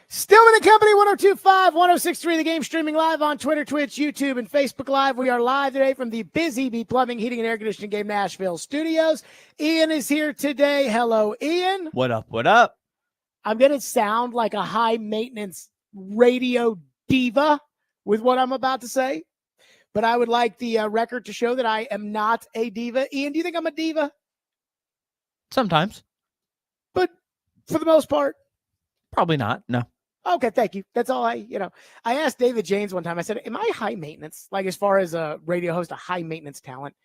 Stillman and Company, 102.5, 106.3, the game streaming live on Twitter, Twitch, YouTube, and Facebook Live. We are live today from the Busy Bee Plumbing, Heating, and Air Conditioning Game Nashville studios. Ian is here today. Hello, Ian. What up, what up? I'm going to sound like a high-maintenance radio diva with what I'm about to say, but I would like the record to show that I am not a diva. Ian, do you think I'm a diva? Sometimes. But for the most part? Probably not, no. Okay, thank you. That's all I asked David James one time. I said, am I high maintenance? Like as far as a radio host, a high maintenance talent?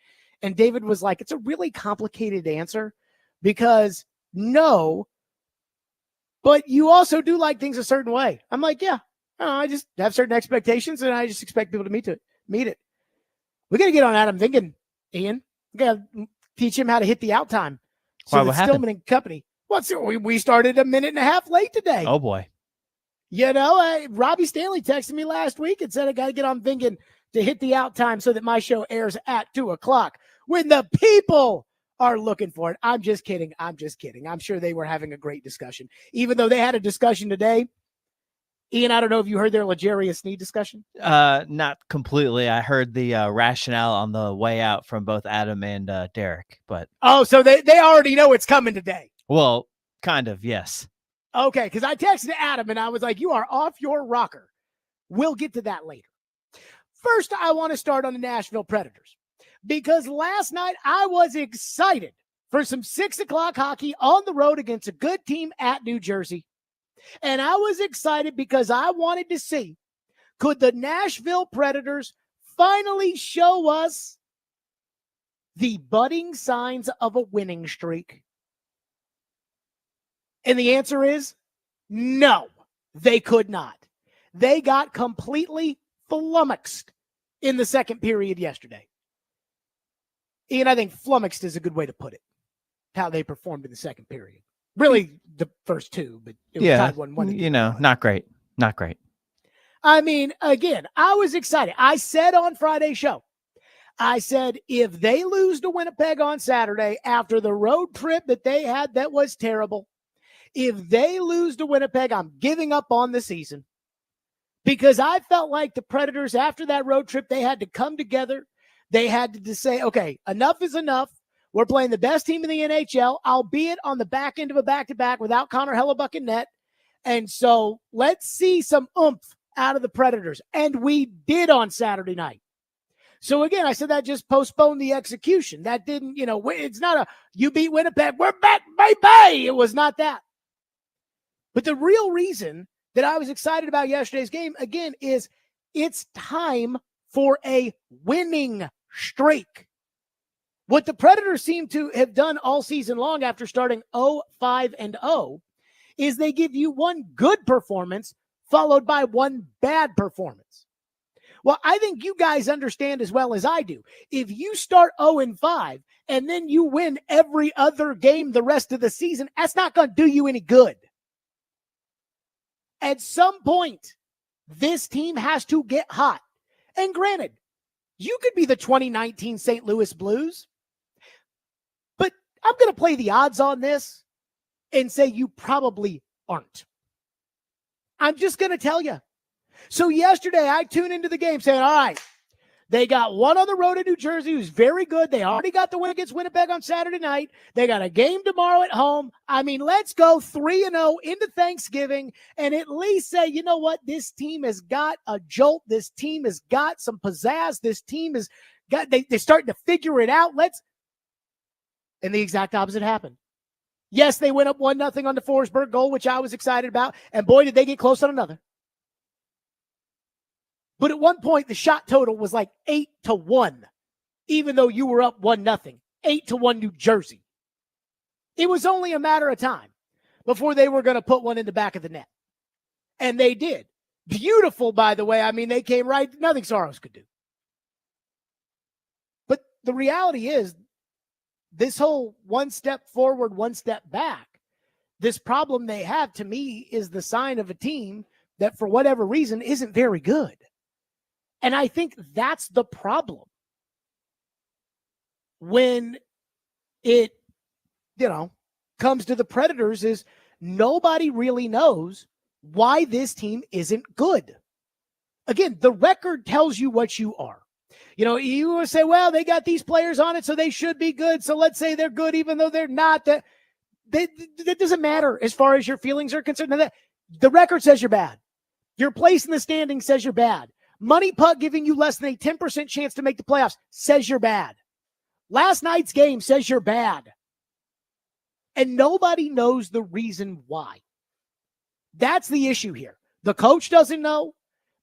And David was like, it's a really complicated answer because no, but you also do like things a certain way. I'm like, yeah, I just have certain expectations and I just expect people to meet it. We got to get on Adam thinking, Ian. We got to teach him how to hit the out time. So that Stillman and Company. We started a minute and a half late today. Oh, boy. You know, Robbie Stanley texted me last week and said I got to get on thinking to hit the out time so that my show airs at 2:00 when the people are looking for it. I'm just kidding. I'm sure they were having a great discussion, even though they had a discussion today. Ian, I don't know if you heard their L'Jarius Sneed discussion. Not completely. I heard the rationale on the way out from both Adam and Derek, but so they already know it's coming today. Well, kind of, yes. Okay, because I texted Adam and I was like, you are off your rocker. We'll get to that later. First, I want to start on the Nashville Predators because last night I was excited for some 6:00 hockey on the road against a good team at New Jersey. And I was excited because I wanted to see, could the Nashville Predators finally show us the budding signs of a winning streak? And the answer is no, they could not. They got completely flummoxed in the second period yesterday. Ian, I think flummoxed is a good way to put it, how they performed in the second period. Really, the first two, but it was tied 1-1. Not great. Not great. I mean, again, I was excited. I said on Friday's show, I said, if they lose to Winnipeg on Saturday after the road trip that they had that was terrible, if they lose to Winnipeg, I'm giving up on the season because I felt like the Predators, after that road trip, they had to come together. They had to say, okay, enough is enough. We're playing the best team in the NHL, albeit on the back end of a back-to-back without Connor Hellebuck in net. And so let's see some oomph out of the Predators. And we did on Saturday night. So again, I said that just postponed the execution. That didn't, it's not you beat Winnipeg, we're back, bye-bye. It was not that. But the real reason that I was excited about yesterday's game, again, is it's time for a winning streak. What the Predators seem to have done all season long after starting 0-5-0 is they give you one good performance followed by one bad performance. Well, I think you guys understand as well as I do. If you start 0-5 and then you win every other game the rest of the season, that's not going to do you any good. At some point, this team has to get hot. And granted, you could be the 2019 St. Louis Blues, but I'm going to play the odds on this and say you probably aren't. I'm just going to tell you. So yesterday, I tuned into the game saying, all right, they got one on the road in New Jersey who's very good. They already got the win against Winnipeg on Saturday night. They got a game tomorrow at home. I mean, let's go 3-0 into Thanksgiving and at least say, you know what? This team has got a jolt. This team has got some pizzazz. This team has got, they're starting to figure it out. And the exact opposite happened. Yes, they went up 1-0 on the Forsberg goal, which I was excited about. And boy, did they get close on another. But at one point, the shot total was like 8-1, even though you were up 1-0, 8-1 New Jersey. It was only a matter of time before they were going to put one in the back of the net. And they did. Beautiful, by the way. I mean, they came right. Nothing Saros could do. But the reality is, this whole one step forward, one step back, this problem they have, to me, is the sign of a team that, for whatever reason, isn't very good. And I think that's the problem. When it, comes to the Predators, is nobody really knows why this team isn't good. Again, the record tells you what you are. You will say, well, they got these players on it, so they should be good. So let's say they're good, even though they're not. That doesn't matter as far as your feelings are concerned. The record says you're bad. Your place in the standing says you're bad. Money Puck giving you less than a 10% chance to make the playoffs says you're bad. Last night's game says you're bad. And nobody knows the reason why. That's the issue here. The coach doesn't know.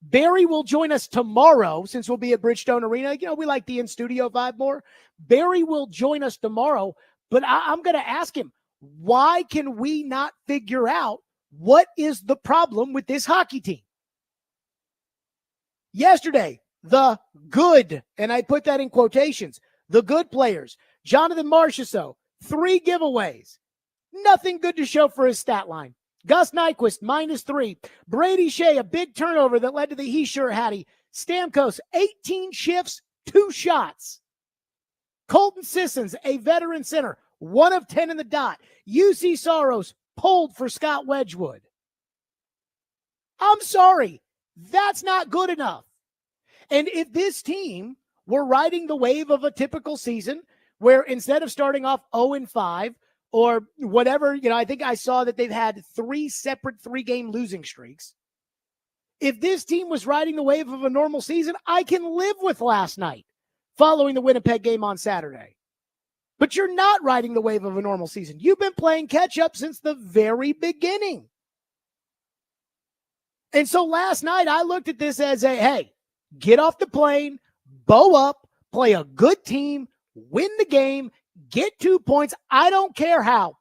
Barry will join us tomorrow since we'll be at Bridgestone Arena. We like the in-studio vibe more. Barry will join us tomorrow, but I'm going to ask him, why can we not figure out what is the problem with this hockey team? Yesterday, the good, and I put that in quotations, the good players, Jonathan Marchessault, 3 giveaways. Nothing good to show for his stat line. Gus Nyquist, -3. Brady Shea, a big turnover that led to the he sure hattie. Stamkos, 18 shifts, 2 shots. Colton Sissons, a veteran center, 1 of 10 in the dot. UC Saros pulled for Scott Wedgwood. I'm sorry, that's not good enough. And if this team were riding the wave of a typical season where instead of starting off 0-5 or whatever, I think I saw that they've had 3 separate 3-game losing streaks. If this team was riding the wave of a normal season, I can live with last night following the Winnipeg game on Saturday. But you're not riding the wave of a normal season. You've been playing catch up since the very beginning. And so last night I looked at this as hey, get off the plane, bow up, play a good team, win the game, get 2 points. I don't care how.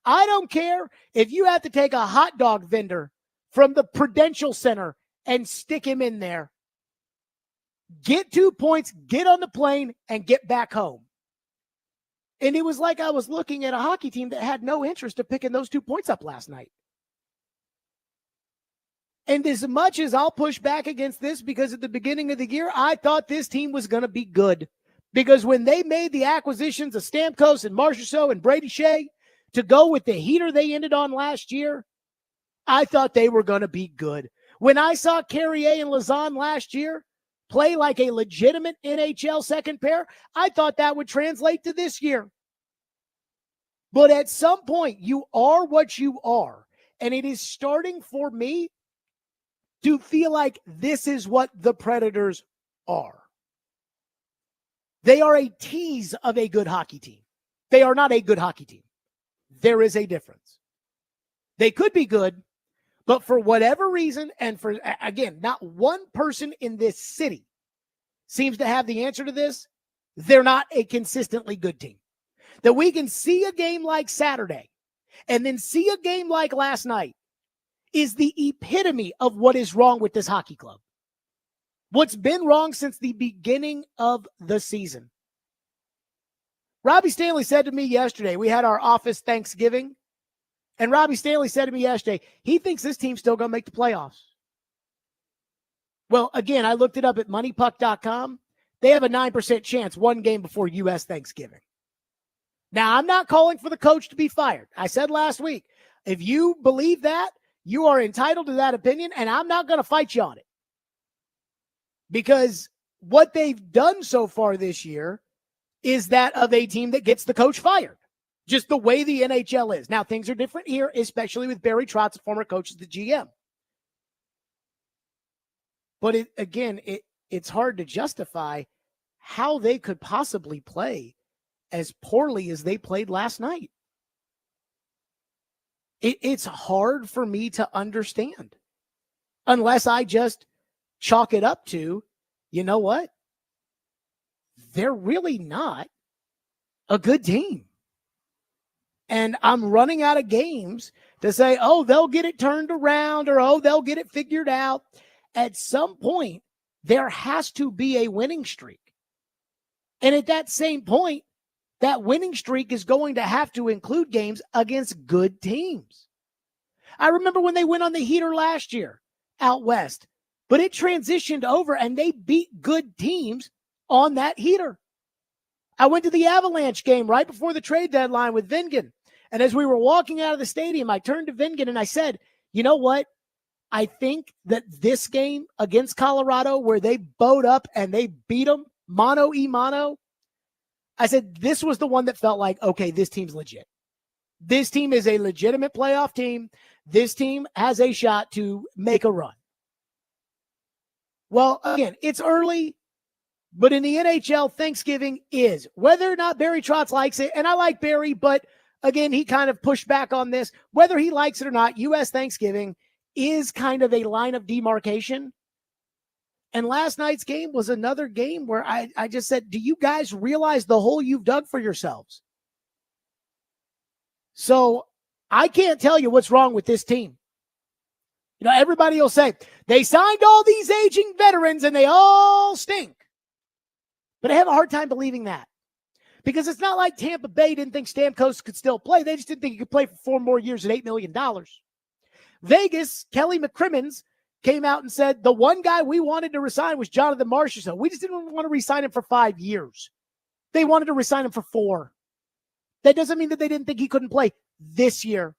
I don't care if you have to take a hot dog vendor from the Prudential Center and stick him in there. Get 2 points, get on the plane, and get back home. And it was like I was looking at a hockey team that had no interest in picking those 2 points up last night. And as much as I'll push back against this, because at the beginning of the year, I thought this team was going to be good. Because when they made the acquisitions of Stamkos and Marchessault and Brady Shea to go with the heater they ended on last year, I thought they were going to be good. When I saw Carrier and Lazan last year play like a legitimate NHL second pair, I thought that would translate to this year. But at some point, you are what you are. And it is starting for me to feel like this is what the Predators are. They are a tease of a good hockey team. They are not a good hockey team. There is a difference. They could be good, but for whatever reason, and for, again, not one person in this city seems to have the answer to this, they're not a consistently good team. That we can see a game like Saturday and then see a game like last night is the epitome of what is wrong with this hockey club. What's been wrong since the beginning of the season. Robbie Stanley said to me yesterday, we had our office Thanksgiving, and Robbie Stanley said to me yesterday, he thinks this team's still going to make the playoffs. Well, again, I looked it up at moneypuck.com. They have a 9% chance 1 game before U.S. Thanksgiving. Now, I'm not calling for the coach to be fired. I said last week, if you believe that, you are entitled to that opinion, and I'm not going to fight you on it. Because what they've done so far this year is that of a team that gets the coach fired. Just the way the NHL is. Now, things are different here, especially with Barry Trotz, former coach of the GM. But it's hard to justify how they could possibly play as poorly as they played last night. It's hard for me to understand unless I just chalk it up to, you know what? They're really not a good team. And I'm running out of games to say, oh, they'll get it turned around or, oh, they'll get it figured out. At some point, there has to be a winning streak. And at that same point, that winning streak is going to have to include games against good teams. I remember when they went on the heater last year out west, but it transitioned over and they beat good teams on that heater. I went to the Avalanche game right before the trade deadline with Vingan. And as we were walking out of the stadium, I turned to Vingan and I said, You know what? I think that this game against Colorado, where they bowed up and they beat them mano y mano, I said this was the one that felt like, okay, this team's legit. This team is a legitimate playoff team. This team has a shot to make a run. Well, again, it's early, but in the NHL, Thanksgiving is. Whether or not Barry Trotz likes it, and I like Barry, but again, he kind of pushed back on this. Whether he likes it or not, U.S. Thanksgiving is kind of a line of demarcation. And last night's game was another game where I just said, do you guys realize the hole you've dug for yourselves? So I can't tell you what's wrong with this team. You know, everybody will say, they signed all these aging veterans and they all stink. But I have a hard time believing that. Because it's not like Tampa Bay didn't think Stamkos could still play. They just didn't think he could play for 4 more years at $8 million. Vegas, Kelly McCrimmons, came out and said, the one guy we wanted to resign was Jonathan Marchessault. We just didn't want to resign him for 5 years. They wanted to resign him for 4. That doesn't mean that they didn't think he couldn't play this year.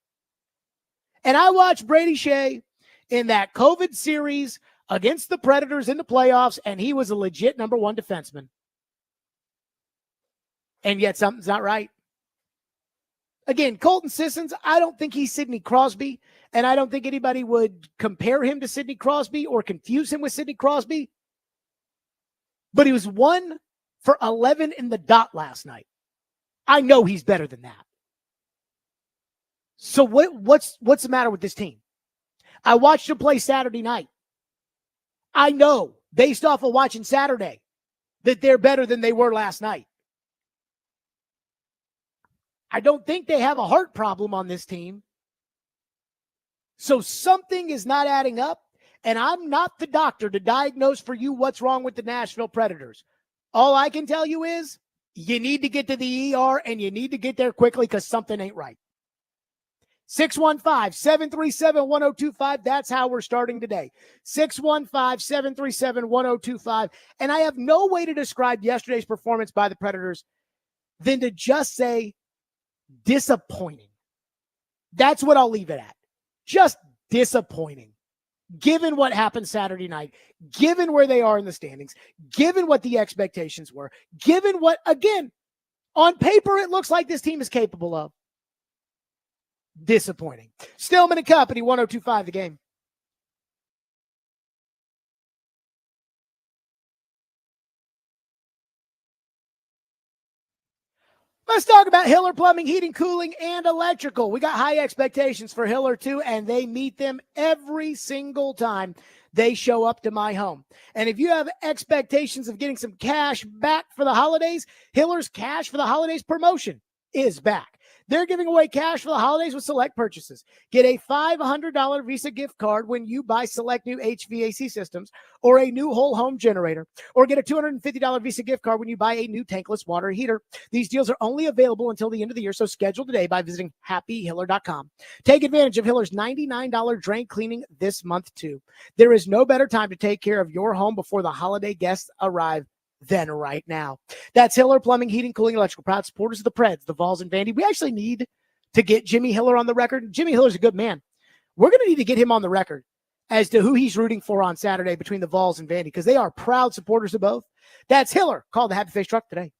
And I watched Brady Shea in that COVID series against the Predators in the playoffs, and he was a legit number 1 defenseman. And yet something's not right. Again, Colton Sissons, I don't think he's Sidney Crosby, and I don't think anybody would compare him to Sidney Crosby or confuse him with Sidney Crosby. But he was 1 for 11 in the dot last night. I know he's better than that. So what's the matter with this team? I watched him play Saturday night. I know, based off of watching Saturday, that they're better than they were last night. I don't think they have a heart problem on this team. So something is not adding up, and I'm not the doctor to diagnose for you what's wrong with the Nashville Predators. All I can tell you is you need to get to the ER, and you need to get there quickly because something ain't right. 615-737-1025. That's how we're starting today. 615-737-1025. And I have no way to describe yesterday's performance by the Predators than to just say disappointing. That's what I'll leave it at. Just disappointing. Given what happened Saturday night, given where they are in the standings, given what the expectations were, given what, again, on paper it looks like this team is capable of. Disappointing. Stillman and Company, 102.5 The Game. Let's talk about Hiller Plumbing, Heating, Cooling, and Electrical. We got high expectations for Hiller, too, and they meet them every single time they show up to my home. And if you have expectations of getting some cash back for the holidays, Hiller's Cash for the Holidays promotion is back. They're giving away cash for the holidays with select purchases. Get a $500 Visa gift card when you buy select new HVAC systems or a new whole home generator, or get a $250 Visa gift card when you buy a new tankless water heater. These deals are only available until the end of the year, so schedule today by visiting happyhiller.com. Take advantage of Hiller's $99 drain cleaning this month, too. There is no better time to take care of your home before the holiday guests arrive than right now. That's Hiller Plumbing, Heating, Cooling, Electrical. Proud supporters of the Preds, the Vols, and Vandy. We actually need to get Jimmy Hiller on the record. Jimmy Hiller's a good man. We're going to need to get him on the record as to who he's rooting for on Saturday between the Vols and Vandy, because they are proud supporters of both. That's Hiller. Call the Happy Face Truck today.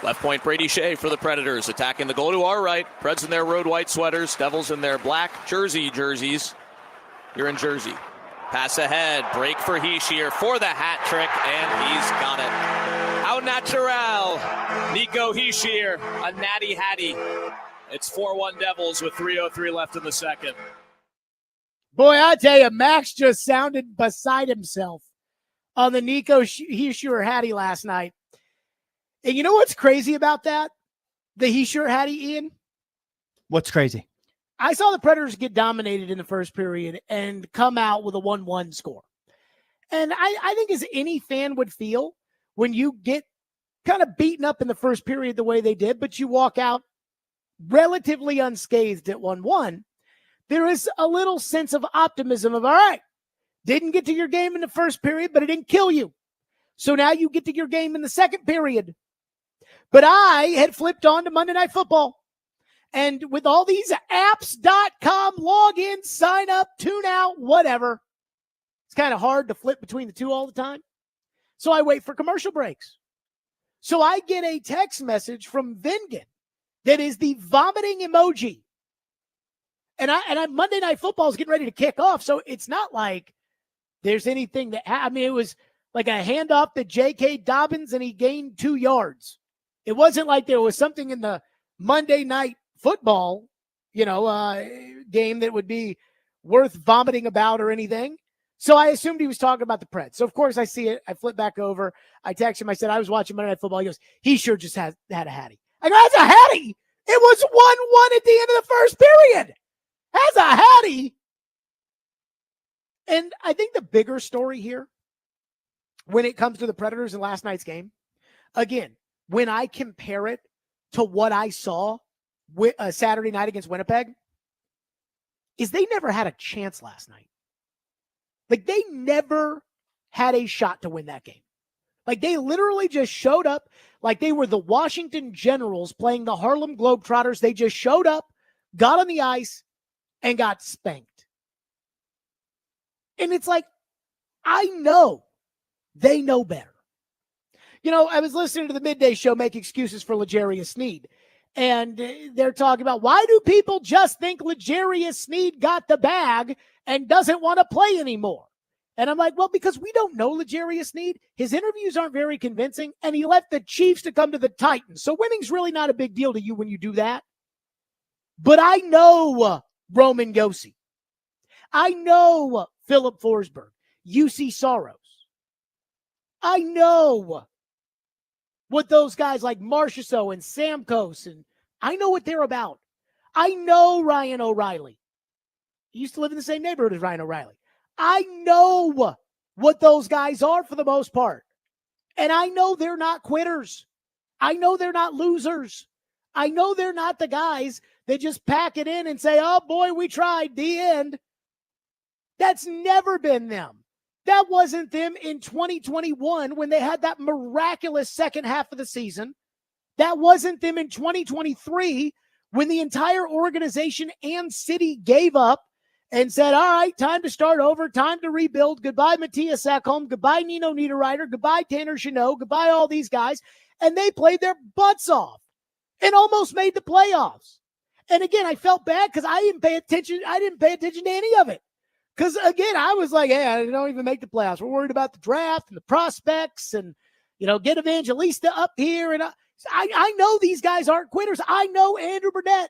Left point, Brady Shea for the Predators, attacking the goal to our right. Preds in their road white sweaters, Devils in their black jerseys. Here in Jersey. Pass ahead, break for Hischier for the hat trick, and he's got it. Au natural, Nico Hischier, a natty hattie. It's 4-1 Devils with 3:03 left in the second. Boy, I tell you, Max just sounded beside himself on the Nico Hischier hattie last night. And you know what's crazy about that? The Hischier hattie, Ian? What's crazy? I saw the Predators get dominated in the first period and come out with a 1-1 score. And I think as any fan would feel when you get kind of beaten up in the first period the way they did, but you walk out relatively unscathed at 1-1, there is a little sense of optimism of, all right, didn't get to your game in the first period, but it didn't kill you. So now you get to your game in the second period. But I had flipped on to Monday Night Football. And with all these apps.com login, sign up, tune out, whatever, it's kind of hard to flip between the two all the time. So I wait for commercial breaks. So I get a text message from Vingan that is the vomiting emoji. And I Monday Night Football is getting ready to kick off. So it's not like there's anything that, it was like a handoff to J.K. Dobbins and he gained 2 yards. It wasn't like there was something in the Monday Night Football, game that would be worth vomiting about or anything. So I assumed he was talking about the Preds. So, of course, I see it. I flip back over. I text him. I said, I was watching Monday Night Football. He goes, he sure just had a hattie. I go, that's a hattie. It was 1-1 at the end of the first period. That's a hattie. And I think the bigger story here when it comes to the Predators in last night's game, again, when I compare it to what I saw Saturday night against Winnipeg, is they never had a chance last night. Like, they never had a shot to win that game. Like, they literally just showed up like they were the Washington Generals playing the Harlem Globetrotters. They just showed up, got on the ice, and got spanked. And it's like, I know they know better. I was listening to the midday show, Make Excuses for L'Jarius Sneed. And they're talking about, why do people just think L'Jarius Sneed got the bag and doesn't want to play anymore? And I'm like, well, because we don't know L'Jarius Sneed. His interviews aren't very convincing, and he left the Chiefs to come to the Titans. So winning's really not a big deal to you when you do that. But I know Roman Josi. I know Philip Forsberg, UC Soros. I know what those guys like Marchessault and Stamkos, and I know what they're about. I know Ryan O'Reilly. He used to live in the same neighborhood as Ryan O'Reilly. I know what those guys are for the most part. And I know they're not quitters. I know they're not losers. I know they're not the guys that just pack it in and say, oh boy, we tried, the end. That's never been them. That wasn't them in 2021 when they had that miraculous second half of the season. That wasn't them in 2023 when the entire organization and city gave up and said, all right, time to start over, time to rebuild. Goodbye, Matthias Ekholm. Goodbye, Nino Niederreiter. Goodbye, Tanner Chenot. Goodbye, all these guys. And they played their butts off and almost made the playoffs. And again, I felt bad because I didn't pay attention. I didn't pay attention to any of it. Because, again, I was like, hey, I don't even make the playoffs. We're worried about the draft and the prospects and, get Evangelista up here. And I know these guys aren't quitters. I know Andrew Burnett,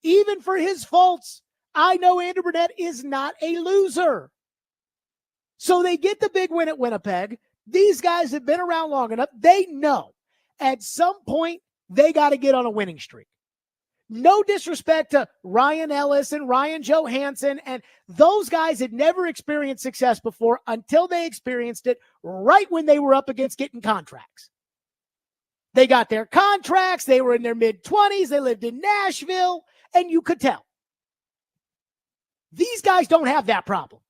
even for his faults, I know Andrew Burnett is not a loser. So they get the big win at Winnipeg. These guys have been around long enough. They know at some point they got to get on a winning streak. No disrespect to Ryan Ellis and Ryan Johansson, and those guys had never experienced success before until they experienced it right when they were up against getting contracts. They got their contracts. They were in their mid-20s. They lived in Nashville, and you could tell. These guys don't have that problem.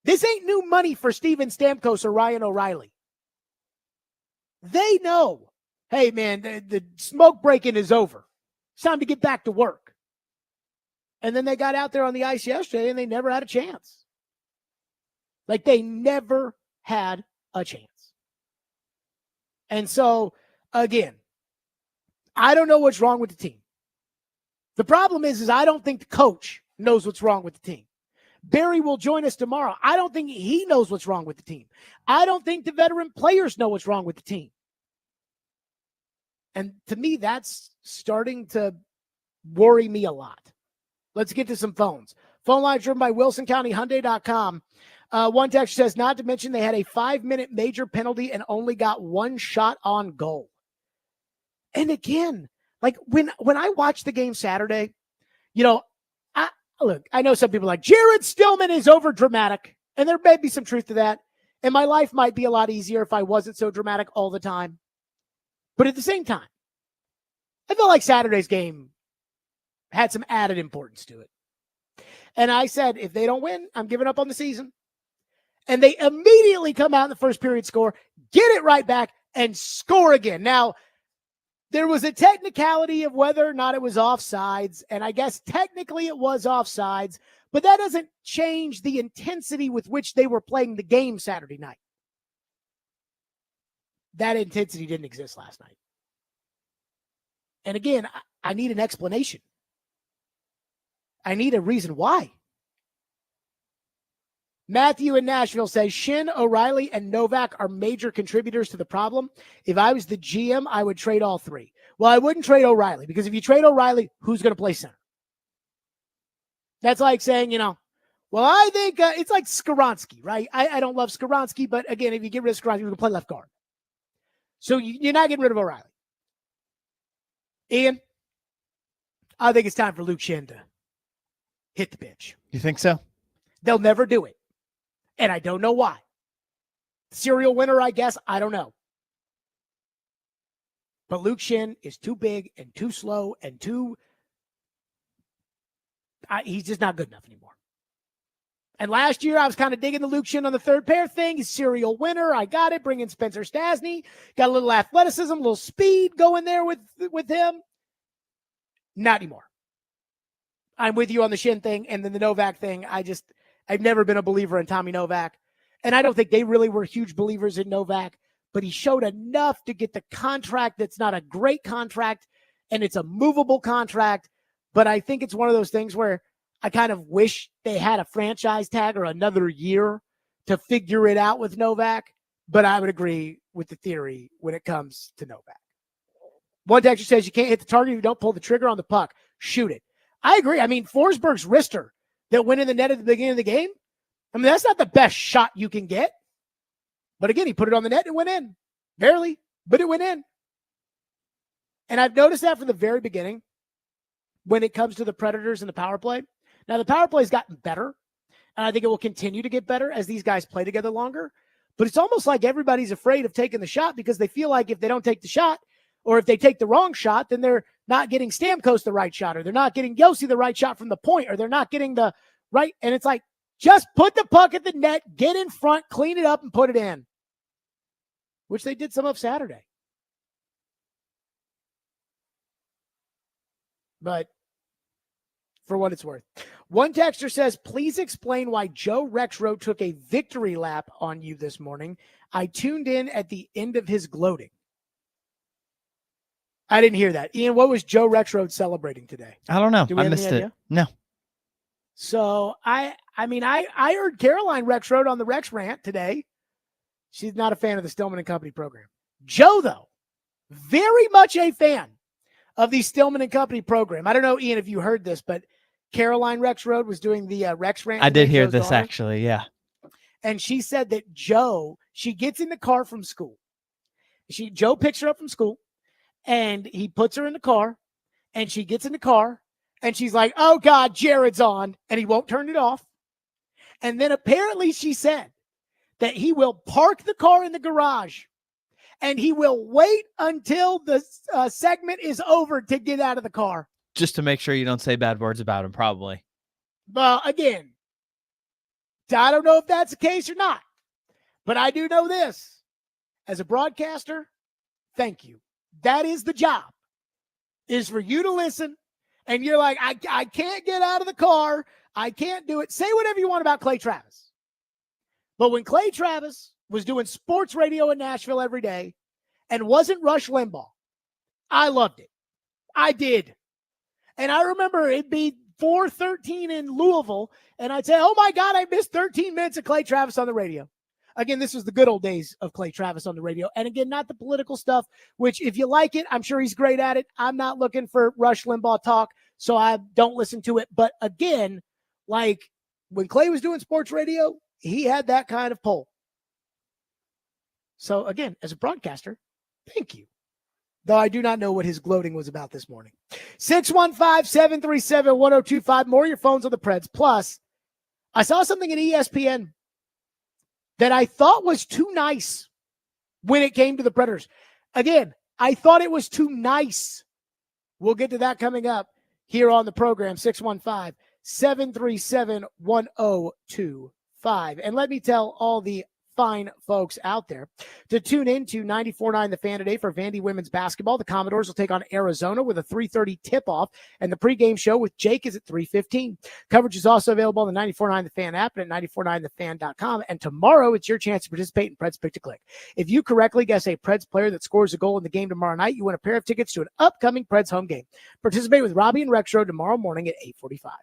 This ain't new money for Steven Stamkos or Ryan O'Reilly. They know, hey, man, the smoke breaking is over. It's time to get back to work. And then they got out there on the ice yesterday and they never had a chance. Like, they never had a chance. And so, again, I don't know what's wrong with the team. The problem is I don't think the coach knows what's wrong with the team. Barry will join us tomorrow. I don't think he knows what's wrong with the team. I don't think the veteran players know what's wrong with the team. And to me, that's starting to worry me a lot. Let's get to some phones. Phone line driven by WilsonCountyHyundai.com. One text says, not to mention they had a 5-minute major penalty and only got one shot on goal. And again, like when I watched the game Saturday, I know some people are like, Jared Stillman is over dramatic. And there may be some truth to that. And my life might be a lot easier if I wasn't so dramatic all the time. But at the same time, I felt like Saturday's game had some added importance to it. And I said, if they don't win, I'm giving up on the season. And they immediately come out in the first period, score, get it right back, and score again. Now, there was a technicality of whether or not it was offsides, and I guess technically it was offsides, but that doesn't change the intensity with which they were playing the game Saturday night. That intensity didn't exist last night. And again, I need an explanation. I need a reason why. Matthew in Nashville says, Shin, O'Reilly, and Novak are major contributors to the problem. If I was the GM, I would trade all three. Well, I wouldn't trade O'Reilly, because if you trade O'Reilly, who's going to play center? That's like saying, well, I think it's like Skaronski, right? I don't love Skaronski, but again, if you get rid of Skaronski, you can play left guard. So you're not getting rid of O'Reilly. Ian, I think it's time for Luke Shin to hit the pitch. You think so? They'll never do it. And I don't know why. Serial winner, I guess. I don't know. But Luke Shin is too big and too slow and he's just not good enough anymore. And last year, I was kind of digging the Luke Shin on the third pair thing. He's serial winner. I got it. Bring in Spencer Stasny. Got a little athleticism, a little speed going there with him. Not anymore. I'm with you on the Shin thing, and then the Novak thing. I've never been a believer in Tommy Novak. And I don't think they really were huge believers in Novak, but he showed enough to get the contract that's not a great contract, and it's a movable contract. But I think it's one of those things where I kind of wish they had a franchise tag or another year to figure it out with Novak. But I would agree with the theory when it comes to Novak. One texter says you can't hit the target if you don't pull the trigger on the puck. Shoot it. I agree. I mean, Forsberg's wrister that went in the net at the beginning of the game, I mean, that's not the best shot you can get. But again, he put it on the net and went in. Barely, but it went in. And I've noticed that from the very beginning when it comes to the Predators and the power play. Now, the power play has gotten better, and I think it will continue to get better as these guys play together longer. But it's almost like everybody's afraid of taking the shot because they feel like if they don't take the shot, or if they take the wrong shot, then they're not getting Stamkos the right shot, or they're not getting Yossi the right shot from the point, or they're not getting the right. And it's like, just put the puck at the net, get in front, clean it up, and put it in, which they did some of Saturday. But for what it's worth. One texter says, please explain why Joe Rexroad took a victory lap on you this morning. I tuned in at the end of his gloating. I didn't hear that. Ian, what was Joe Rexroad celebrating today? I don't know. I missed it. No. So I heard Caroline Rexroad on the Rex rant today. She's not a fan of the Stillman and Company program. Joe, though, very much a fan of the Stillman and Company program. I don't know, Ian, if you heard this, but Caroline Rexroad was doing the Rex rant. I did hear this, actually, yeah. And she said that she gets in the car from school. Joe picks her up from school, and he puts her in the car, and she gets in the car, and she's like, oh, God, Jared's on, and he won't turn it off. And then apparently she said that he will park the car in the garage, and he will wait until the segment is over to get out of the car. Just to make sure you don't say bad words about him, probably. Well, again, I don't know if that's the case or not, but I do know this. As a broadcaster, thank you. That is the job, is for you to listen, and you're like, I can't get out of the car. I can't do it. Say whatever you want about Clay Travis. But when Clay Travis was doing sports radio in Nashville every day and wasn't Rush Limbaugh, I loved it. I did. And I remember it'd be 4:13 in Louisville, and I'd say, oh my God, I missed 13 minutes of Clay Travis on the radio. Again, this was the good old days of Clay Travis on the radio. And again, not the political stuff, which if you like it, I'm sure he's great at it. I'm not looking for Rush Limbaugh talk, so I don't listen to it. But again, like when Clay was doing sports radio, he had that kind of pull. So again, as a broadcaster, thank you. Though I do not know what his gloating was about this morning. 615-737-1025. More of your phones on the Preds. Plus, I saw something at ESPN that I thought was too nice when it came to the Predators. Again, I thought it was too nice. We'll get to that coming up here on the program, 615-737-1025. And let me tell all the fine folks out there to tune in to 94.9 The Fan today for Vandy women's basketball. The Commodores will take on Arizona with a 3:30 tip-off, and the pregame show with Jake is at 3:15. Coverage is also available on the 94.9 The Fan app and at 94.9thefan.com. And tomorrow, it's your chance to participate in Preds Pick to Click. If you correctly guess a Preds player that scores a goal in the game tomorrow night, you win a pair of tickets to an upcoming Preds home game. Participate with Robbie and Rexroad tomorrow morning at 8:45.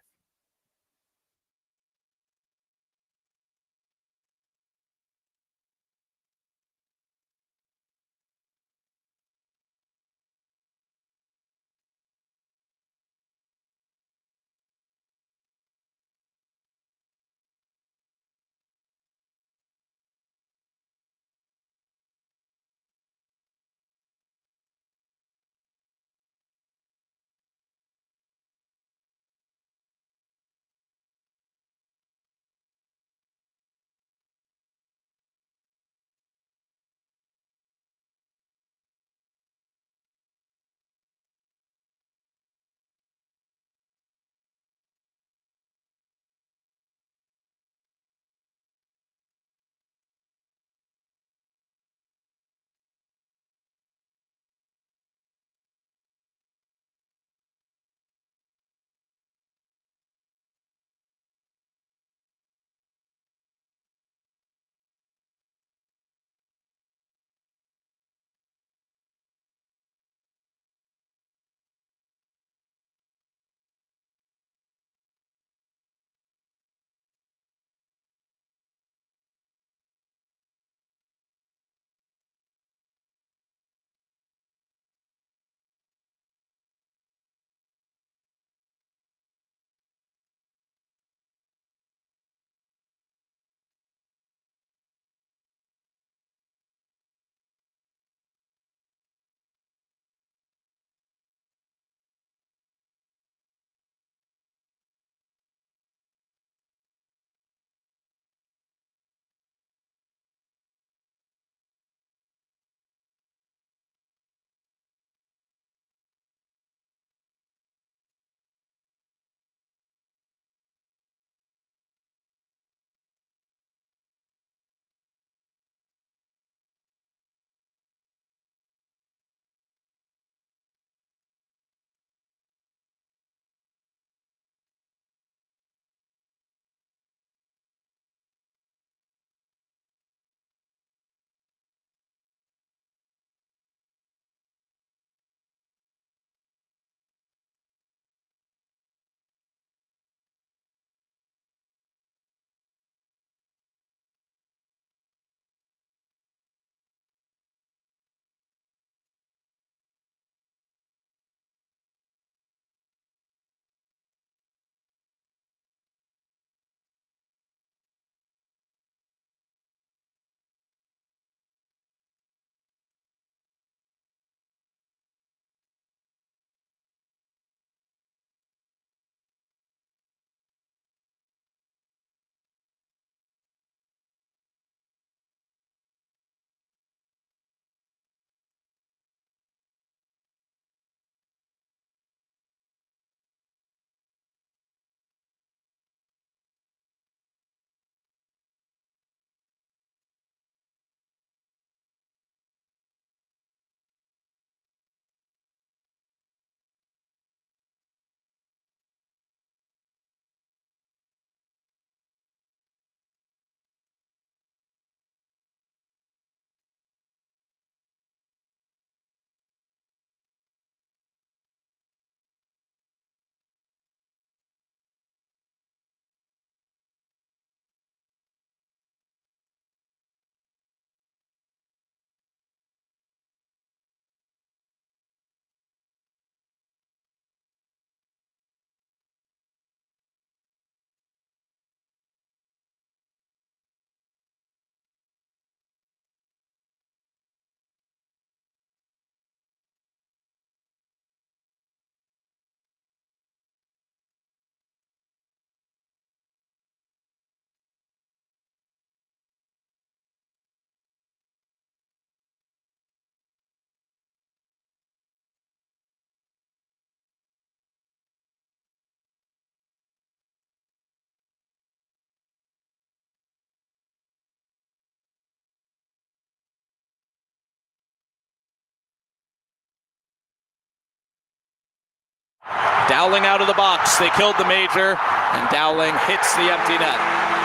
Dowling out of the box. They killed the major, and Dowling hits the empty net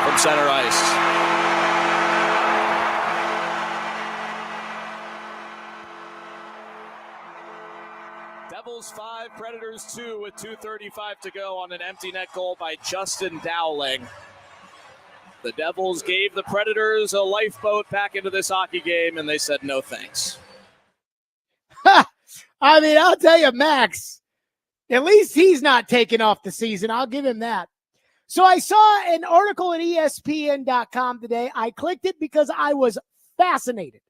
from center ice. Devils 5, Predators 2 with 2:35 to go on an empty net goal by Justin Dowling. The Devils gave the Predators a lifeboat back into this hockey game, and they said no thanks. I mean, I'll tell you, Max, at least he's not taking off the season. I'll give him that. So I saw an article at ESPN.com today. I clicked it because I was fascinated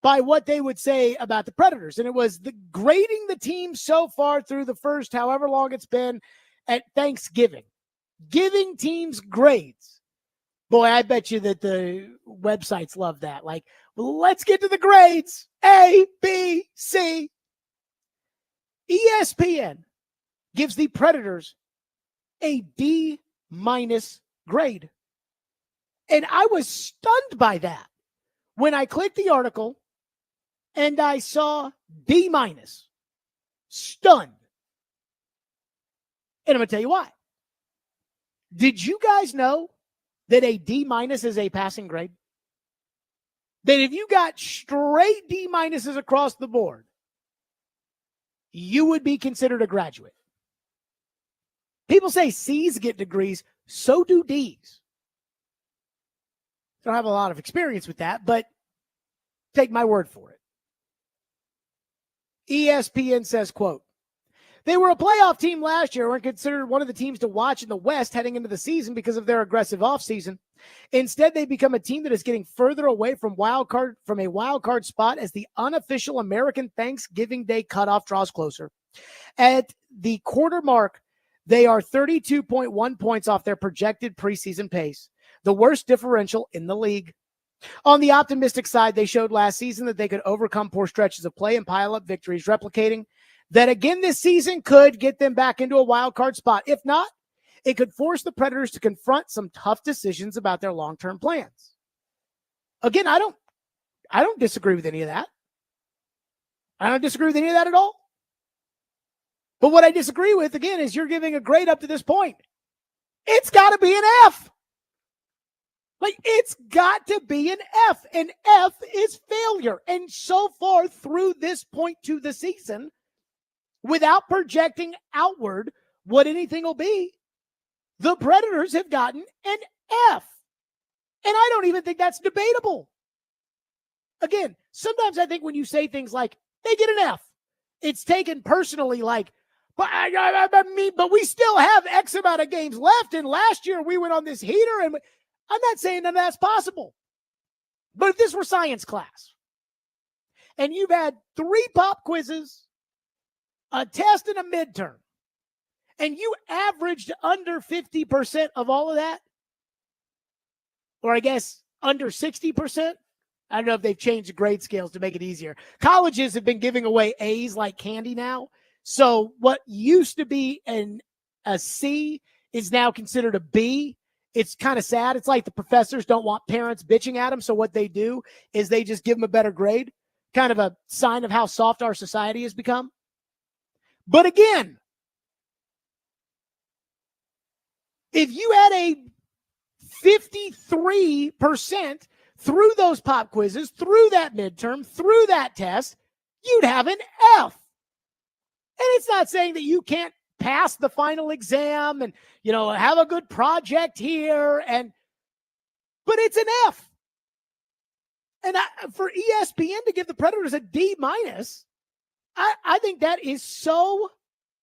by what they would say about the Predators. And it was grading the team so far through the first, however long it's been, at Thanksgiving. Giving teams grades. Boy, I bet you that the websites love that. Like, well, let's get to the grades. A, B, C. ESPN gives the Predators a D- grade. And I was stunned by that when I clicked the article and I saw D-. Stunned. And I'm going to tell you why. Did you guys know that a D- is a passing grade? That if you got straight D- across the board, you would be considered a graduate. People say C's get degrees, so do D's. I don't have a lot of experience with that, but take my word for it. ESPN says, quote, they were a playoff team last year and were considered one of the teams to watch in the West heading into the season because of their aggressive offseason. Instead, they become a team that is getting further away from a wild card spot as the unofficial American Thanksgiving Day cutoff draws closer. At the quarter mark, they are 32.1 points off their projected preseason pace, the worst differential in the league. On the optimistic side, they showed last season that they could overcome poor stretches of play and pile up victories, replicating that again this season could get them back into a wild card spot. If not, it could force the Predators to confront some tough decisions about their long-term plans. Again, I don't disagree with any of that. I don't disagree with any of that at all. But what I disagree with, again, is you're giving a grade up to this point. It's got to be an F. Like, it's got to be an F. An F is failure. And so far through this point to the season, without projecting outward what anything will be, the Predators have gotten an F. And I don't even think that's debatable. Again, sometimes I think when you say things like, they get an F, it's taken personally like, but we still have X amount of games left, and last year we went on this heater, and I'm not saying that that's possible. But if this were science class, and you've had 3 pop quizzes, a test, and a midterm, and you averaged under 50% of all of that, or I guess under 60%, I don't know if they've changed the grade scales to make it easier. Colleges have been giving away A's like candy now. So what used to be a C is now considered a B. It's kind of sad. It's like the professors don't want parents bitching at them. So what they do is they just give them a better grade. Kind of a sign of how soft our society has become. But again, if you had a 53% through those pop quizzes, through that midterm, through that test, you'd have an F. And it's not saying that you can't pass the final exam and, have a good project here, but it's an F. And for ESPN to give the Predators a D-, I think that is so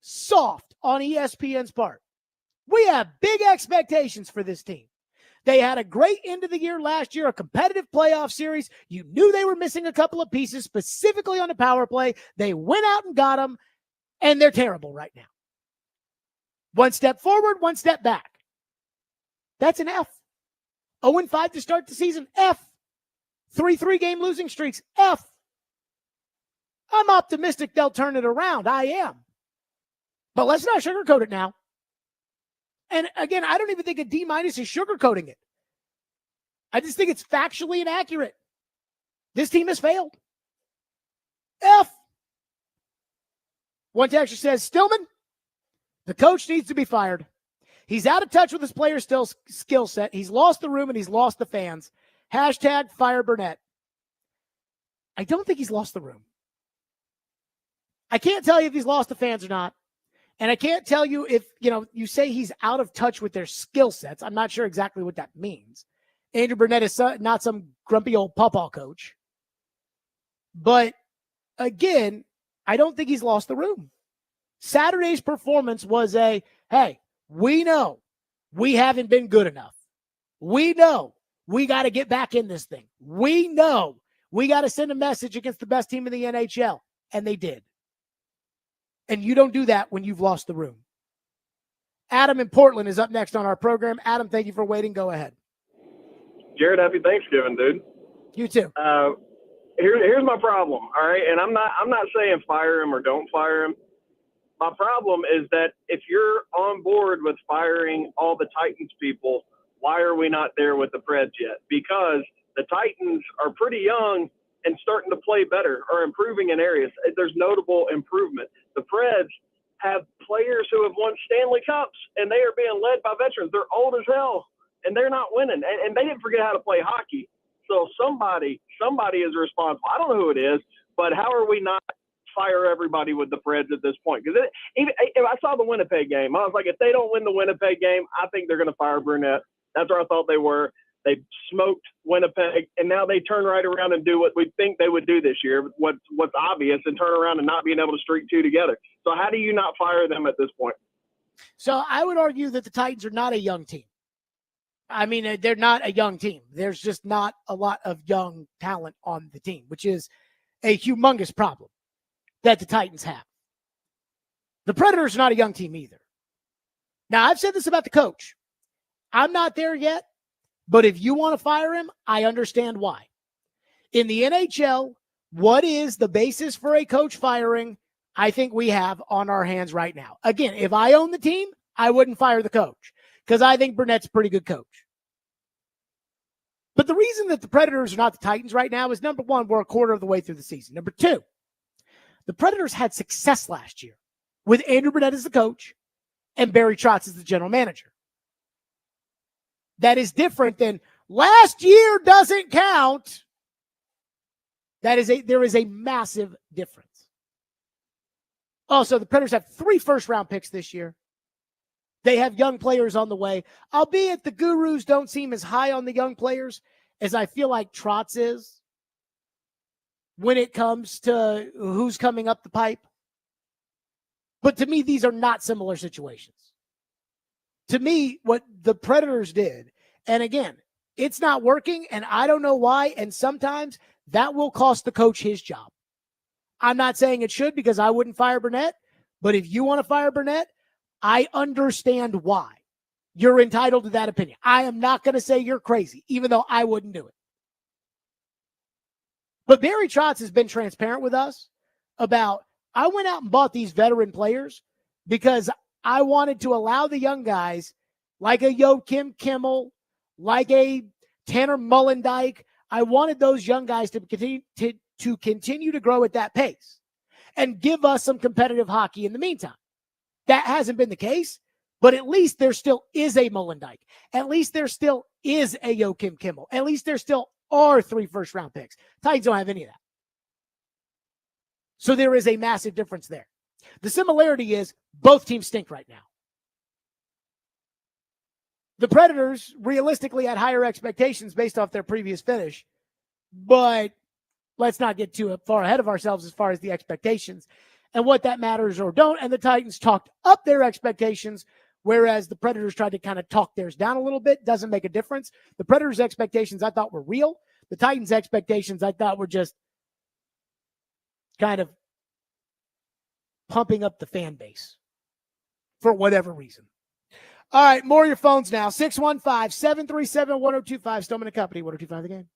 soft on ESPN's part. We have big expectations for this team. They had a great end of the year last year, a competitive playoff series. You knew they were missing a couple of pieces, specifically on the power play. They went out and got them, and they're terrible right now. One step forward, one step back. That's an F. 0-5 to start the season, F. 3 3-game losing streaks, F. I'm optimistic they'll turn it around. I am. But let's not sugarcoat it now. And again, I don't even think a D- is sugarcoating it. I just think it's factually inaccurate. This team has failed. F. One texter says, Stillman, The coach needs to be fired. He's out of touch with his player skill set. He's lost the room and he's lost the fans. Hashtag fire Burnett. I don't think he's lost the room. I can't tell you if he's lost the fans or not. And I can't tell you if, you say he's out of touch with their skill sets. I'm not sure exactly what that means. Andrew Burnett is not some grumpy old pawpaw coach. But again, I don't think he's lost the room. Saturday's performance was hey, we know we haven't been good enough. We know we got to get back in this thing. We know we got to send a message against the best team in the NHL. And they did. And you don't do that when you've lost the room. Adam in Portland is up next on our program. Adam, thank you for waiting. Go ahead. Jared, happy Thanksgiving, dude. You too. Here's my problem, all right? And I'm not saying fire him or don't fire him. My problem is that if you're on board with firing all the Titans people, why are we not there with the Preds yet? Because the Titans are pretty young and starting to play better or improving in areas. There's notable improvement. The Preds have players who have won Stanley Cups, and they are being led by veterans. They're old as hell, and they're not winning. And they didn't forget how to play hockey. So somebody is responsible. I don't know who it is, but how are we not fire everybody with the Preds at this point? Because if I saw the Winnipeg game, I was like, if they don't win the Winnipeg game, I think they're going to fire Burnett. That's where I thought they were. They smoked Winnipeg, and now they turn right around and do what we think they would do this year, what's obvious, and turn around and not being able to string two together. So how do you not fire them at this point? So I would argue that the Titans are not a young team. I mean, they're not a young team. There's just not a lot of young talent on the team, which is a humongous problem that the Titans have. The Predators are not a young team either. Now, I've said this about the coach. I'm not there yet, but if you want to fire him, I understand why. In the NHL, what is the basis for a coach firing? I think we have on our hands right now. Again, if I own the team, I wouldn't fire the coach because I think Burnett's a pretty good coach. But the reason that the Predators are not the Titans right now is, number one, we're a quarter of the way through the season. Number two, the Predators had success last year with Andrew Burnett as the coach and Barry Trotz as the general manager. That is different than last year doesn't count. There is a massive difference. Also, the Predators have 3 first-round picks this year. They have young players on the way, albeit the gurus don't seem as high on the young players as I feel like Trotz is when it comes to who's coming up the pipe. But to me, these are not similar situations. To me, what the Predators did, and again, it's not working, and I don't know why, and sometimes that will cost the coach his job. I'm not saying it should because I wouldn't fire Burnett, but if you want to fire Burnett, I understand why. You're entitled to that opinion. I am not going to say you're crazy, even though I wouldn't do it. But Barry Trotz has been transparent with us about, I went out and bought these veteran players because I wanted to allow the young guys like a Joakim Kimmel, like a Tanner Mullendijk. I wanted those young guys to continue to grow at that pace and give us some competitive hockey in the meantime. That hasn't been the case, but at least there still is a Mullendijk. At least there still is a Joakim Kimmel. At least there still are 3 first-round picks. Titans don't have any of that. So there is a massive difference there. The similarity is both teams stink right now. The Predators realistically had higher expectations based off their previous finish, but let's not get too far ahead of ourselves as far as the expectations and what that matters or don't. And the Titans talked up their expectations, whereas the Predators tried to kind of talk theirs down a little bit. Doesn't make a difference. The Predators' expectations I thought were real. The Titans' expectations I thought were just kind of pumping up the fan base for whatever reason. All right, more of your phones now. 615-737-1025. Stillman and Company, 1025 The Game.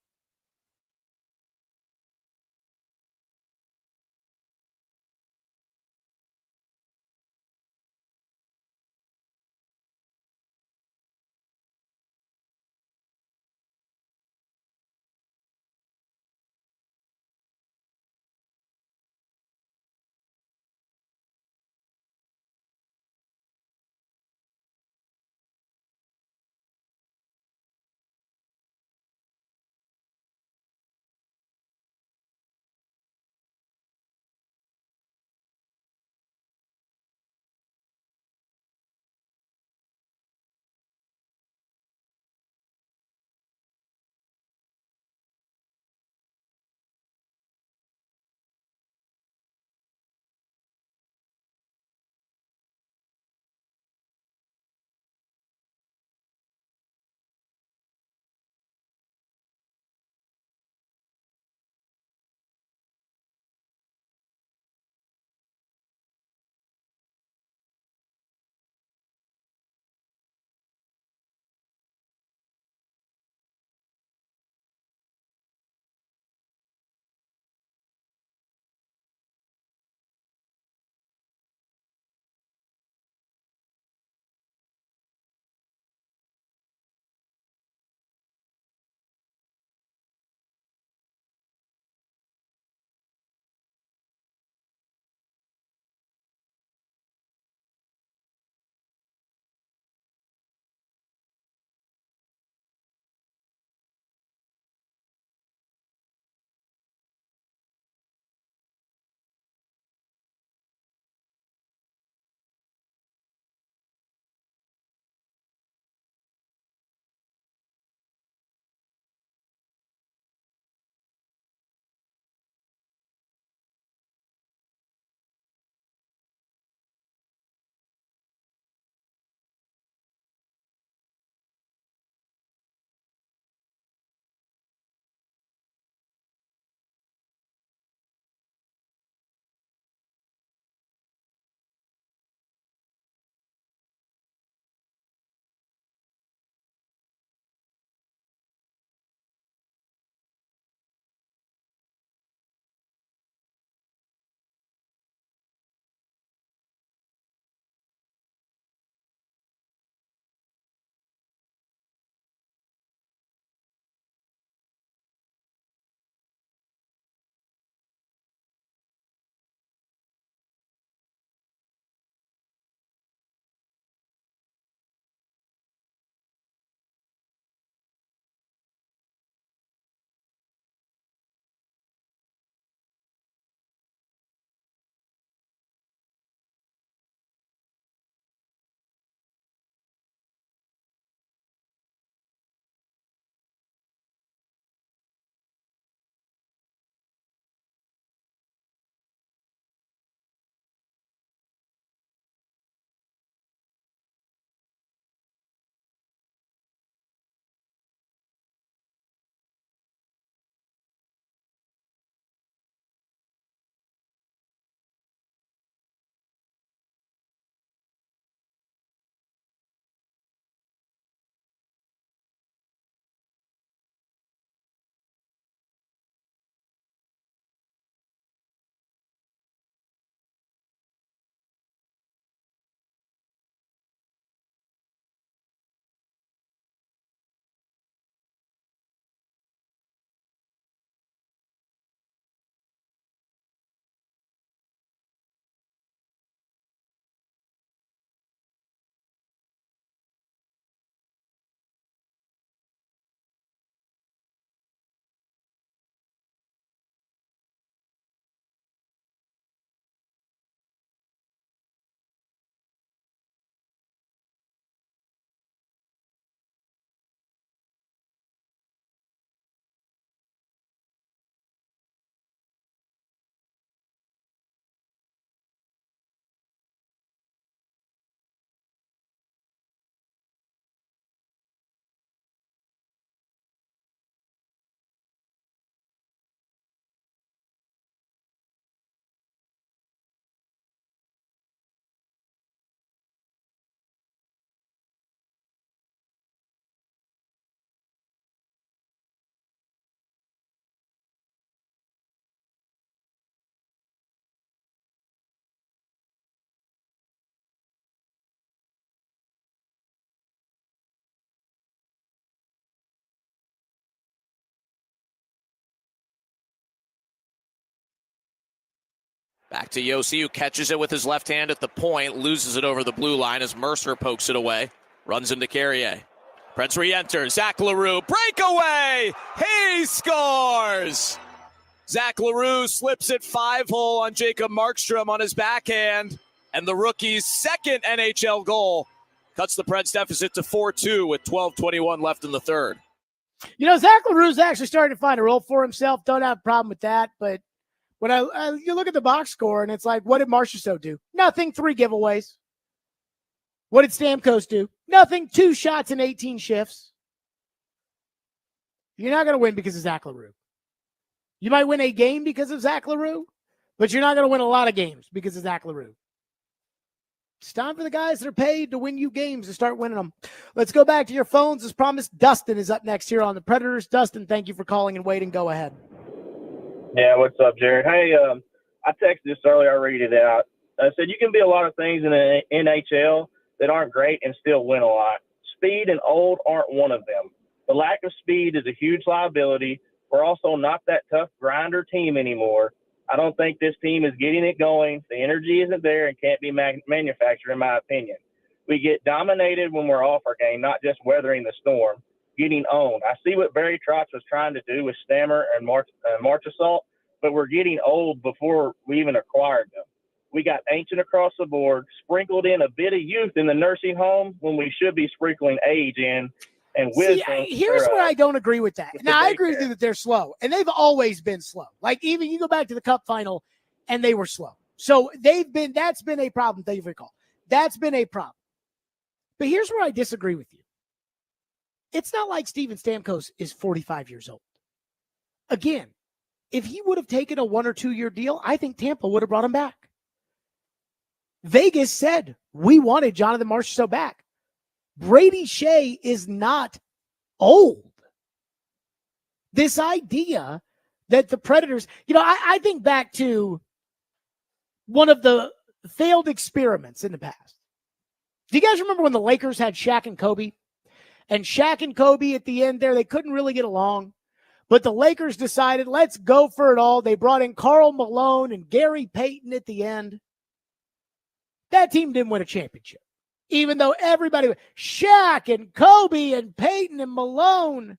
Back to Yossi, who catches it with his left hand at the point, loses it over the blue line as Mercer pokes it away. Runs into Carrier. Preds re-enters. Zach LaRue, breakaway! He scores! Zach LaRue slips it 5-hole on Jacob Markstrom on his backhand, and the rookie's second NHL goal cuts the Preds deficit to 4-2 with 12:21 left in the third. You know, Zach LaRue's actually starting to find a role for himself. Don't have a problem with that, but when you look at the box score, and it's like, what did Marchessault do? Nothing, 3 giveaways. What did Stamkos do? Nothing, 2 shots in 18 shifts. You're not going to win because of Zach LaRue. You might win a game because of Zach LaRue, but you're not going to win a lot of games because of Zach LaRue. It's time for the guys that are paid to win you games to start winning them. Let's go back to your phones. As promised, Dustin is up next here on the Predators. Dustin, thank you for calling and waiting. Go ahead. Yeah, what's up, Jared? Hey, I texted this earlier. I read it out. I said you can be a lot of things in the NHL that aren't great and still win a lot. Speed and old aren't one of them. The lack of speed is a huge liability. We're also not that tough grinder team anymore. I don't think this team is getting it going. The energy isn't there and can't be manufactured, in my opinion. We get dominated when we're off our game, not just weathering the storm, getting owned. I see what Barry Trotz was trying to do with Stammer and Marchessault, but we're getting old before we even acquired them. We got ancient across the board, sprinkled in a bit of youth in the nursing home when we should be sprinkling age in and wisdom. See, here's where I don't agree with that. Now, I agree with you that they're slow, and they've always been slow. Like, even you go back to the Cup final, and they were slow. So that's been a problem. Thank you for your call. That's been a problem. But here's where I disagree with you. It's not like Steven Stamkos is 45 years old. Again, if he would have taken a 1 or 2 year deal, I think Tampa would have brought him back. Vegas said we wanted Jonathan Marchessault back. Brady Shea is not old. This idea that the Predators, I think back to one of the failed experiments in the past. Do you guys remember when the Lakers had Shaq and Kobe? And Shaq and Kobe at the end there, they couldn't really get along. But the Lakers decided, let's go for it all. They brought in Karl Malone and Gary Payton at the end. That team didn't win a championship. Even though everybody, Shaq and Kobe and Payton and Malone,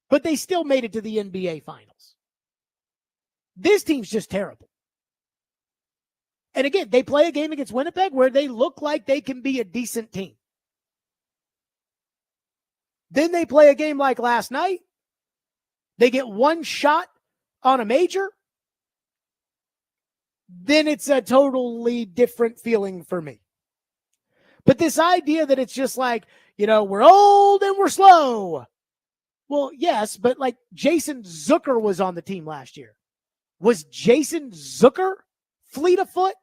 but they still made it to the NBA Finals. This team's just terrible. And again, they play a game against Winnipeg where they look like they can be a decent team. Then they play a game like last night. They get one shot on a major. Then it's a totally different feeling for me. But this idea that it's just like, we're old and we're slow. Well, yes, but like Jason Zucker was on the team last year. Was Jason Zucker fleet of foot?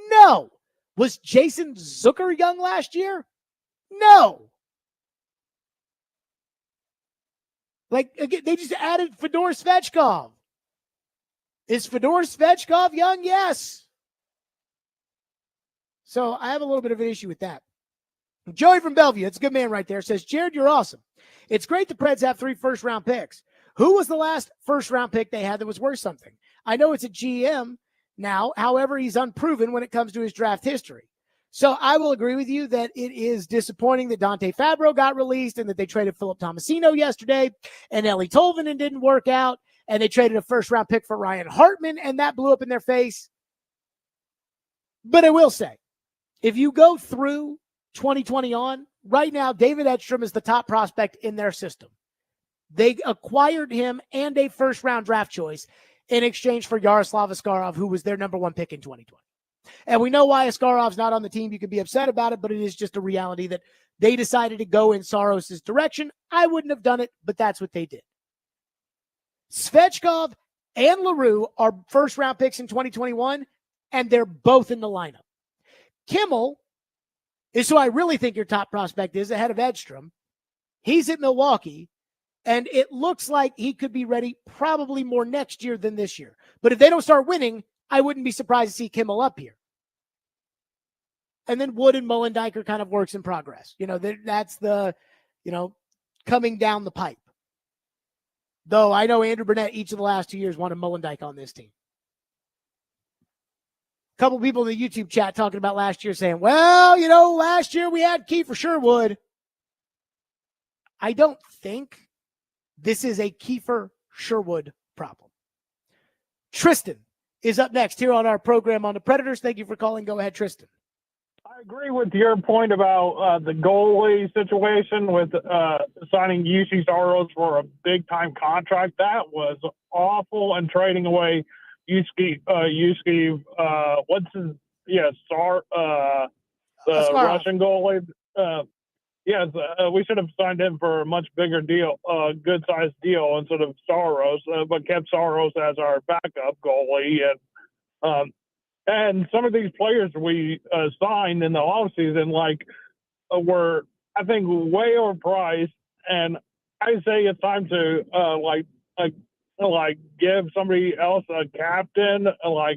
No. Was Jason Zucker young last year? No. Like, again, they just added Fedor Svechkov. Is Fedor Svechkov young? Yes. So I have a little bit of an issue with that. Joey from Bellevue, it's a good man right there, says, Jared, you're awesome. It's great the Preds have 3 first-round picks. Who was the last first-round pick they had that was worth something? I know it's a GM now. However, he's unproven when it comes to his draft history. So I will agree with you that it is disappointing that Dante Fabro got released and that they traded Philip Tomasino yesterday and Ellie Tolvanen didn't work out and they traded a first-round pick for Ryan Hartman and that blew up in their face. But I will say, if you go through 2020 on, right now, David Edstrom is the top prospect in their system. They acquired him and a first-round draft choice in exchange for Yaroslav Askarov, who was their number 1 pick in 2020. And we know why Askarov's not on the team. You can be upset about it, but it is just a reality that they decided to go in Saros' direction. I wouldn't have done it, but that's what they did. Svechkov and LaRue are first-round picks in 2021, and they're both in the lineup. Kimmel is who I really think your top prospect is, ahead of Edstrom. He's at Milwaukee, and it looks like he could be ready probably more next year than this year. But if they don't start winning, I wouldn't be surprised to see Kimmel up here. And then Wood and Mullendijk are kind of works in progress. That's the, coming down the pipe. Though I know Andrew Burnett each of the last 2 years wanted Mullendijk on this team. couple people in the YouTube chat talking about last year saying, well, last year we had Kiefer Sherwood. I don't think this is a Kiefer Sherwood problem. Tristan is up next here on our program on the Predators. Thank you for calling. Go ahead, Tristan. I agree with your point about the goalie situation with signing UC Saros for a big-time contract. That was awful, and trading away Yuski, the Russian goalie. We should have signed him for a much bigger deal, good-sized deal instead of Saros, but kept Saros as our backup goalie. And some of these players we signed in the offseason, were, I think, way overpriced. And I say it's time to, give somebody else a captain,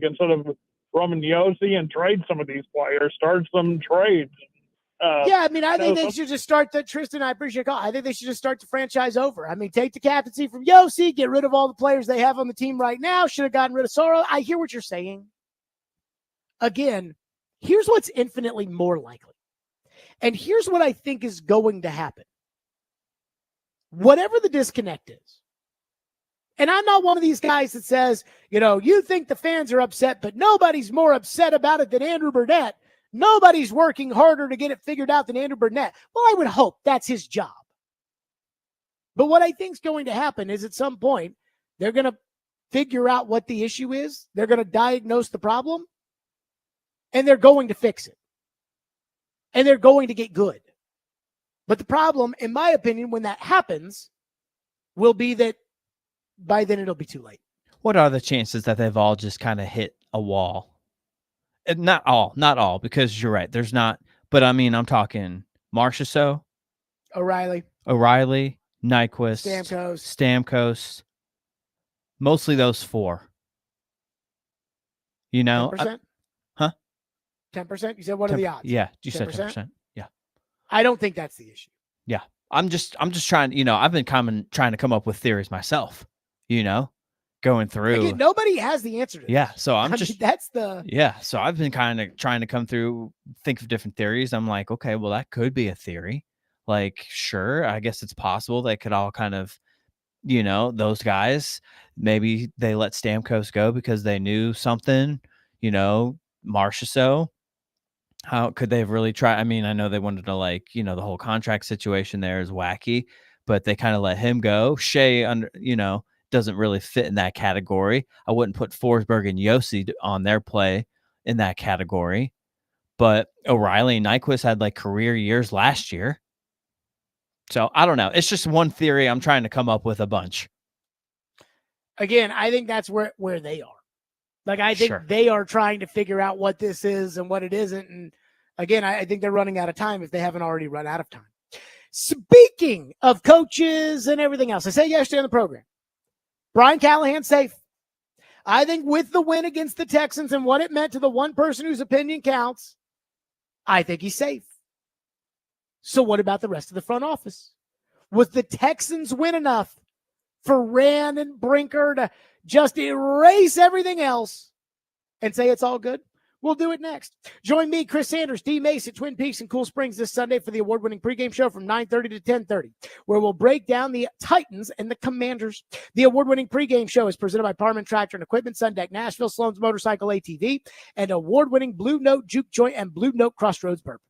instead of Roman Yossi, and trade some of these players, start some trades. I think they should just start Tristan, I appreciate the call. I think they should just start the franchise over. Take the captaincy from Yossi, get rid of all the players they have on the team right now. Should have gotten rid of Saros. I hear what you're saying. Again, here's what's infinitely more likely. And here's what I think is going to happen. Whatever the disconnect is, and I'm not one of these guys that says, you think the fans are upset, but nobody's more upset about it than Andrew Burnett. Nobody's working harder to get it figured out than Andrew Burnett. Well, I would hope that's his job. But what I think is going to happen is at some point, they're going to figure out what the issue is. They're going to diagnose the problem. And they're going to fix it. And they're going to get good. But the problem, in my opinion, when that happens, will be that by then it'll be too late. What are the chances that they've all just kind of hit a wall? Not all, because you're right. There's not, but I'm talking Marchessault, O'Reilly, Nyquist, Stamkos, mostly those four. 10%? Huh? 10%? You said what are the odds? Yeah, you said 10%. Yeah. I don't think that's the issue. Yeah. I'm just trying, I've been trying to come up with theories myself, going through. Again, nobody has the answer to this. Yeah. So so I've been kind of trying to come through, think of different theories. I'm like, okay, well, that could be a theory. Sure, I guess it's possible they could all kind of, those guys, maybe they let Stamkos go because they knew something, Marchessault. How could they have really tried? I know they wanted to the whole contract situation there is wacky, but they kind of let him go. Shea doesn't really fit in that category. I wouldn't put Forsberg and Yossi on their play in that category, but O'Reilly and Nyquist had career years last year. So I don't know. It's just one theory. I'm trying to come up with a bunch. Again, I think that's where they are. I think they are trying to figure out what this is and what it isn't. And again, I think they're running out of time if they haven't already run out of time. Speaking of coaches and everything else, I said yesterday on the program, Brian Callahan's safe. I think with the win against the Texans and what it meant to the one person whose opinion counts, I think he's safe. So what about the rest of the front office? Was the Texans win enough for Rand and Brinker to just erase everything else and say it's all good? We'll do it next. Join me, Chris Sanders, D. Mace at Twin Peaks and Cool Springs this Sunday for the award-winning pregame show from 9:30 to 10:30, where we'll break down the Titans and the Commanders. The award-winning pregame show is presented by Parman Tractor and Equipment, Sundeck Nashville, Sloan's Motorcycle ATV, and award-winning Blue Note Juke Joint and Blue Note Crossroads Bourbon.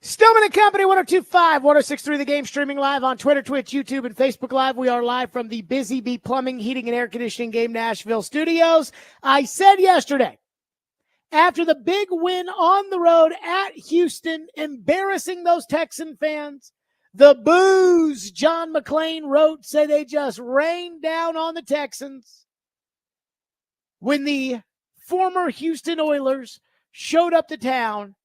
Stillman and Company, 1025, 1063 The Game, streaming live on Twitter, Twitch, YouTube, and Facebook Live. We are live from the Busy Bee Plumbing, Heating, and Air Conditioning Game Nashville studios. I said yesterday, after the big win on the road at Houston, embarrassing those Texan fans, the boos John McClain wrote said they just rained down on the Texans. When the former Houston Oilers showed up to town,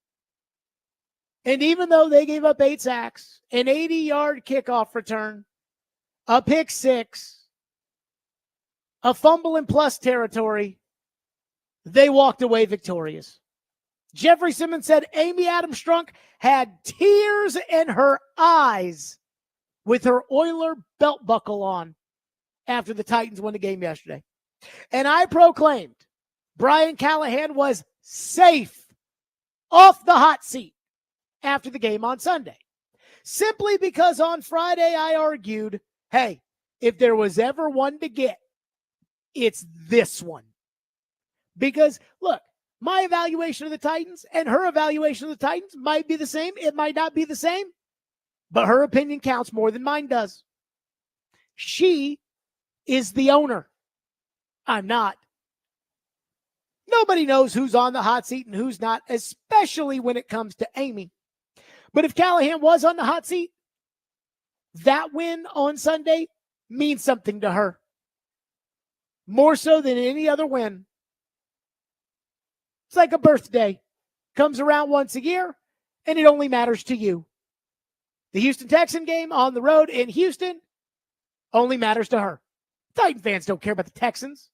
and even though they gave up 8 sacks, an 80-yard kickoff return, a pick 6, a fumble in plus territory, they walked away victorious. Jeffrey Simmons said Amy Adams Strunk had tears in her eyes with her Oiler belt buckle on after the Titans won the game yesterday. And I proclaimed Brian Callahan was safe off the hot seat after the game on Sunday. Simply because on Friday I argued, hey, if there was ever one to get, it's this one. Because, look, my evaluation of the Titans and her evaluation of the Titans might be the same. It might not be the same, but her opinion counts more than mine does. She is the owner. I'm not. Nobody knows who's on the hot seat and who's not, especially when it comes to Amy. But if Callahan was on the hot seat, that win on Sunday means something to her. More so than any other win. It's like a birthday. Comes around once a year, and it only matters to you. The Houston Texan game on the road in Houston only matters to her. Titan fans don't care about the Texans,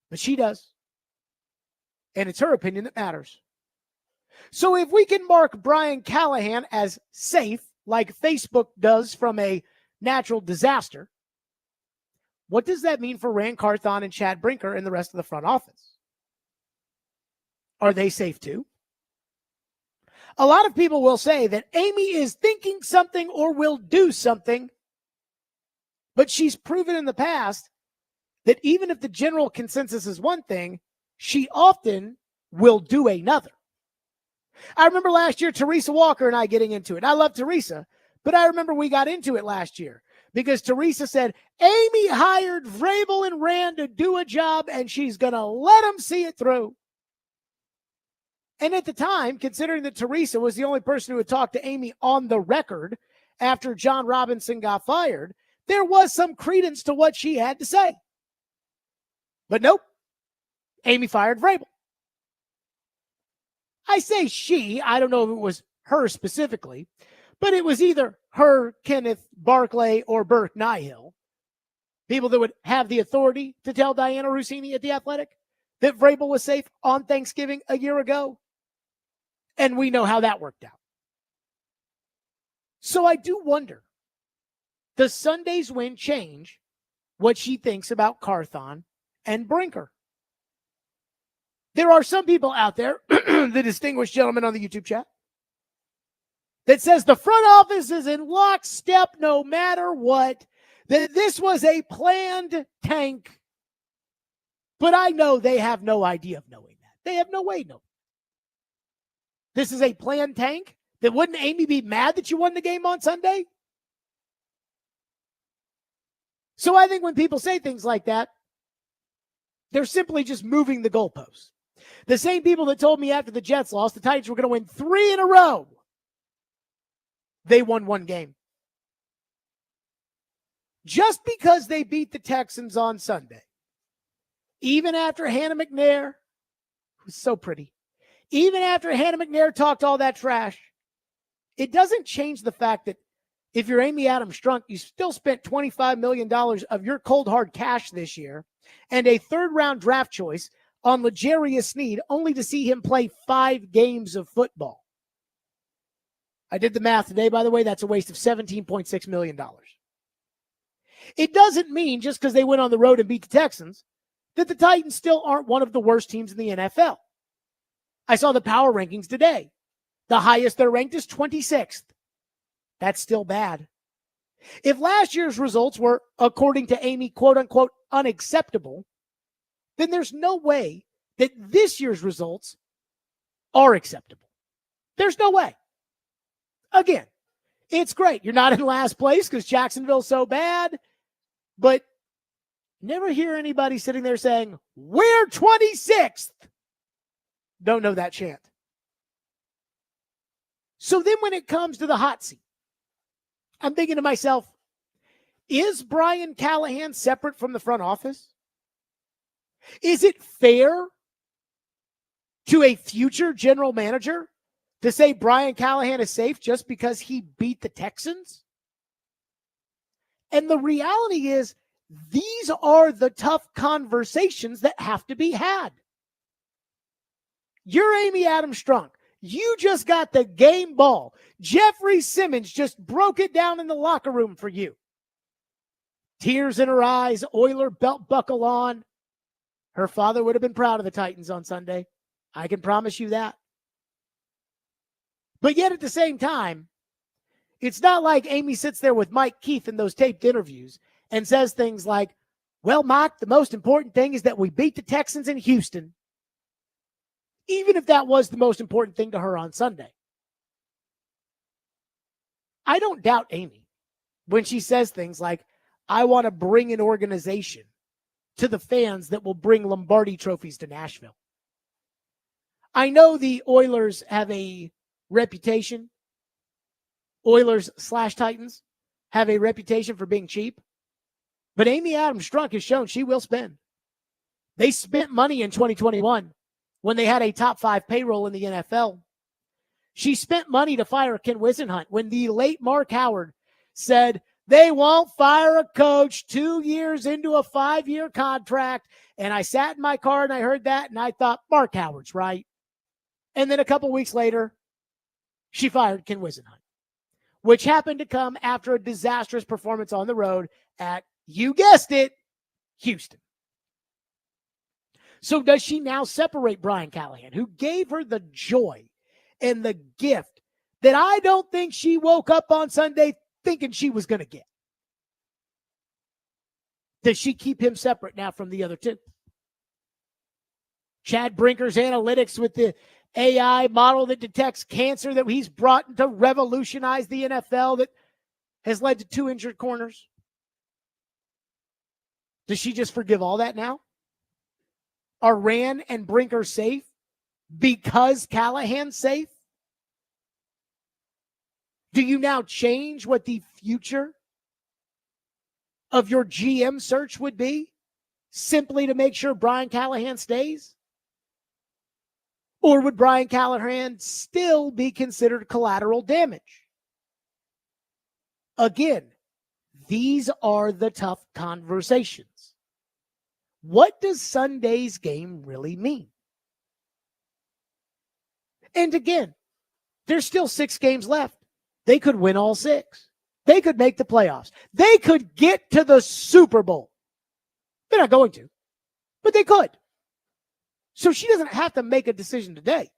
but she does. And it's her opinion that matters. So if we can mark Brian Callahan as safe, like Facebook does from a natural disaster, what does that mean for Rand Carthon and Chad Brinker and the rest of the front office? Are they safe too? A lot of people will say that Amy is thinking something or will do something, but she's proven in the past that even if the general consensus is one thing, she often will do another. I remember last year, Teresa Walker and I getting into it. I love Teresa, but I remember we got into it last year because Teresa said, Amy hired Vrabel and Rand to do a job and she's going to let them see it through. And at the time, considering that Teresa was the only person who had talked to Amy on the record after John Robinson got fired, there was some credence to what she had to say. But nope, Amy fired Vrabel. I say she, I don't know if it was her specifically, but it was either her, Kenneth Barclay, or Burke Nihill, people that would have the authority to tell Diana Rossini at The Athletic that Vrabel was safe on Thanksgiving a year ago. And we know how that worked out. So I do wonder, does Sunday's win change what she thinks about Carthon and Brinker? There are some people out there, the distinguished gentleman on the YouTube chat, that says the front office is in lockstep no matter what, that this was a planned tank. But I know they have no idea of knowing that. They have no way knowing. This is a planned tank? That wouldn't Amy be mad that you won the game on Sunday? So I think when people say things like that, they're simply just moving the goalposts. The same people that told me after the Jets lost, the Titans were going to win 3 in a row. They won 1 game. Just because they beat the Texans on Sunday, even after Hannah McNair, who's so pretty, even after Hannah McNair talked all that trash, it doesn't change the fact that if you're Amy Adams Strunk, you still spent $25 million of your cold hard cash this year and a 3rd-round draft choice on L'Jarius Sneed, only to see him play 5 games of football. I did the math today, by the way. That's a waste of $17.6 million. It doesn't mean just because they went on the road and beat the Texans that the Titans still aren't one of the worst teams in the NFL. I saw the power rankings today. The highest they're ranked is 26th. That's still bad. If last year's results were, according to Amy, quote unquote, unacceptable, then there's no way that this year's results are acceptable. There's no way. again, it's great. You're not in last place because Jacksonville's so bad, but never hear anybody sitting there saying, we're 26th. Don't know that chant. So then when it comes to the hot seat, I'm thinking to myself, is Brian Callahan separate from the front office? Is it fair to a future general manager to say Brian Callahan is safe just because he beat the Texans? And the reality is, these are the tough conversations that have to be had. You're Amy Adams Strunk. You just got the game ball. Jeffrey Simmons just broke it down in the locker room for you. Tears in her eyes, Oiler belt buckle on. Her father would have been proud of the Titans on Sunday. I can promise you that. But yet at the same time, it's not like Amy sits there with Mike Keith in those taped interviews and says things like, well, Mike, the most important thing is that we beat the Texans in Houston. Even if that was the most important thing to her on Sunday. I don't doubt Amy when she says things like, I want to bring an organization to the fans that will bring Lombardi trophies to Nashville. I know the Oilers have a reputation. Oilers/Titans have a reputation for being cheap. But Amy Adams Strunk has shown she will spend. They spent money in 2021 when they had a top 5 payroll in the NFL. She spent money to fire Ken Whisenhunt when the late Mark Howard said they won't fire a coach 2 years into a 5-year contract. And I sat in my car and I heard that and I thought, Mark Howard's right. And then a couple weeks later, she fired Ken Whisenhunt, which happened to come after a disastrous performance on the road at, you guessed it, Houston. So does she now separate Brian Callahan, who gave her the joy and the gift that I don't think she woke up on Sunday thinking she was going to get? Does she keep him separate now from the other two? Chad Brinker's analytics with the AI model that detects cancer that he's brought to revolutionize the NFL that has led to 2 injured corners. Does she just forgive all that now? Are Rand and Brinker safe because Callahan's safe? Do you now change what the future of your GM search would be simply to make sure Brian Callahan stays? Or would Brian Callahan still be considered collateral damage? Again, these are the tough conversations. What does Sunday's game really mean? And again, there's still 6 games left. They could win all 6. They could make the playoffs. They could get to the Super Bowl. They're not going to, but they could. So she doesn't have to make a decision today.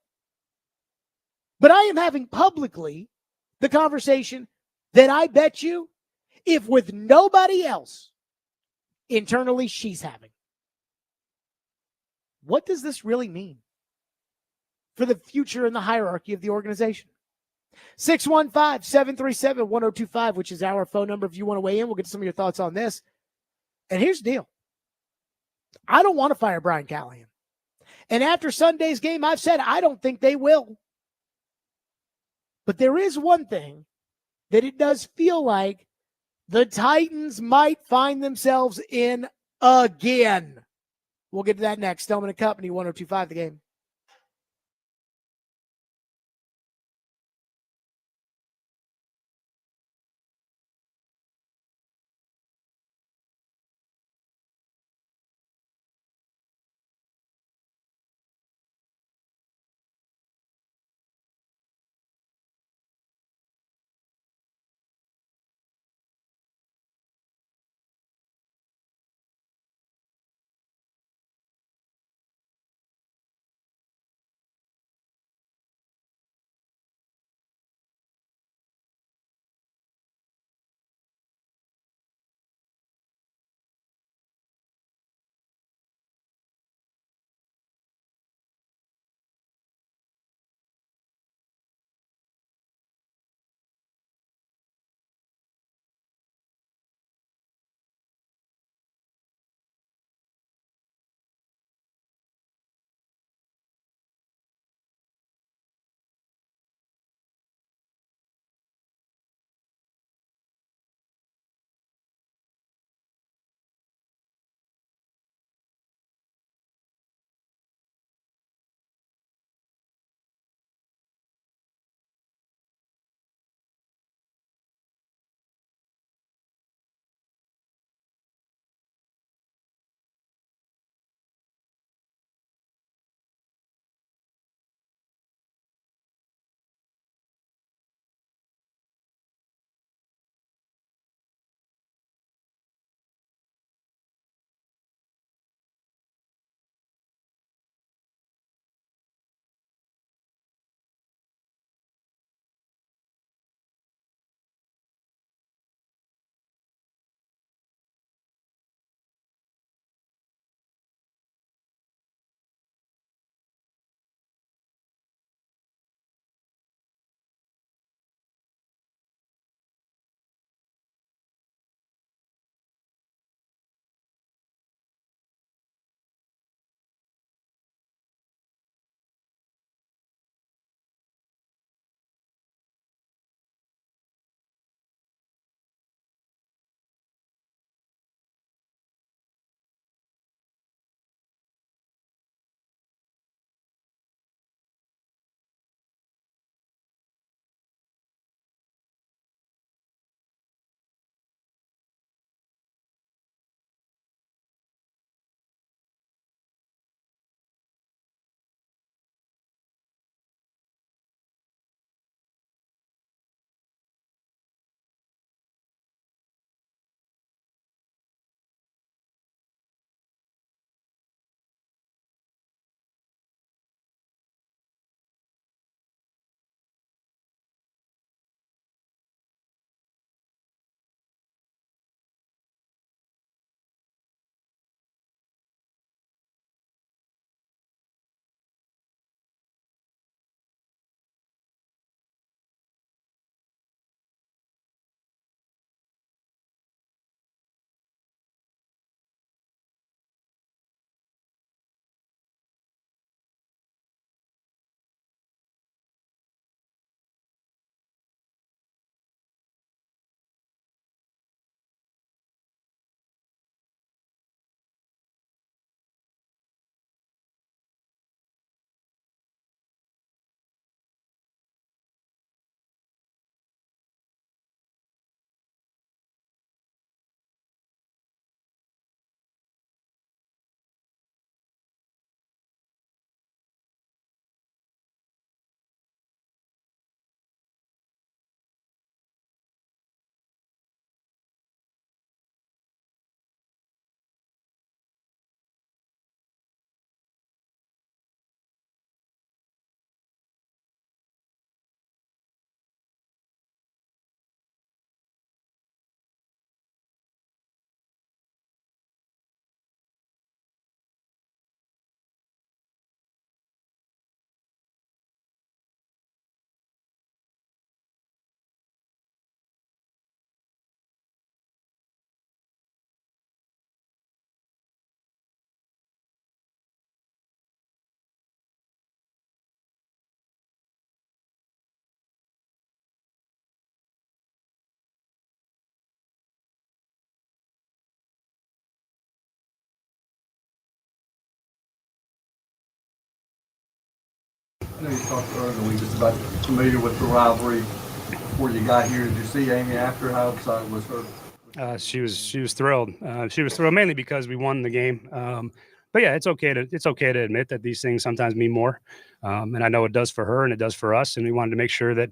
But I am having publicly the conversation that I bet you, if with nobody else, internally she's having. What does this really mean for the future and the hierarchy of the organization? 615-737-1025, which is our phone number if you want to weigh in. We'll get to some of your thoughts on this. And here's the deal. I don't want to fire Brian Callahan. And after Sunday's game, I've said I don't think they will. But there is one thing that it does feel like the Titans might find themselves in again. We'll get to that next. Stillman and Company, 1025 The Game. I know you talked earlier just about familiar with the rivalry before you got here. Did you see Amy after? How excited was her? She was thrilled. She was thrilled mainly because we won the game. But yeah, it's okay to admit that these things sometimes mean more. And I know it does for her and it does for us. And we wanted to make sure that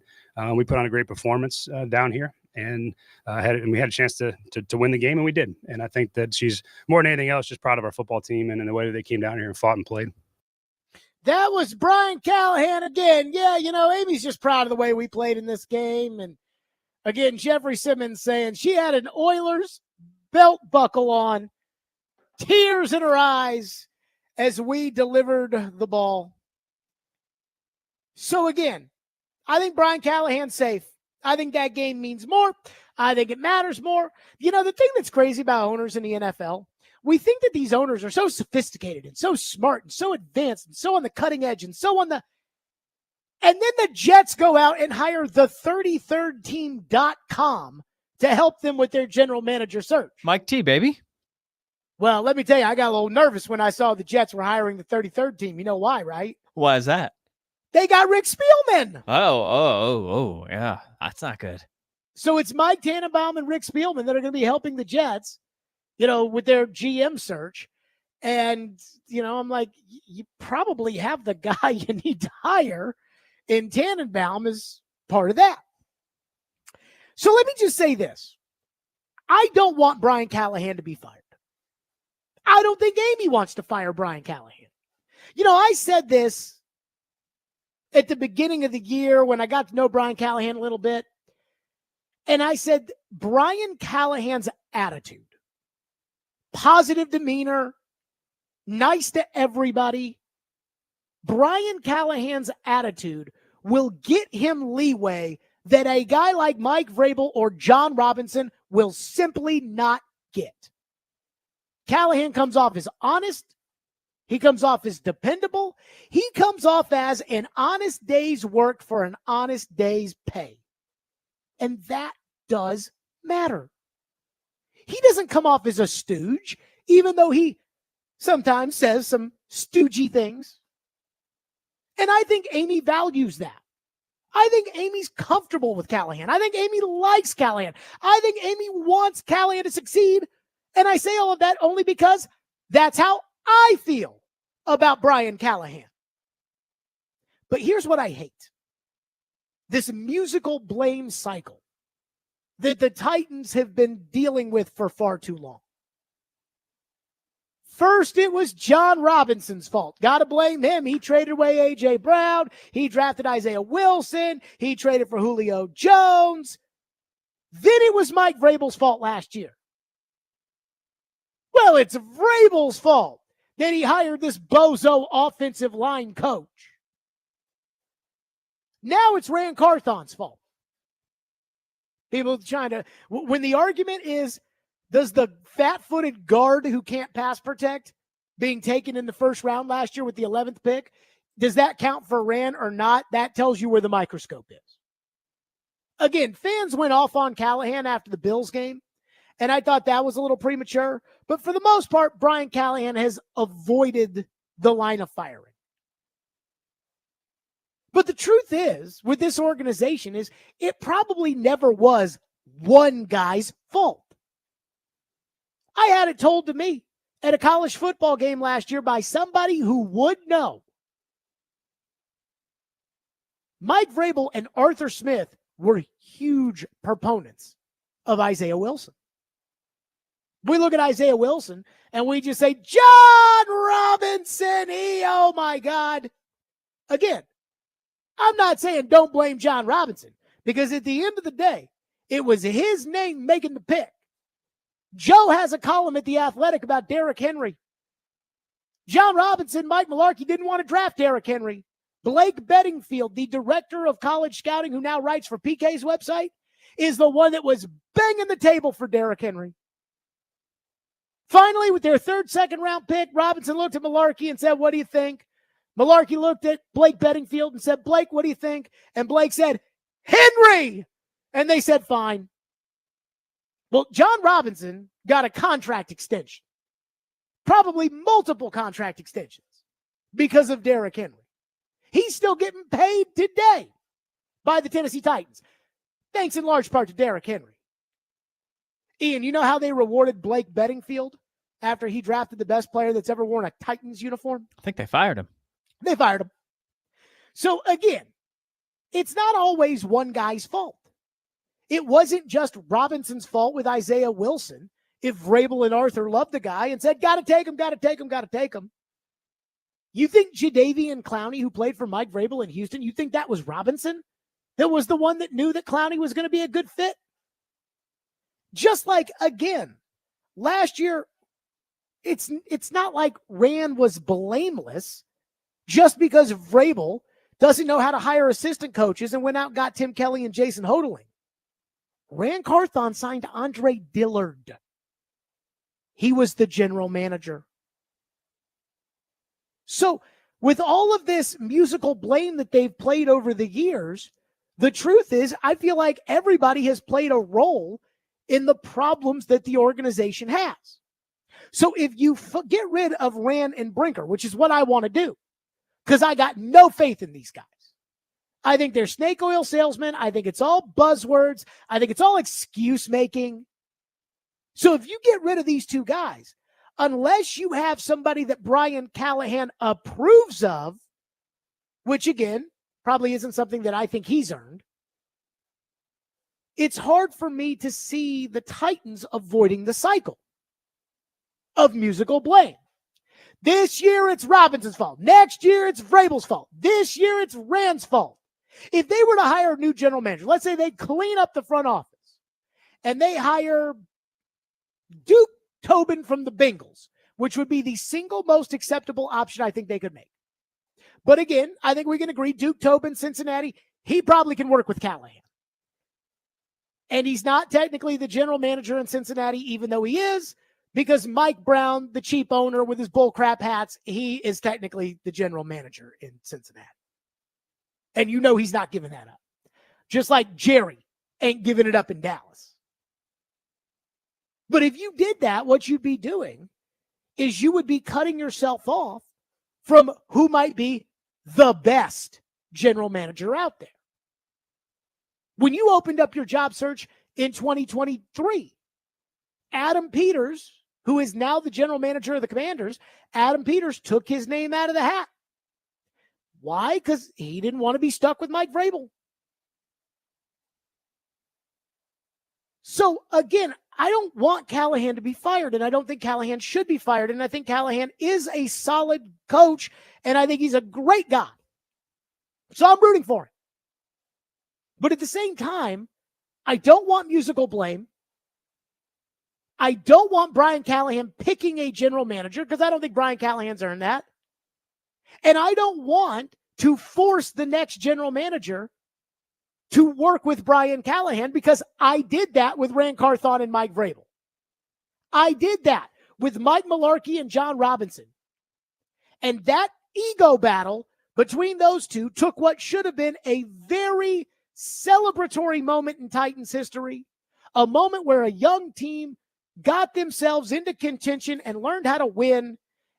we put on a great performance down here and we had a chance to win the game, and we did. And I think that she's more than anything else just proud of our football team and the way that they came down here and fought and played. That was Brian Callahan again. Yeah, Amy's just proud of the way we played in this game. And again, Jeffrey Simmons saying she had an Oilers belt buckle on, tears in her eyes as we delivered the ball. So again, I think Brian Callahan's safe. I think that game means more. I think it matters more. The thing that's crazy about owners in the NFL, we think that these owners are so sophisticated and so smart and so advanced and so on the cutting edge and so on the. And then the Jets go out and hire the 33rdteam.com to help them with their general manager search. Mike T, baby. Well, let me tell you, I got a little nervous when I saw the Jets were hiring the 33rd team. You know why, right? Why is that? They got Rick Spielman. Oh, yeah. That's not good. So it's Mike Tannenbaum and Rick Spielman that are going to be helping the Jets, with their GM search. And, I'm like, you probably have the guy you need to hire, and Tannenbaum is part of that. So let me just say this. I don't want Brian Callahan to be fired. I don't think Amy wants to fire Brian Callahan. I said this at the beginning of the year when I got to know Brian Callahan a little bit. And I said, Brian Callahan's attitude, positive demeanor, nice to everybody. Brian Callahan's attitude will get him leeway that a guy like Mike Vrabel or John Robinson will simply not get. Callahan comes off as honest. He comes off as dependable. He comes off as an honest day's work for an honest day's pay. And that does matter. He doesn't come off as a stooge, even though he sometimes says some stoogey things. And I think Amy values that. I think Amy's comfortable with Callahan. I think Amy likes Callahan. I think Amy wants Callahan to succeed. And I say all of that only because that's how I feel about Brian Callahan. But here's what I hate. This musical blame cycle that the Titans have been dealing with for far too long. First, it was John Robinson's fault. Got to blame him. He traded away A.J. Brown. He drafted Isaiah Wilson. He traded for Julio Jones. Then it was Mike Vrabel's fault last year. Well, it's Vrabel's fault that he hired this bozo offensive line coach. Now it's Rand Carthon's fault. People trying to, when the argument is, does the fat-footed guard who can't pass protect being taken in the first round last year with the 11th pick, does that count for Rand or not? That tells you where the microscope is. Again, fans went off on Callahan after the Bills game, and I thought that was a little premature. But for the most part, Brian Callahan has avoided the line of firing. But the truth is, with this organization, is it probably never was one guy's fault. I had it told to me at a college football game last year by somebody who would know. Mike Vrabel and Arthur Smith were huge proponents of Isaiah Wilson. We look at Isaiah Wilson and we just say, John Robinson, oh my God. Again, I'm not saying don't blame John Robinson, because at the end of the day, it was his name making the pick. Joe has a column at The Athletic about Derrick Henry. John Robinson, Mike Mularkey didn't want to draft Derrick Henry. Blake Bedingfield, the director of college scouting who now writes for PK's website, is the one that was banging the table for Derrick Henry. Finally, with their third, second round pick, Robinson looked at Mularkey and said, what do you think? Mularkey looked at Blake Bedingfield and said, Blake, what do you think? And Blake said, Henry! And they said, fine. Well, John Robinson got a contract extension, probably multiple contract extensions, because of Derrick Henry. He's still getting paid today by the Tennessee Titans, thanks in large part to Derrick Henry. Ian, you know how they rewarded Blake Bedingfield after he drafted the best player that's ever worn a Titans uniform? I think they fired him. They fired him. So again, it's not always one guy's fault. It wasn't just Robinson's fault with Isaiah Wilson if Vrabel and Arthur loved the guy and said, got to take him, got to take him, got to take him. You think Jadeveon Clowney, who played for Mike Vrabel in Houston, you think that was Robinson? That was the one that knew that Clowney was going to be a good fit? Just like, again, last year, it's not like Rand was blameless just because Vrabel doesn't know how to hire assistant coaches and went out and got Tim Kelly and Jason Hodeling. Rand Carthon signed Andre Dillard. He was the general manager. So with all of this musical blame that they've played over the years, the truth is I feel like everybody has played a role in the problems that the organization has. So if you get rid of Rand and Brinker, which is what I want to do, because I got no faith in these guys. I think they're snake oil salesmen. I think it's all buzzwords. I think it's all excuse making. So if you get rid of these two guys, unless you have somebody that Brian Callahan approves of, which again, probably isn't something that I think he's earned, it's hard for me to see the Titans avoiding the cycle of musical blame. This year, it's Robinson's fault. Next year, it's Vrabel's fault. This year, it's Rand's fault. If they were to hire a new general manager, let's say they clean up the front office and they hire Duke Tobin from the Bengals, which would be the single most acceptable option I think they could make. But again, I think we can agree Duke Tobin, Cincinnati, he probably can work with Callahan. And he's not technically the general manager in Cincinnati, even though he is, because Mike Brown, the cheap owner with his bullcrap hats, he is technically the general manager in Cincinnati. And you know he's not giving that up. Just like Jerry ain't giving it up in Dallas. But if you did that, what you'd be doing is you would be cutting yourself off from who might be the best general manager out there. When you opened up your job search in 2023, Adam Peters, who is now the general manager of the Commanders, Adam Peters took his name out of the hat. Why? Because he didn't want to be stuck with Mike Vrabel. So again, I don't want Callahan to be fired, and I don't think Callahan should be fired, and I think Callahan is a solid coach, and I think he's a great guy. So I'm rooting for him. But at the same time, I don't want musical blame. I don't want Brian Callahan picking a general manager because I don't think Brian Callahan's earned that. And I don't want to force the next general manager to work with Brian Callahan because I did that with Rand Carthon and Mike Vrabel. I did that with Mike Mularkey and John Robinson. And that ego battle between those two took what should have been a very celebratory moment in Titans history, a moment where a young team got themselves into contention and learned how to win.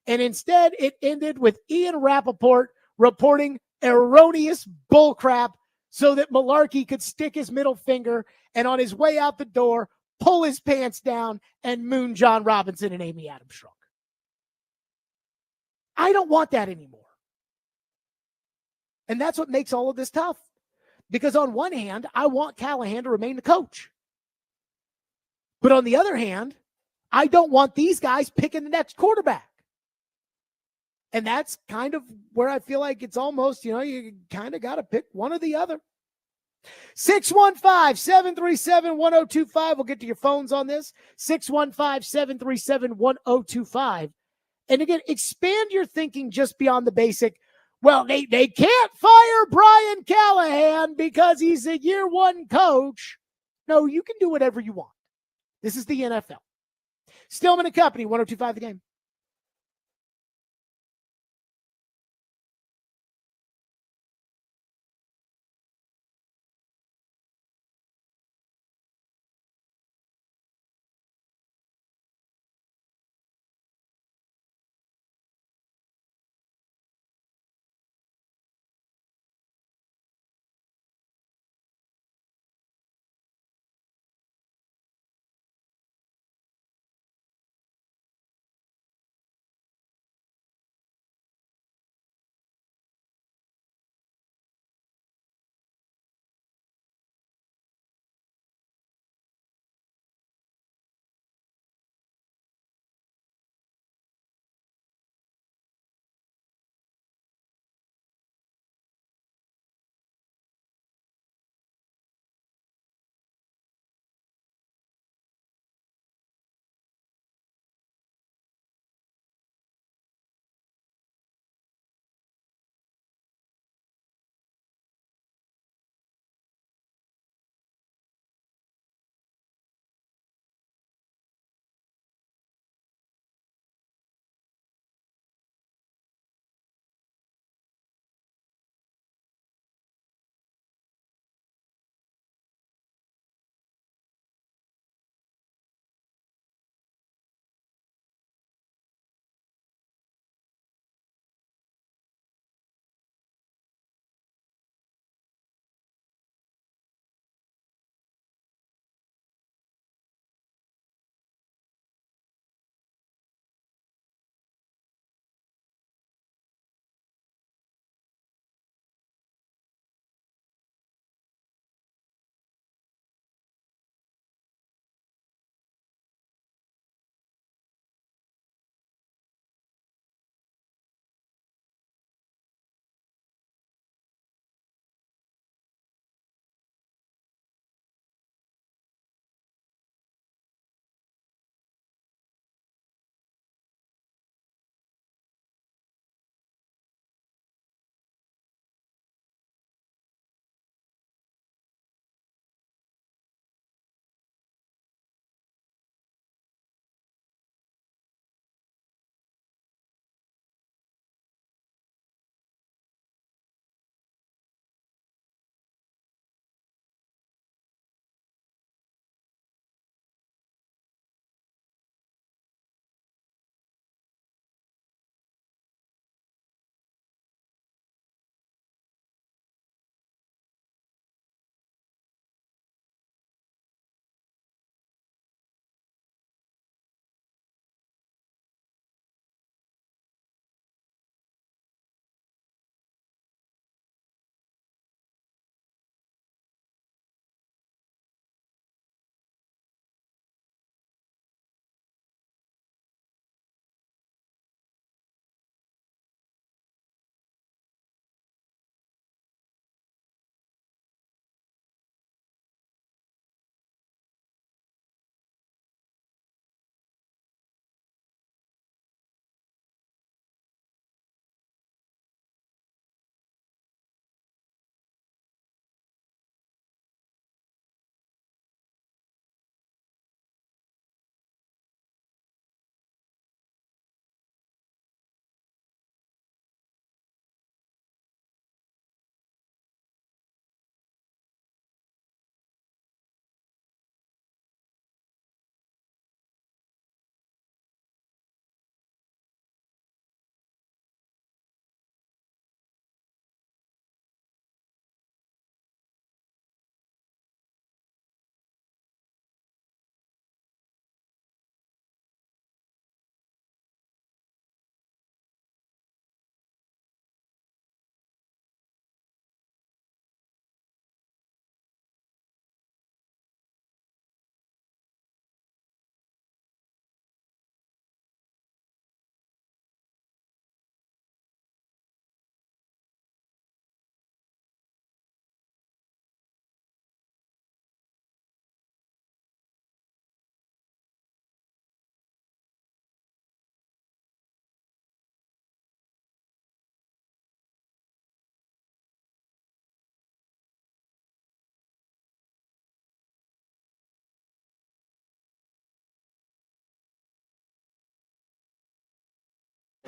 And instead, it ended with Ian Rappaport reporting erroneous bullcrap so that Mularkey could stick his middle finger and on his way out the door, pull his pants down and moon John Robinson and Amy Adams Strunk. I don't want that anymore. And that's what makes all of this tough. Because on one hand, I want Callahan to remain the coach. But on the other hand, I don't want these guys picking the next quarterback. And that's kind of where I feel like it's almost, you kind of got to pick one or the other. 615-737-1025. We'll get to your phones on this. 615-737-1025. And again, expand your thinking just beyond the basic. Well, they can't fire Brian Callahan because he's a year one coach. No, you can do whatever you want. This is the NFL. Stillman and Company, 102.5 The Game.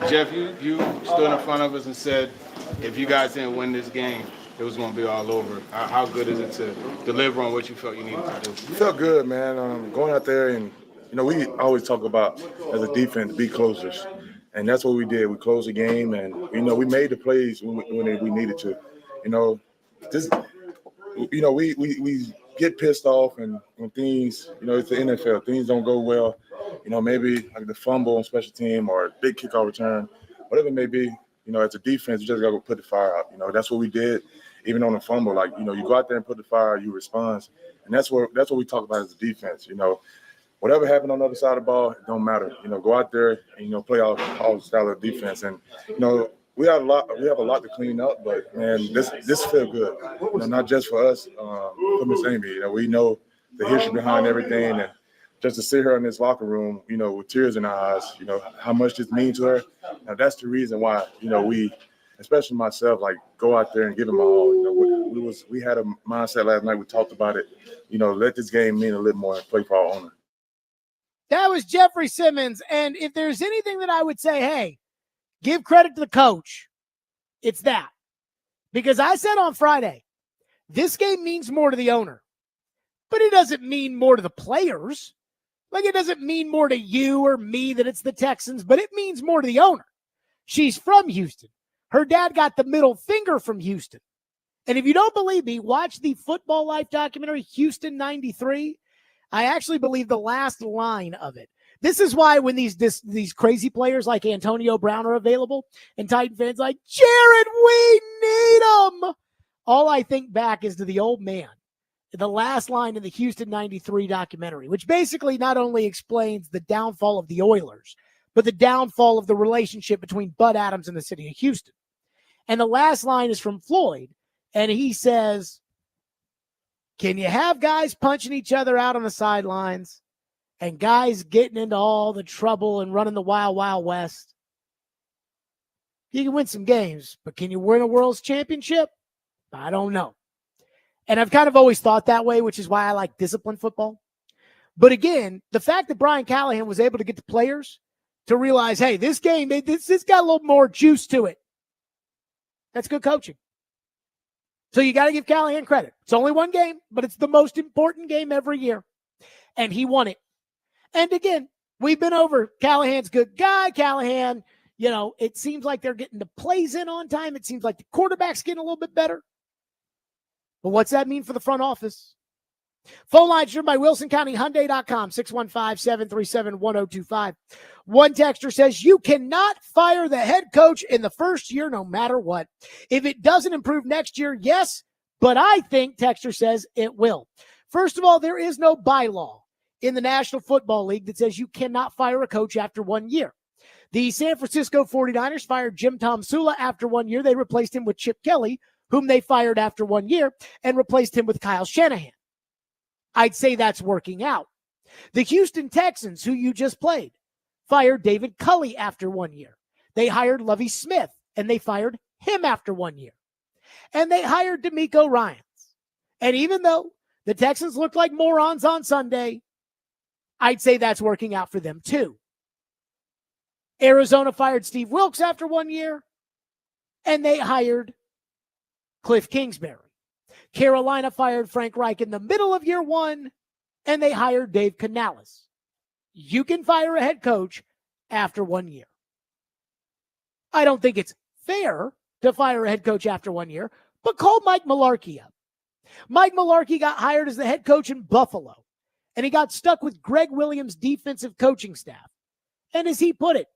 Jeff, you stood in front of us and said if you guys didn't win this game, it was going to be all over. How good is it to deliver on what you felt you needed to do? It felt good, man. Going out there and, we always talk about as a defense, be closers. And that's what we did. We closed the game and, we made the plays when we needed to. We get pissed off and when things, it's the NFL, things don't go well, maybe like the fumble on special team or a big kickoff return, whatever it may be, as a defense, you just got to go put the fire out. That's what we did. Even on the fumble, you go out there and put the fire, you respond. And that's what we talk about as a defense. Whatever happened on the other side of the ball, it don't matter. Go out there and, play all style of defense. And, we have a lot to clean up, but man, this feel good. Not just for us, for Miss Amy. We know the history behind everything, and just to sit her in this locker room, with tears in our eyes, how much this means to her. Now that's the reason why, we, especially myself, go out there and give them all. We had a mindset last night. We talked about it. Let this game mean a little more and play for our owner. That was Jeffrey Simmons, and if there's anything that I would say, hey, give credit to the coach, it's that. Because I said on Friday, this game means more to the owner, but it doesn't mean more to the players. It doesn't mean more to you or me that it's the Texans, but it means more to the owner. She's from Houston. Her dad got the middle finger from Houston. And if you don't believe me, watch the Football Life documentary, Houston 93. I actually believe the last line of it. This is why when these crazy players like Antonio Brown are available and Titan fans like, Jared, we need him. All I think back is to the old man, the last line in the Houston 93 documentary, which basically not only explains the downfall of the Oilers, but the downfall of the relationship between Bud Adams and the city of Houston. And the last line is from Floyd, and he says, can you have guys punching each other out on the sidelines and guys getting into all the trouble and running the wild, wild west? You can win some games, but can you win a world's championship? I don't know. And I've kind of always thought that way, which is why I like disciplined football. But again, the fact that Brian Callahan was able to get the players to realize, hey, this game, this got a little more juice to it. That's good coaching. So you got to give Callahan credit. It's only one game, but it's the most important game every year. And he won it. And again, we've been over Callahan's good guy. Callahan, it seems like they're getting the plays in on time. It seems like the quarterback's getting a little bit better. But what's that mean for the front office? Phone lines driven by WilsonCountyHyundai.com, 615-737-1025. One texter says, you cannot fire the head coach in the first year no matter what. If it doesn't improve next year, yes, but I think, texter says, it will. First of all, there is no bylaw in the National Football League that says you cannot fire a coach after 1 year. The San Francisco 49ers fired Jim Tomsula after 1 year. They replaced him with Chip Kelly, whom they fired after 1 year, and replaced him with Kyle Shanahan. I'd say that's working out. The Houston Texans, who you just played, fired David Culley after 1 year. They hired Lovie Smith, and they fired him after 1 year. And they hired DeMeco Ryans. And even though the Texans looked like morons on Sunday, I'd say that's working out for them too. Arizona fired Steve Wilkes after 1 year, and they hired Cliff Kingsbury. Carolina fired Frank Reich in the middle of year one, and they hired Dave Canales. You can fire a head coach after 1 year. I don't think it's fair to fire a head coach after 1 year, but call Mike Mularkey up. Mike Mularkey got hired as the head coach in Buffalo, and he got stuck with Greg Williams' defensive coaching staff. And as he put it,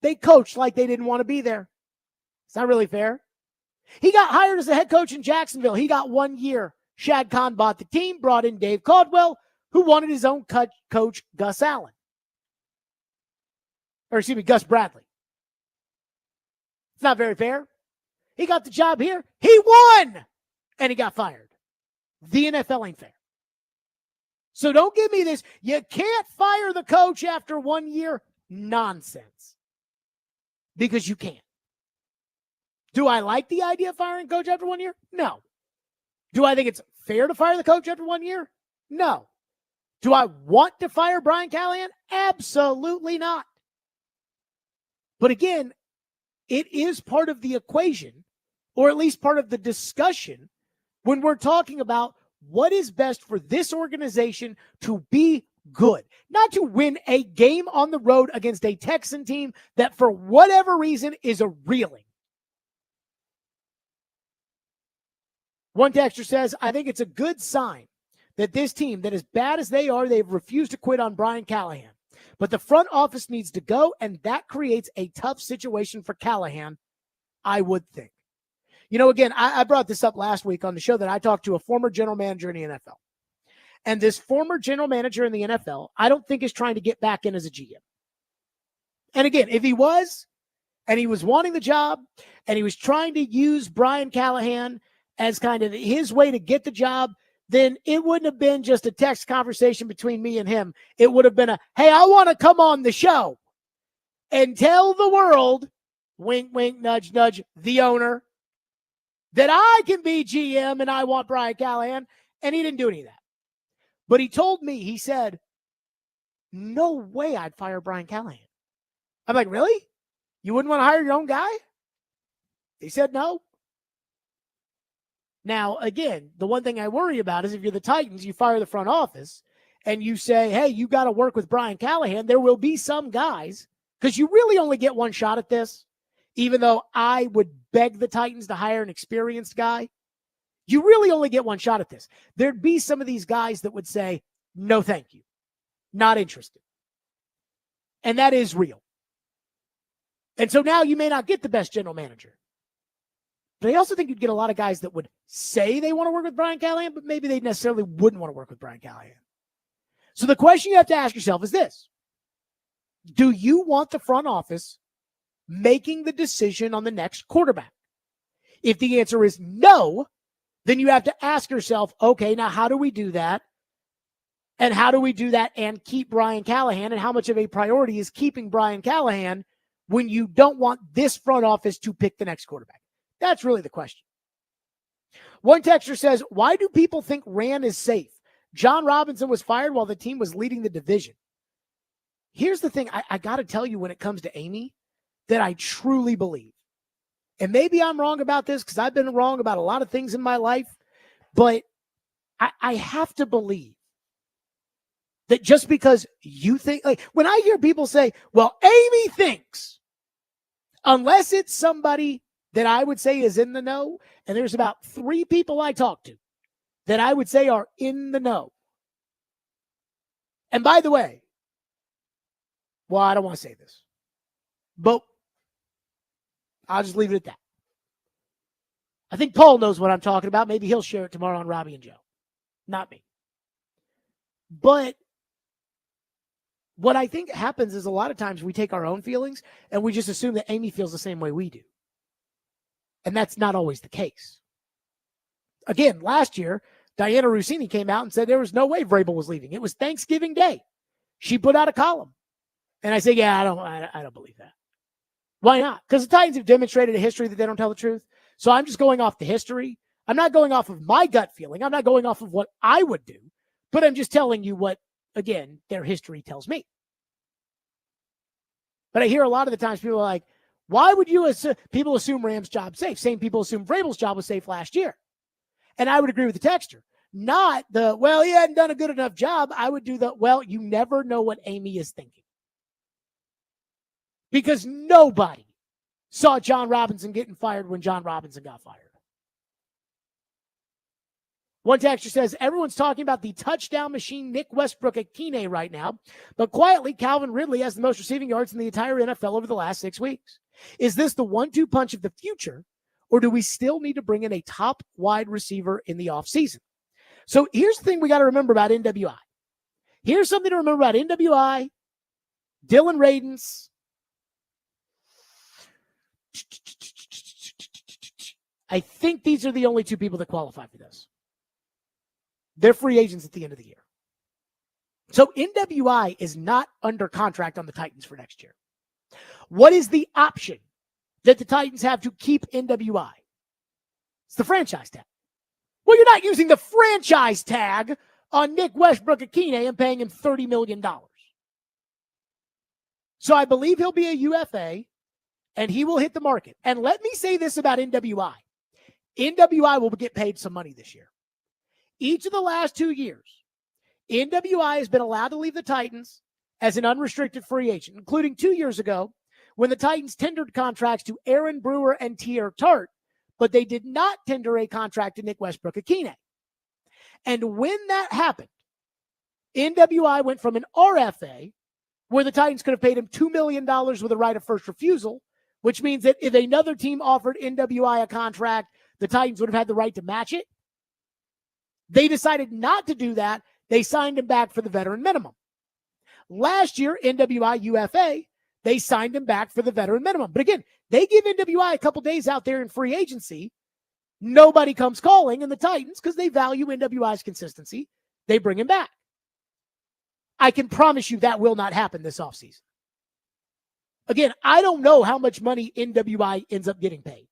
they coached like they didn't want to be there. It's not really fair. He got hired as a head coach in Jacksonville. He got 1 year. Shad Khan bought the team, brought in Dave Caldwell, who wanted his own coach, Gus Bradley. It's not very fair. He got the job here. He won, and he got fired. The NFL ain't fair. So don't give me this, you can't fire the coach after 1 year nonsense. Because you can't. Do I like the idea of firing a coach after 1 year? No. Do I think it's fair to fire the coach after 1 year? No. Do I want to fire Brian Callahan? Absolutely not. But again, it is part of the equation, or at least part of the discussion, when we're talking about what is best for this organization to be good, not to win a game on the road against a Texan team that for whatever reason is a reeling. One texter says, I think it's a good sign that this team, that as bad as they are, they've refused to quit on Brian Callahan. But the front office needs to go, and that creates a tough situation for Callahan, I would think. You know, again, I brought this up last week on the show that I talked to a former general manager in the NFL. And this former general manager in the NFL, I don't think is trying to get back in as a GM. And again, if he was, and he was wanting the job, and he was trying to use Brian Callahan as kind of his way to get the job, then it wouldn't have been just a text conversation between me and him. It would have been a, hey, I want to come on the show and tell the world, wink, wink, nudge, nudge, the owner, that I can be GM and I want Brian Callahan. And he didn't do any of that. But he told me, he said, no way I'd fire Brian Callahan. I'm like, really? You wouldn't want to hire your own guy? He said no. Now, again, the one thing I worry about is if you're the Titans, you fire the front office and you say, hey, you got to work with Brian Callahan. There will be some guys, because you really only get one shot at this, even though I would beg the Titans to hire an experienced guy. You really only get one shot at this. There'd be some of these guys that would say, no, thank you. Not interested. And that is real. And so now you may not get the best general manager. But I also think you'd get a lot of guys that would say they want to work with Brian Callahan, but maybe they necessarily wouldn't want to work with Brian Callahan. So the question you have to ask yourself is this. Do you want the front office making the decision on the next quarterback? If the answer is no, then you have to ask yourself, okay, now how do we do that? And how do we do that and keep Brian Callahan? And how much of a priority is keeping Brian Callahan when you don't want this front office to pick the next quarterback? That's really the question. One texter says, why do people think Rand is safe? John Robinson was fired while the team was leading the division. Here's the thing. I got to tell you, when it comes to Amy, that I truly believe, and maybe I'm wrong about this because I've been wrong about a lot of things in my life, but I have to believe that just because you think, like when I hear people say, well, Amy thinks, unless it's somebody that I would say is in the know, and there's about 3 people I talk to that I would say are in the know. And by the way, well, I don't want to say this, but I'll just leave it at that. I think Paul knows what I'm talking about. Maybe he'll share it tomorrow on Robbie and Joe. Not me. But what I think happens is a lot of times we take our own feelings and we just assume that Amy feels the same way we do. And that's not always the case. Again, last year, Diana Rossini came out and said there was no way Vrabel was leaving. It was Thanksgiving Day. She put out a column. And I say, yeah, I don't believe that. Why not? Because the Titans have demonstrated a history that they don't tell the truth. So I'm just going off the history. I'm not going off of my gut feeling. I'm not going off of what I would do. But I'm just telling you what, again, their history tells me. But I hear a lot of the times people are like, why would you assume, people assume Ram's job safe? Same people assume Vrabel's job was safe last year. And I would agree with the texter. Not the, well, he hadn't done a good enough job. I would do the, well, you never know what Amy is thinking. Because nobody saw John Robinson getting fired when John Robinson got fired. One texter says, everyone's talking about the touchdown machine Nick Westbrook at Keeney right now, but quietly Calvin Ridley has the most receiving yards in the entire NFL over the last 6 weeks. Is this the 1-2 punch of the future, or do we still need to bring in a top wide receiver in the offseason? So here's the thing we got to remember about NWI. Here's something to remember about NWI, Dylan Radins. I think these are the only 2 people that qualify for this. They're free agents at the end of the year. So NWI is not under contract on the Titans for next year. What is the option that the Titans have to keep NWI? It's the franchise tag. Well, you're not using the franchise tag on Nick Westbrook-Akine and paying him $30 million. So I believe he'll be a UFA, and he will hit the market. And let me say this about NWI. NWI will get paid some money this year. Each of the last 2 years, NWI has been allowed to leave the Titans as an unrestricted free agent, including 2 years ago when the Titans tendered contracts to Aaron Brewer and Tier Tart, but they did not tender a contract to Nick Westbrook-Akine. And when that happened, NWI went from an RFA, where the Titans could have paid him $2 million with a right of first refusal, which means that if another team offered NWI a contract, the Titans would have had the right to match it. They decided not to do that. They signed him back for the veteran minimum. Last year, NWI UFA, they signed him back for the veteran minimum. But again, they give NWI a couple days out there in free agency. Nobody comes calling, and the Titans, because they value NWI's consistency, they bring him back. I can promise you that will not happen this offseason. Again, I don't know how much money NWI ends up getting paid.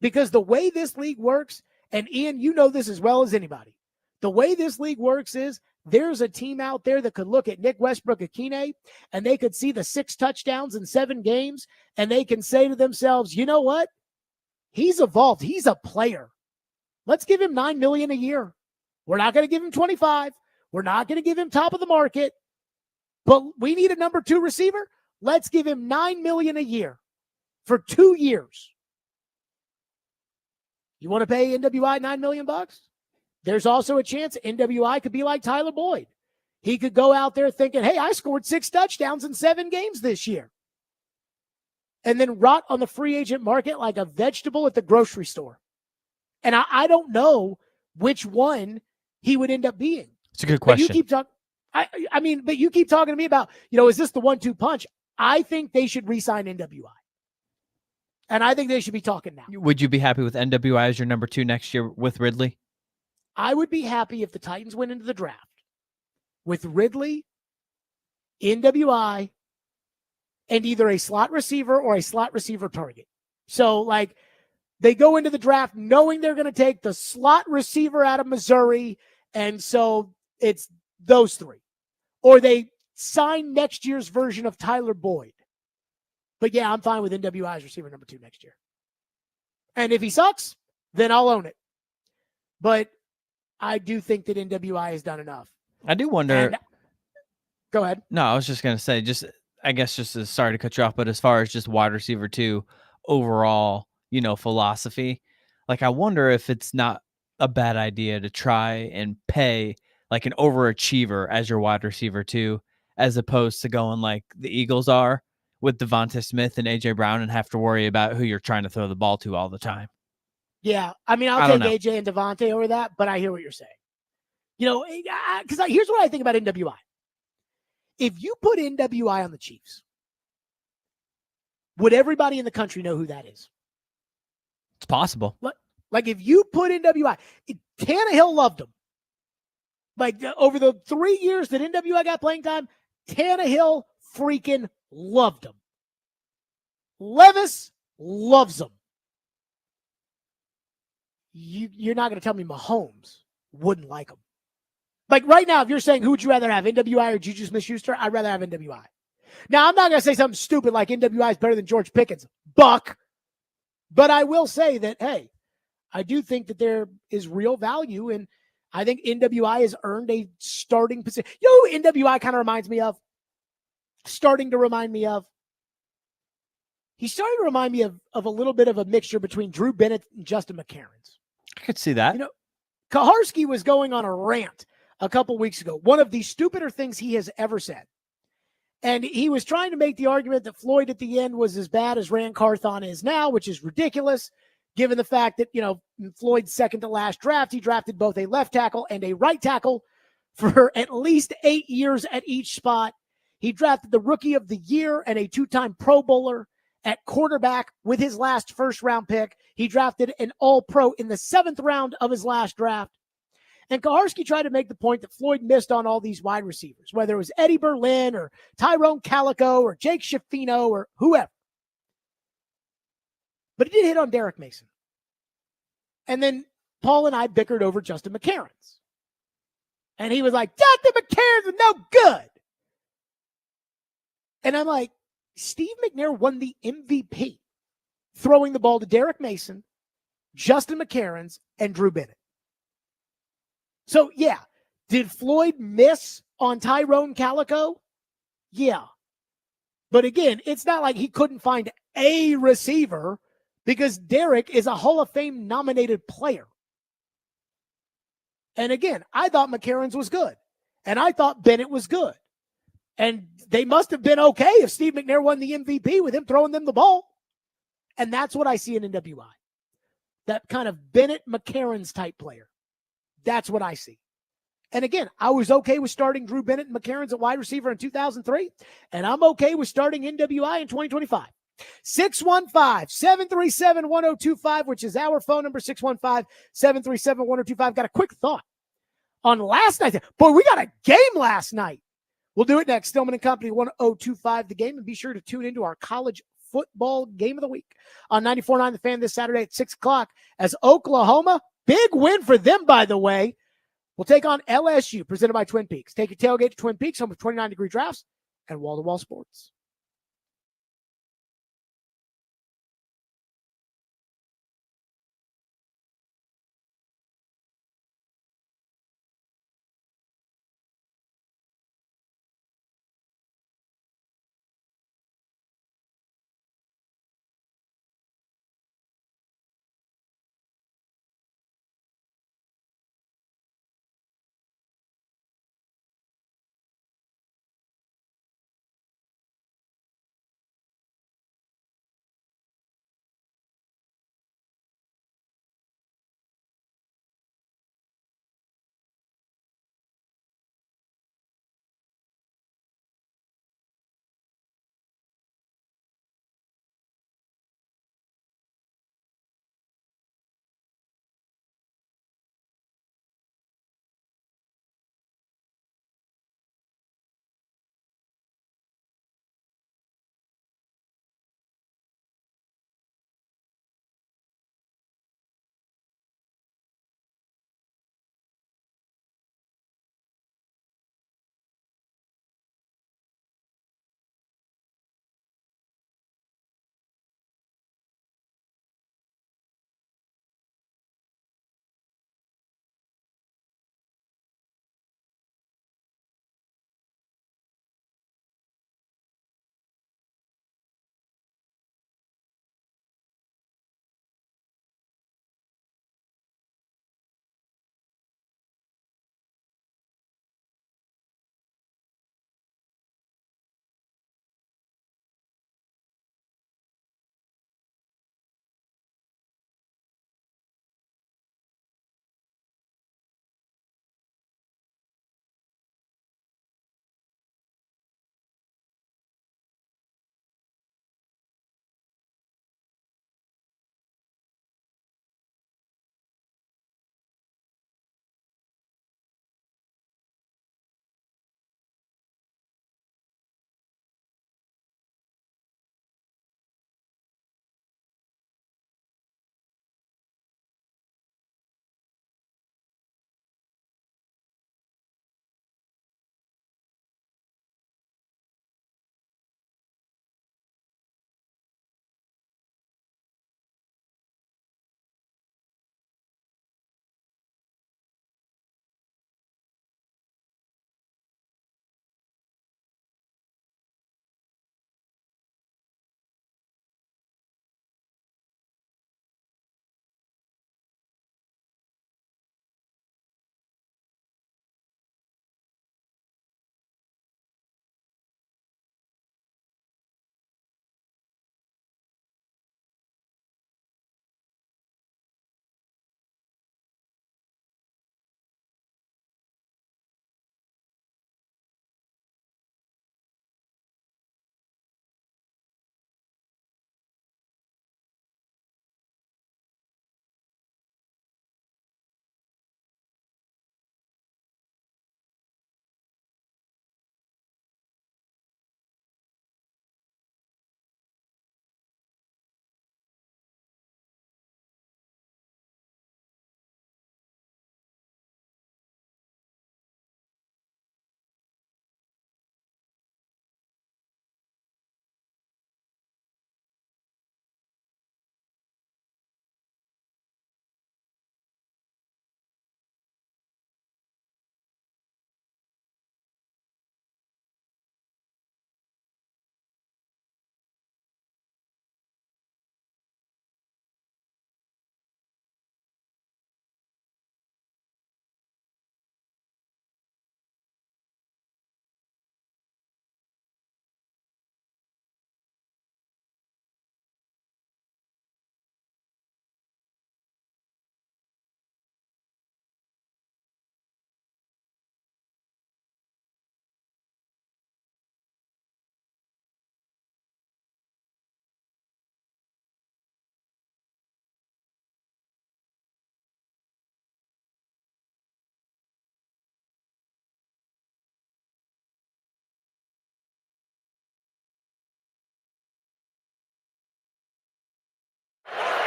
Because the way this league works, and Ian, you know this as well as anybody, the way this league works is there's a team out there that could look at Nick Westbrook-Akine and they could see the 6 touchdowns in 7 games, and they can say to themselves, you know what? He's evolved. He's a player. Let's give him $9 million a year. We're not going to give him 25. We're not going to give him top of the market, but we need a number 2 receiver. Let's give him $9 million a year for 2 years. You want to pay NWI $9 million? There's also a chance NWI could be like Tyler Boyd. He could go out there thinking, hey, I scored 6 touchdowns in 7 games this year. And then rot on the free agent market like a vegetable at the grocery store. And I don't know which one he would end up being. It's a good question. But you keep talking. But you keep talking to me about, is this the 1-2 punch? I think they should re-sign NWI. And I think they should be talking now. Would you be happy with NWI as your number 2 next year with Ridley? I would be happy if the Titans went into the draft with Ridley, NWI, and either a slot receiver or a slot receiver target. So, they go into the draft knowing they're going to take the slot receiver out of Missouri, and so it's those 3. Or they sign next year's version of Tyler Boyd. But yeah, I'm fine with NWI as receiver number 2 next year. And if he sucks, then I'll own it. But I do think that NWI has done enough. I do wonder. Go ahead. No, I was just going to say, sorry to cut you off, but as far as just wide receiver 2 overall, philosophy, I wonder if it's not a bad idea to try and pay like an overachiever as your wide receiver 2, as opposed to going like the Eagles are with Devonta Smith and A.J. Brown and have to worry about who you're trying to throw the ball to all the time. Yeah, I'll take AJ and Devontae over that, but I hear what you're saying. Because here's what I think about NWI. If you put NWI on the Chiefs, would everybody in the country know who that is? It's possible. Like if you put NWI, Tannehill loved him. Over the 3 years that NWI got playing time, Tannehill freaking loved him. Levis loves him. You're not going to tell me Mahomes wouldn't like him. Right now, if you're saying who would you rather have, NWI or Juju Smith-Schuster, I'd rather have NWI. Now, I'm not going to say something stupid like NWI is better than George Pickens. Buck. But I will say that, hey, I do think that there is real value, and I think NWI has earned a starting position. Who NWI kind of reminds me of? Starting to remind me of? He's starting to remind me of a little bit of a mixture between Drew Bennett and Justin McCarron's. I could see that. Kaharski was going on a rant a couple weeks ago, one of the stupider things he has ever said. And he was trying to make the argument that Floyd at the end was as bad as Rand Carthon is now, which is ridiculous, given the fact that, Floyd's second to last draft, he drafted both a left tackle and a right tackle for at least 8 years at each spot. He drafted the Rookie of the Year and a 2-time Pro Bowler at quarterback with his last first-round pick. He drafted an All-Pro in the 7th round of his last draft. And Kaharski tried to make the point that Floyd missed on all these wide receivers, whether it was Eddie Berlin or Tyrone Calico or Jake Schifino or whoever. But he did hit on Derek Mason. And then Paul and I bickered over Justin McCarron's. And he was like, Justin McCarron's is no good. And I'm like, Steve McNair won the MVP throwing the ball to Derek Mason, Justin McCarons, and Drew Bennett. So, yeah, did Floyd miss on Tyrone Calico? Yeah. But again, it's not like he couldn't find a receiver because Derek is a Hall of Fame nominated player. And again, I thought McCarron's was good. And I thought Bennett was good. And they must have been okay if Steve McNair won the MVP with him throwing them the ball. And that's what I see in NWI. That kind of Bennett McCarron's type player. That's what I see. And again, I was okay with starting Drew Bennett and McCarron's at wide receiver in 2003, and I'm okay with starting NWI in 2025. 615-737-1025, which is our phone number, 615-737-1025. Got a quick thought on last night. Boy, we got a game last night. We'll do it next. Stillman and Company, 1025 The Game, and be sure to tune into our college football game of the week on 94.9 The Fan this Saturday at 6 o'clock as Oklahoma, big win for them, by the way, will take on LSU, presented by Twin Peaks. Take your tailgate to Twin Peaks, home of 29-degree drafts and wall-to-wall sports.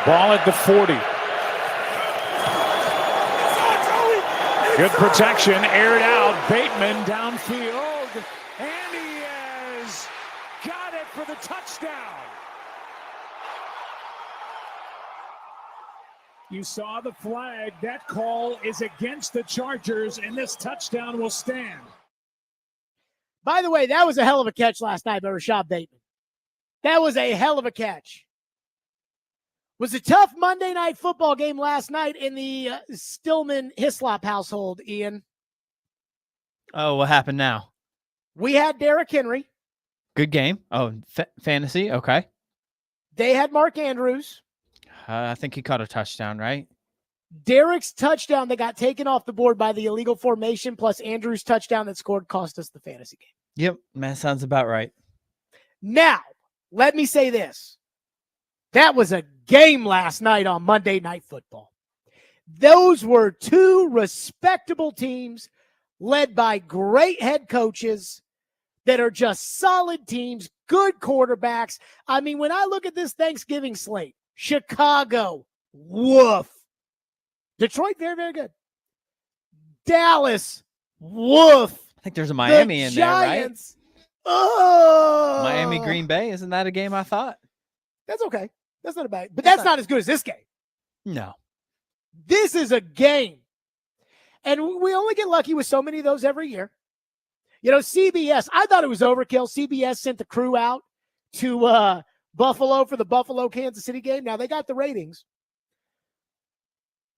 Ball at the 40. Good protection, aired out. Bateman downfield, and he has got it for the touchdown. You saw the flag. That call is against the Chargers, and this touchdown will stand. By the way, that was a hell of a catch last night by Rashad Bateman. That was a hell of a catch. It was a tough Monday night football game last night in the Stillman Hislop household, Ian. Oh, what happened now? We had Derrick Henry. Good game. Oh, fantasy. Okay. They had Mark Andrews. I think he caught a touchdown, right? Derrick's touchdown that got taken off the board by the illegal formation plus Andrews' touchdown that scored cost us the fantasy game. Yep. That sounds about right. Now, let me say this. That was a game last night on Monday Night Football. Those were two respectable teams led by great head coaches that are just solid teams, good quarterbacks. I mean, when I look at this Thanksgiving slate, Chicago, woof. Detroit, very, very good. Dallas, woof. I think there's a Miami in there, right? Oh, Miami, Green Bay. Isn't that a game I thought? That's okay. That's not a bad, but that's not as good as this game. No. This is a game. And we only get lucky with so many of those every year. You know, CBS, I thought it was overkill. CBS sent the crew out to Buffalo for the Buffalo-Kansas City game. Now, they got the ratings.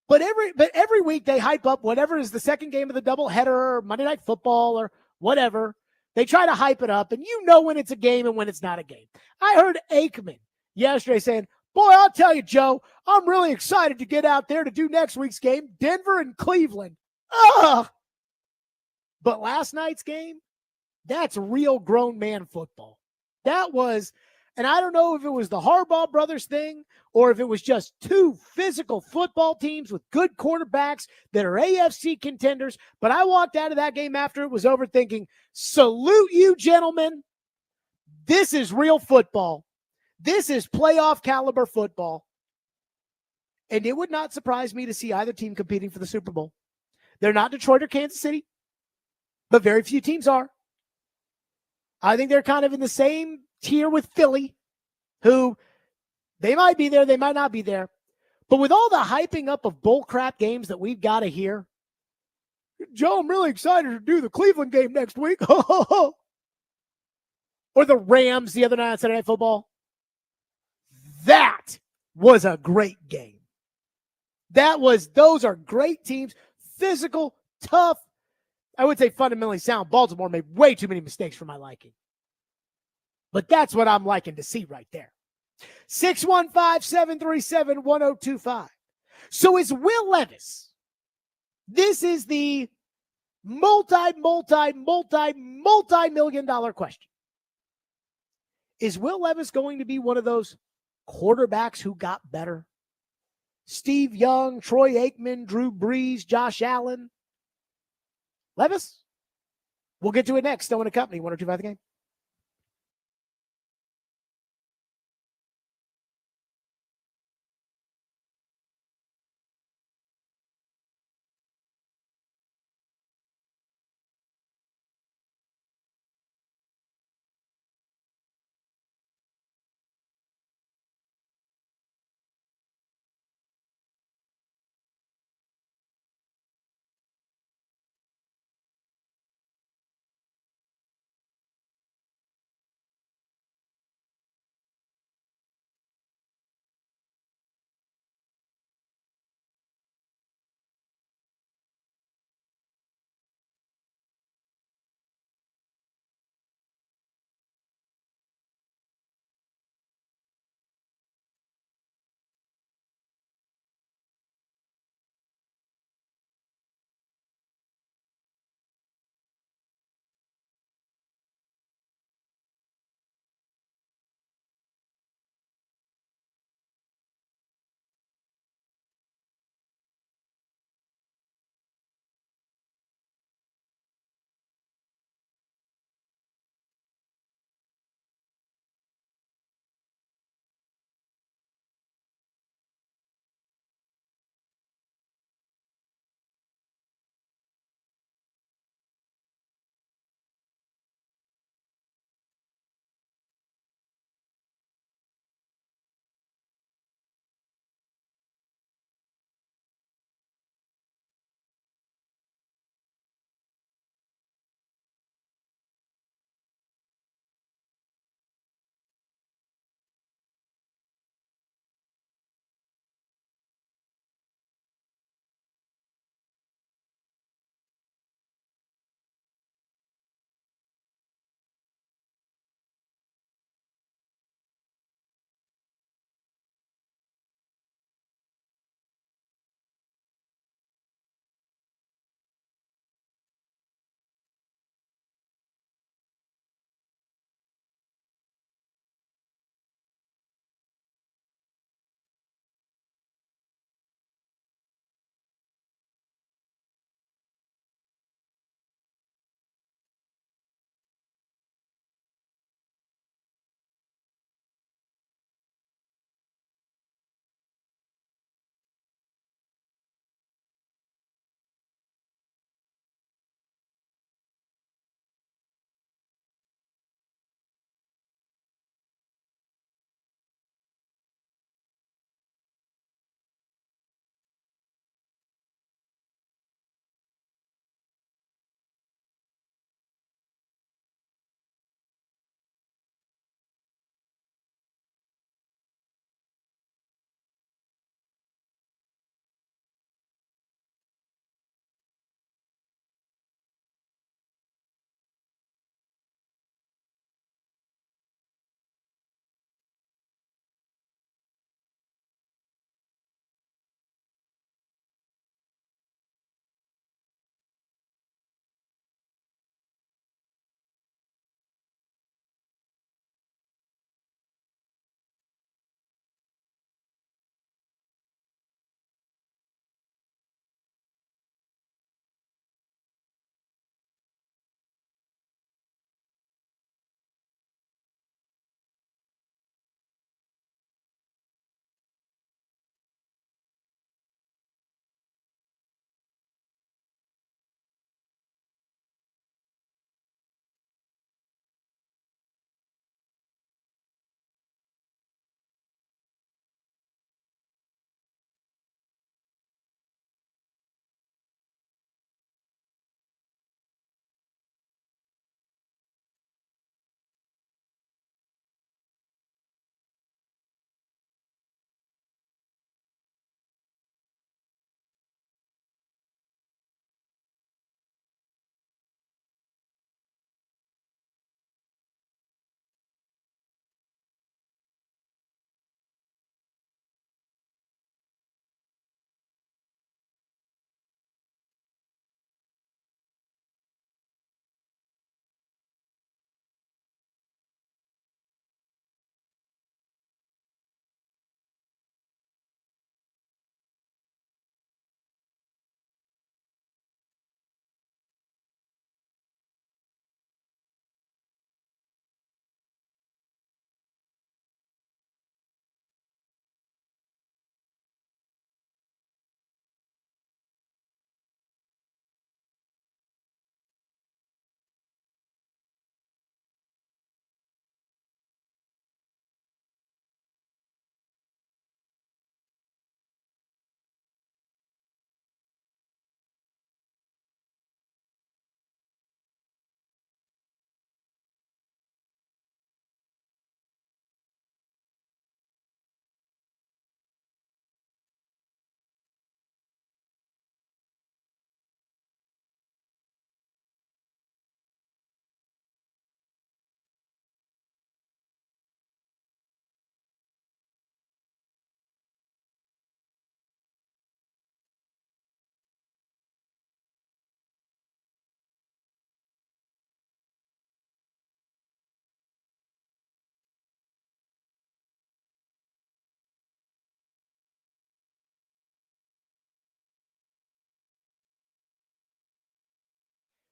But every week they hype up whatever is the second game of the doubleheader or Monday Night Football or whatever. They try to hype it up, and you know when it's a game and when it's not a game. I heard Aikman yesterday saying, boy, I'll tell you, Joe, I'm really excited to get out there to do next week's game, Denver and Cleveland. Ugh. But last night's game, that's real grown man football. That was, and I don't know if it was the Harbaugh brothers thing or if it was just two physical football teams with good quarterbacks that are AFC contenders. But I walked out of that game after it was over thinking, salute you, gentlemen. This is real football. This is playoff caliber football. And it would not surprise me to see either team competing for the Super Bowl. They're not Detroit or Kansas City, but very few teams are. I think they're kind of in the same tier with Philly, who they might be there, they might not be there. But with all the hyping up of bullcrap games that we've got to hear, Joe, I'm really excited to do the Cleveland game next week. Or the Rams the other night on Saturday Night Football. That was a great game. Those are great teams, physical, tough. I would say fundamentally sound. Baltimore made way too many mistakes for my liking. But that's what I'm liking to see right there. 615-737-1025. So is Will Levis. This is the multi-million dollar question. Is Will Levis going to be one of those quarterbacks who got better? Steve Young, Troy Aikman, Drew Brees, Josh Allen. Levis? We'll get to it next. Stillman and Company, 102.5 The Game.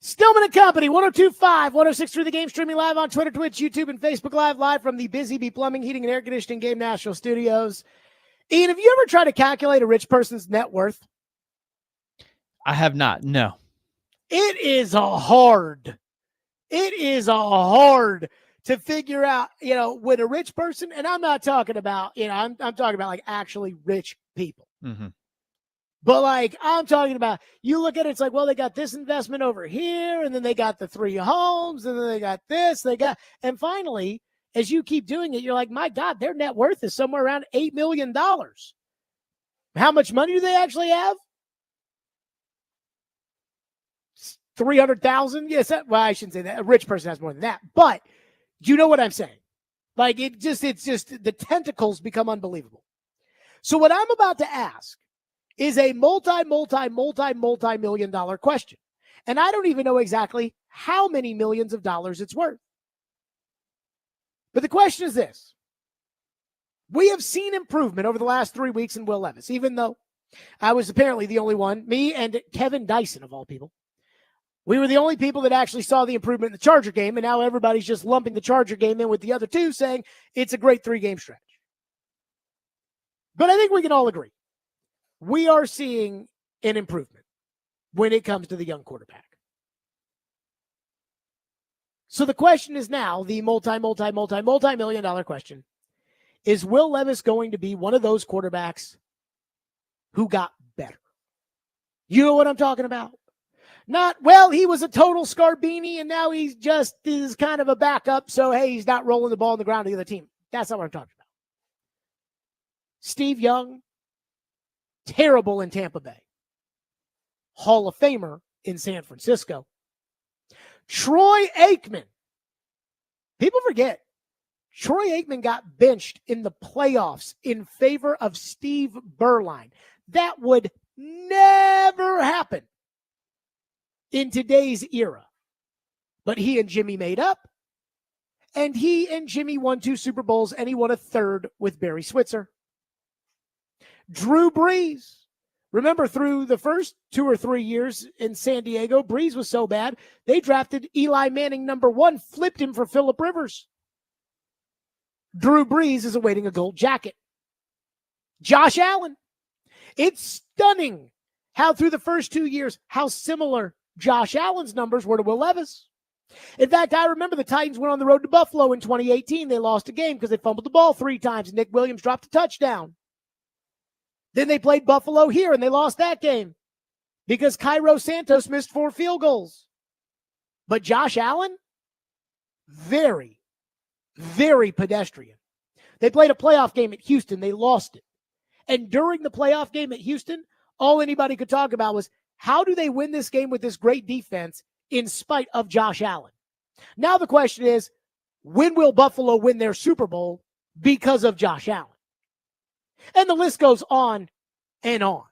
Stillman and Company, 102.5, 106.3 The Game, streaming live on Twitter, Twitch, YouTube, and Facebook live from the Busy Bee Plumbing, Heating, and Air Conditioning Game National Studios. Ian, have you ever tried to calculate a rich person's net worth? I have not. No. It is hard. It is hard to figure out, when a rich person, and I'm not talking about, I'm talking about like actually rich people. Mm-hmm. But like, I'm talking about, you look at it, it's like, well, they got this investment over here, and then they got the 3 homes, and then they got this, and finally, as you keep doing it, you're like, my God, their net worth is somewhere around $8 million. How much money do they actually have? 300,000? Yes. Well, I shouldn't say that. A rich person has more than that, but you know what I'm saying? Like, it's just the tentacles become unbelievable. So what I'm about to ask is a multi-million dollar question. And I don't even know exactly how many millions of dollars it's worth. But the question is this. We have seen improvement over the last 3 weeks in Will Levis, even though I was apparently the only one, me and Kevin Dyson of all people. We were the only people that actually saw the improvement in the Charger game, and now everybody's just lumping the Charger game in with the other two, saying it's a great 3-game stretch. But I think we can all agree. We are seeing an improvement when it comes to the young quarterback. So the question is now, the multi-million dollar question, is Will Levis going to be one of those quarterbacks who got better? You know what I'm talking about? Not, well, he was a total Scarbini and now he's just is kind of a backup, so hey, he's not rolling the ball on the ground to the other team. That's not what I'm talking about. Steve Young, terrible in Tampa Bay. Hall of Famer in San Francisco. Troy Aikman. People forget. Troy Aikman got benched in the playoffs in favor of Steve Berline. That would never happen in today's era. But he and Jimmy made up. And he and Jimmy won 2 Super Bowls, and he won a 3rd with Barry Switzer. Drew Brees. Remember, through the first 2 or 3 years in San Diego, Brees was so bad, they drafted Eli Manning #1, flipped him for Phillip Rivers. Drew Brees is awaiting a gold jacket. Josh Allen. It's stunning how through the first 2 years, how similar Josh Allen's numbers were to Will Levis. In fact, I remember the Titans went on the road to Buffalo in 2018. They lost a game because they fumbled the ball 3 times. Nick Williams dropped a touchdown. Then they played Buffalo here, and they lost that game because Cairo Santos missed 4 field goals. But Josh Allen, very, very pedestrian. They played a playoff game at Houston. They lost it. And during the playoff game at Houston, all anybody could talk about was, how do they win this game with this great defense in spite of Josh Allen? Now the question is, when will Buffalo win their Super Bowl because of Josh Allen? And the list goes on and on.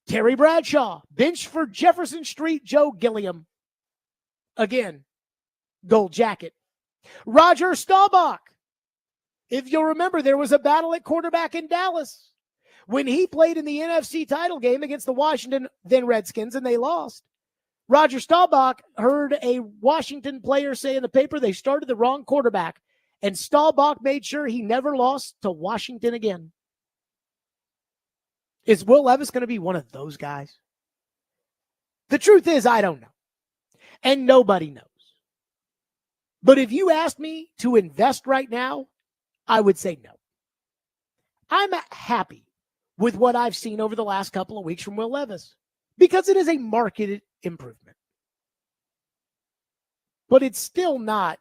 Terry Bradshaw, bench for Jefferson Street Joe Gilliam. Again, gold jacket. Roger Staubach. If you'll remember, there was a battle at quarterback in Dallas when he played in the NFC title game against the Washington then Redskins, and they lost. Roger Staubach heard a Washington player say in the paper they started the wrong quarterback, and Staubach made sure he never lost to Washington again. Is Will Levis going to be one of those guys? The truth is, I don't know. And nobody knows. But if you asked me to invest right now, I would say no. I'm happy with what I've seen over the last couple of weeks from Will Levis because it is a marketed improvement. But it's still not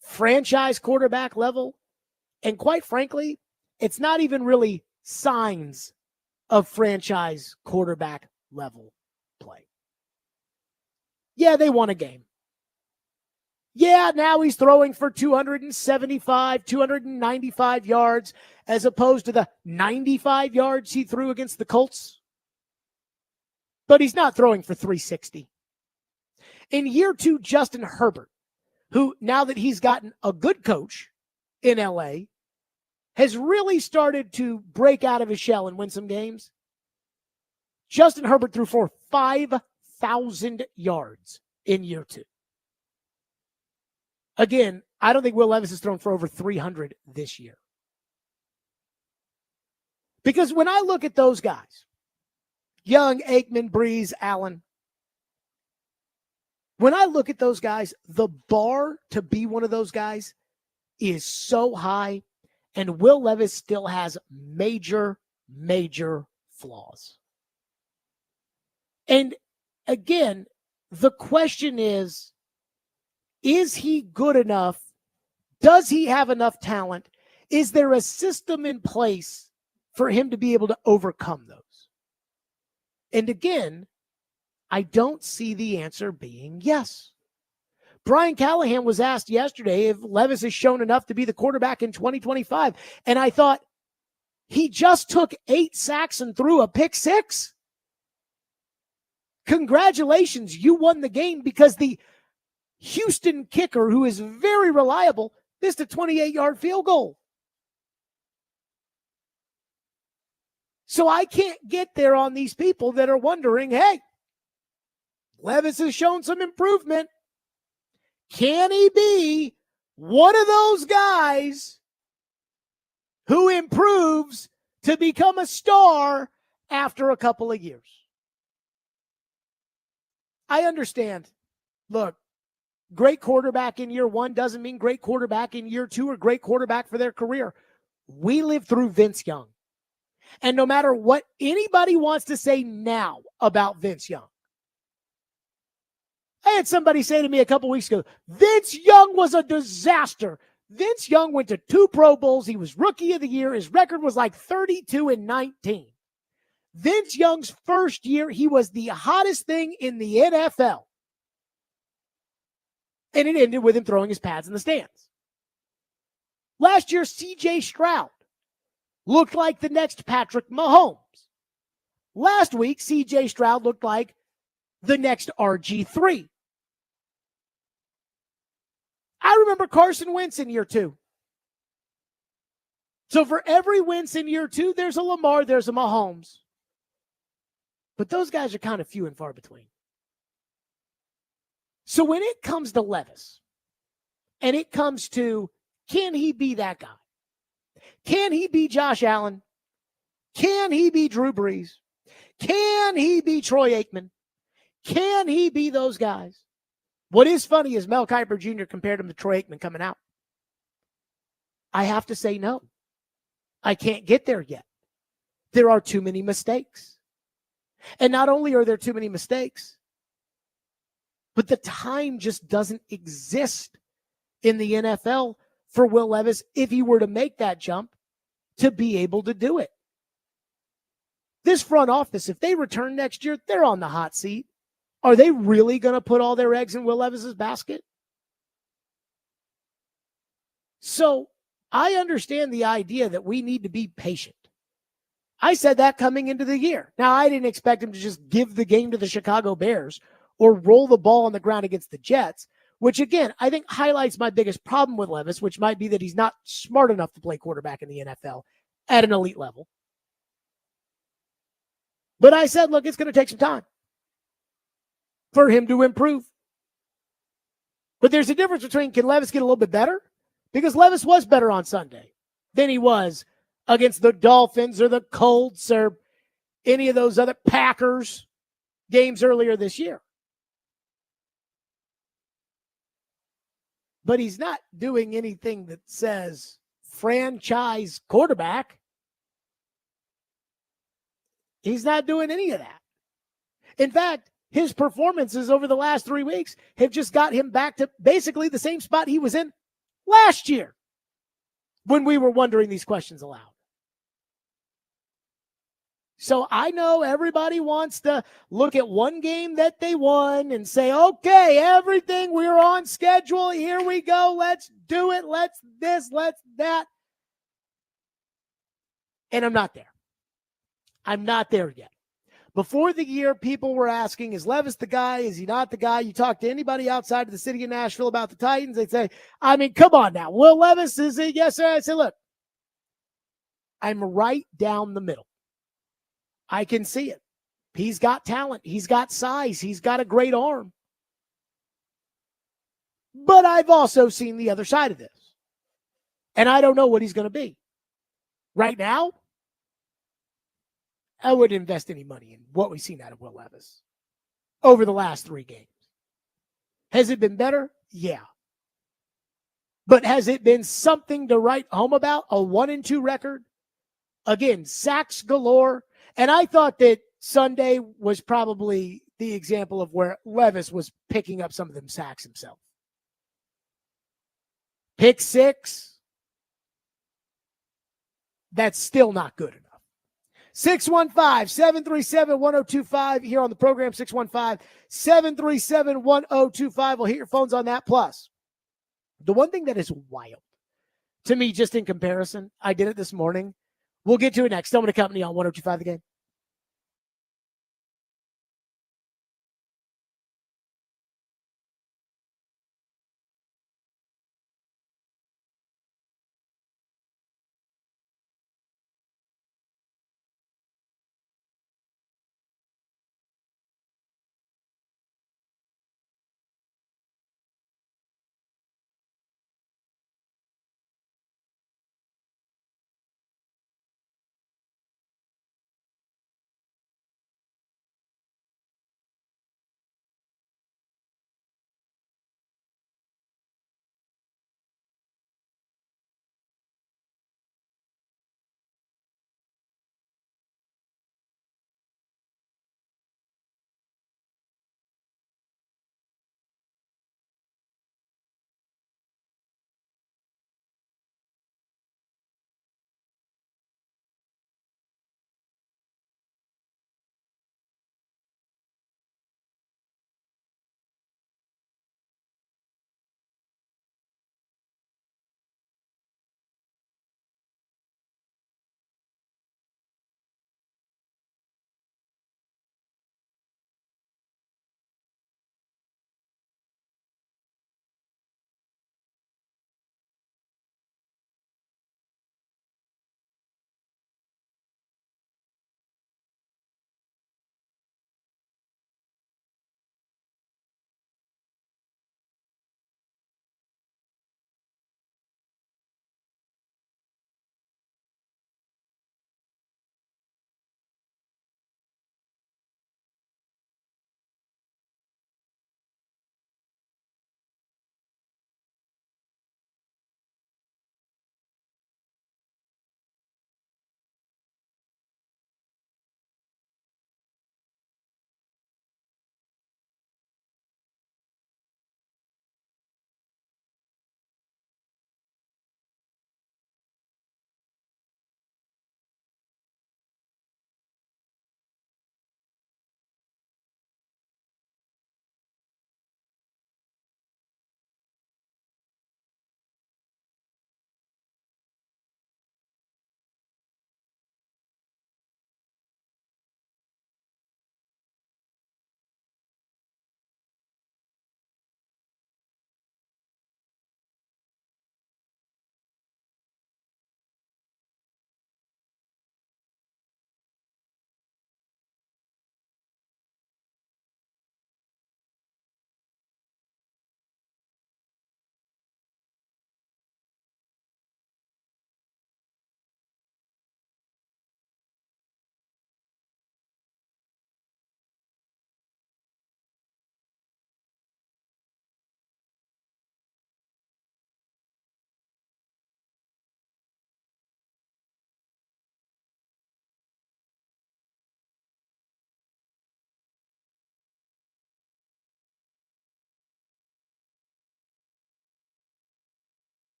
franchise quarterback level. And quite frankly, it's not even really signs of franchise quarterback level play. Yeah, they won a game. Yeah, now he's throwing for 275, 295 yards as opposed to the 95 yards he threw against the Colts. But he's not throwing for 360. In year 2, Justin Herbert, who now that he's gotten a good coach in LA, has really started to break out of his shell and win some games. Justin Herbert threw for 1,000 yards in year 2. Again, I don't think Will Levis has thrown for over 300 this year. Because when I look at those guys, Young, Aikman, Breeze, Allen, when I look at those guys, the bar to be one of those guys is so high, and Will Levis still has major, major flaws. And again, the question is he good enough? Does he have enough talent? Is there a system in place for him to be able to overcome those? And again, I don't see the answer being yes. Brian Callahan was asked yesterday if Levis has shown enough to be the quarterback in 2025. And I thought, he just took 8 sacks and threw a pick 6. Congratulations, you won the game because the Houston kicker, who is very reliable, missed a 28-yard field goal. So I can't get there on these people that are wondering, hey, Levis has shown some improvement. Can he be one of those guys who improves to become a star after a couple of years? I understand. Look, great quarterback in year 1 doesn't mean great quarterback in year 2 or great quarterback for their career. We lived through Vince Young. And no matter what anybody wants to say now about Vince Young, I had somebody say to me a couple weeks ago, Vince Young was a disaster. Vince Young went to 2 Pro Bowls. He was Rookie of the Year. His record was like 32-19. Vince Young's first year, he was the hottest thing in the NFL. And it ended with him throwing his pads in the stands. Last year, C.J. Stroud looked like the next Patrick Mahomes. Last week, C.J. Stroud looked like the next RG3. I remember Carson Wentz in year 2. So for every Wentz in year 2, there's a Lamar, there's a Mahomes. But those guys are kind of few and far between. So when it comes to Levis, and it comes to, can he be that guy? Can he be Josh Allen? Can he be Drew Brees? Can he be Troy Aikman? Can he be those guys? What is funny is Mel Kiper Jr. compared him to Troy Aikman coming out. I have to say no. I can't get there yet. There are too many mistakes. And not only are there too many mistakes, but the time just doesn't exist in the NFL for Will Levis, if he were to make that jump, to be able to do it. This front office, if they return next year, they're on the hot seat. Are they really going to put all their eggs in Will Levis's basket? So I understand the idea that we need to be patient. I said that coming into the year. Now, I didn't expect him to just give the game to the Chicago Bears or roll the ball on the ground against the Jets, which, again, I think highlights my biggest problem with Levis, which might be that he's not smart enough to play quarterback in the NFL at an elite level. But I said, look, it's going to take some time for him to improve. But there's a difference between, can Levis get a little bit better? Because Levis was better on Sunday than he was against the Dolphins or the Colts or any of those other Packers games earlier this year. But he's not doing anything that says franchise quarterback. He's not doing any of that. In fact, his performances over the last 3 weeks have just got him back to basically the same spot he was in last year when we were wondering these questions aloud. So I know everybody wants to look at one game that they won and say, okay, everything, we're on schedule. Here we go. Let's do it. Let's this, let's that. And I'm not there. I'm not there yet. Before the year, people were asking, is Levis the guy? Is he not the guy? You talk to anybody outside of the city of Nashville about the Titans, they'd say, I mean, come on now. Will Levis, is it? Yes, sir. I said, look, I'm right down the middle. I can see it. He's got talent. He's got size. He's got a great arm. But I've also seen the other side of this. And I don't know what he's going to be. Right now, I wouldn't invest any money in what we've seen out of Will Levis over the last 3 games. Has it been better? Yeah. But has it been something to write home about? A 1-2 record? Again, sacks galore. And I thought that Sunday was probably the example of where Levis was picking up some of them sacks himself. Pick 6. That's still not good enough. 615-737-1025 here on the program. 615-737-1025. We'll hit your phones on that. Plus, the one thing that is wild to me, just in comparison, I did it this morning. We'll get to it next. Stillman & Company on 1025 The Game.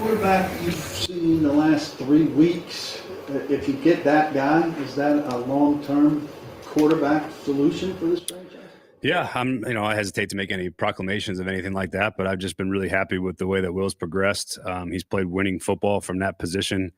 quarterback you've seen the last 3 weeks, if you get that guy, is that a long-term quarterback solution for this franchise? Yeah, I hesitate to make any proclamations of anything like that, but I've just been really happy with the way that Will's progressed. He's played winning football from that position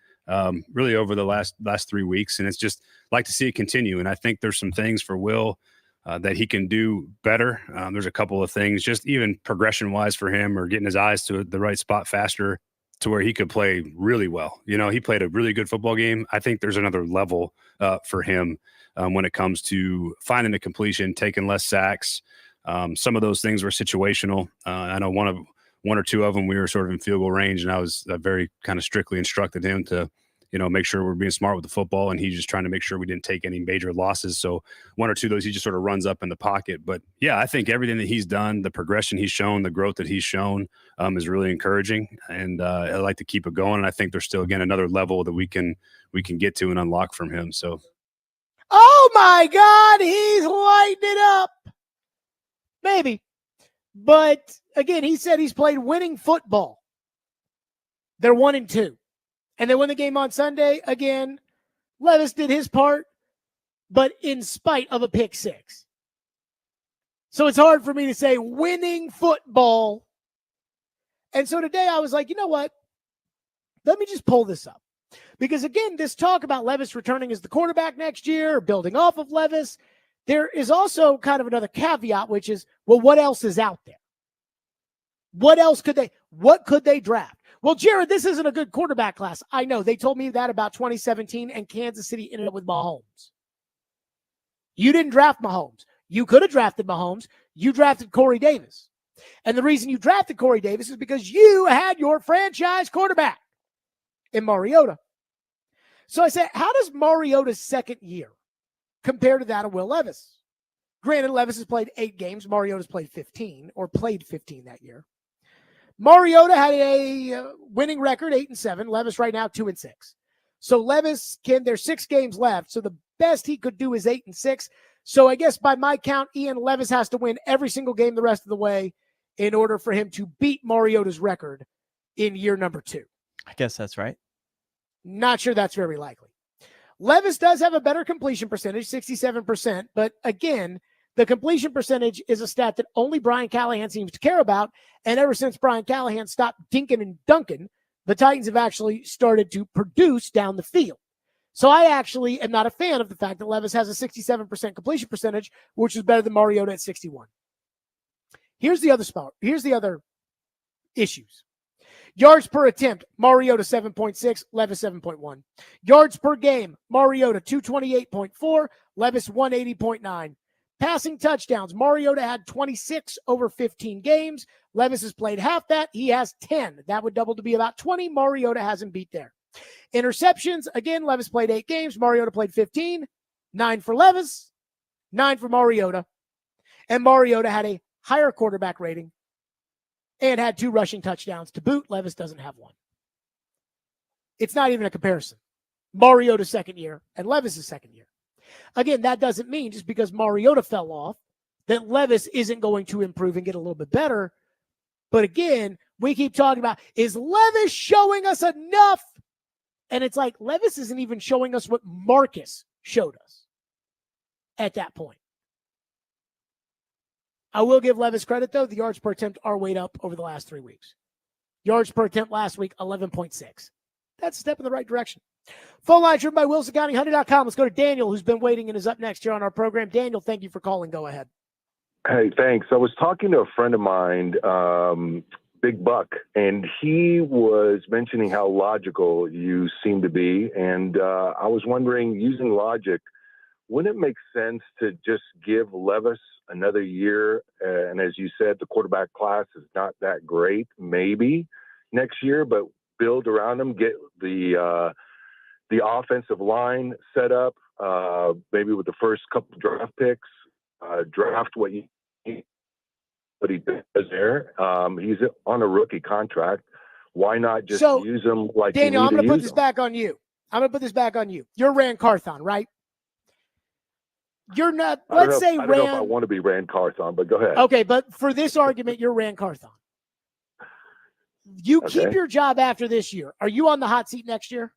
really over the last 3 weeks, and it's just like to see it continue. And I think there's some things for Will that he can do better. There's a couple of things, just even progression-wise for him, or getting his eyes to the right spot faster to where he could play really well. He played a really good football game. I think there's another level for him when it comes to finding the completion, taking less sacks. Some of those things were situational. I know one or two of them we were sort of in field goal range, and I was very kind of strictly instructed him to, make sure we're being smart with the football, and he's just trying to make sure we didn't take any major losses. So one or two of those, he just sort of runs up in the pocket. But yeah, I think everything that he's done, the progression he's shown, the growth that he's shown is really encouraging, and I like to keep it going. And I think there's still, again, another level that we can get to and unlock from him. So. Oh my God, he's lighting it up. Maybe. But again, he said he's played winning football. They're 1-2. And they won the game on Sunday. Again, Levis did his part, but in spite of a pick six. So it's hard for me to say winning football. And so today I was like, you know what? Let me just pull this up. Because again, this talk about Levis returning as the quarterback next year, or building off of Levis, there is also kind of another caveat, which is, well, what else is out there? What could they draft? Well, Jared, this isn't a good quarterback class. I know. They told me that about 2017, and Kansas City ended up with Mahomes. You didn't draft Mahomes. You could have drafted Mahomes. You drafted Corey Davis. And the reason you drafted Corey Davis is because you had your franchise quarterback in Mariota. So I said, how does Mariota's second year compare to that of Will Levis? Granted, Levis has played 8 games. Mariota's played 15, or played 15 that year. Mariota had a winning record, 8-7. Levis right now, 2-6. So Levis there's 6 games left. So the best he could do is 8-6. So I guess by my count, Ian, Levis has to win every single game the rest of the way in order for him to beat Mariota's record in year number 2. I guess that's right. Not sure that's very likely. Levis does have a better completion percentage, 67%. But again, the completion percentage is a stat that only Brian Callahan seems to care about. And ever since Brian Callahan stopped dinking and dunking, the Titans have actually started to produce down the field. So I actually am not a fan of the fact that Levis has a 67% completion percentage, which is better than Mariota at 61. Here's the other spot. Here's the other issues. Yards per attempt, Mariota 7.6, Levis 7.1. Yards per game, Mariota 228.4, Levis 180.9. Passing touchdowns, Mariota had 26 over 15 games. Levis has played half that. He has 10. That would double to be about 20. Mariota hasn't beat there. Interceptions, again, Levis played 8 games. Mariota played 15. 9 for Levis, 9 for Mariota. And Mariota had a higher quarterback rating and had 2 rushing touchdowns to boot. Levis doesn't have 1. It's not even a comparison. Mariota's second year and Levis's second year. Again, that doesn't mean just because Mariota fell off that Levis isn't going to improve and get a little bit better. But again, we keep talking about, is Levis showing us enough? And it's like, Levis isn't even showing us what Marcus showed us at that point. I will give Levis credit, though. The yards per attempt are weighed up over the last 3 weeks. Yards per attempt last week, 11.6. That's a step in the right direction. Phone line driven by WilsonCountyHunter.com. Let's go to Daniel, who's been waiting and is up next here on our program. Daniel, thank you for calling. Go ahead. Hey, thanks. I was talking to a friend of mine, Big Buck, and he was mentioning how logical you seem to be. And I was wondering, using logic, wouldn't it make sense to just give Levis another year? And as you said, the quarterback class is not that great, maybe next year, but build around him, get the offensive line set up, maybe with the first couple draft picks, draft what he does there. He's on a rookie contract. Why not just use him like Daniel, I'm going to put this him? back on you. I'm going to put this back on you. You're Rand Carthon, right? You're not. Let's say I don't know if I want to be Rand Carthon, but go ahead. Okay, but for this argument, you're Rand Carthon. You keep your job after this year. Are you on the hot seat next year?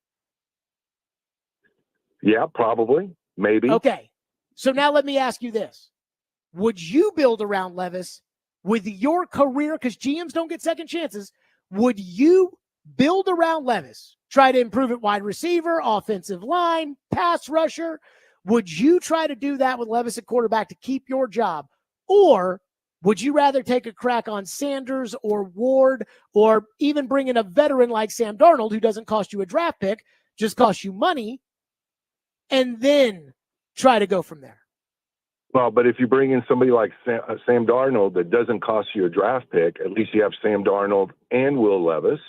Yeah, probably. Maybe. Okay. So now let me ask you this. Would you build around Levis with your career? Because GMs don't get second chances. Would you build around Levis? Try to improve at wide receiver, offensive line, pass rusher. Would you try to do that with Levis at quarterback to keep your job? Or would you rather take a crack on Sanders or Ward, or even bring in a veteran like Sam Darnold, who doesn't cost you a draft pick, just costs you money, and then try to go from there? Well, but if you bring in somebody like Sam Darnold that doesn't cost you a draft pick, at least you have Sam Darnold and Will Levis,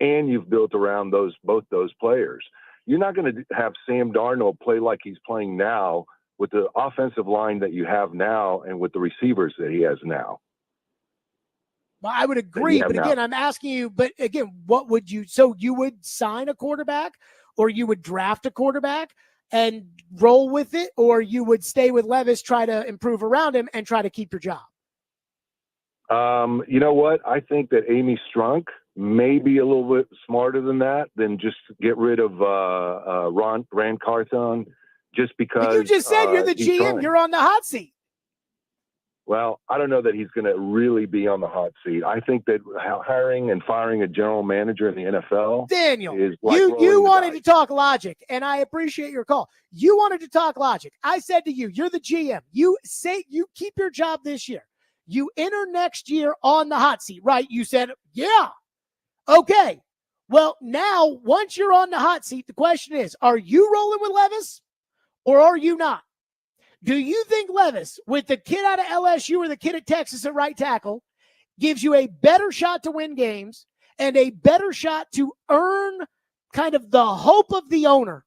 and you've built around both those players. You're not going to have Sam Darnold play like he's playing now with the offensive line that you have now and with the receivers that he has now. Well, I would agree, but again, I'm asking you, what would you, so you would sign a quarterback, or you would draft a quarterback and roll with it, or you would stay with Levis, try to improve around him, and try to keep your job? You know what? I think that Amy Strunk may be a little bit smarter than that, than just get rid of Rand Carthon just because. But you just said you're the GM. You're on the hot seat. Well, I don't know that he's going to really be on the hot seat. I think that hiring and firing a general manager in the NFL, Daniel, is like you wanted to talk logic, and I appreciate your call. You wanted to talk logic. I said to you, you're the GM. You say you keep your job this year. You enter next year on the hot seat, right? You said, yeah. Okay. Well, now, once you're on the hot seat, the question is, are you rolling with Levis, or are you not? Do you think Levis, with the kid out of LSU or the kid at Texas at right tackle, gives you a better shot to win games and a better shot to earn kind of the hope of the owner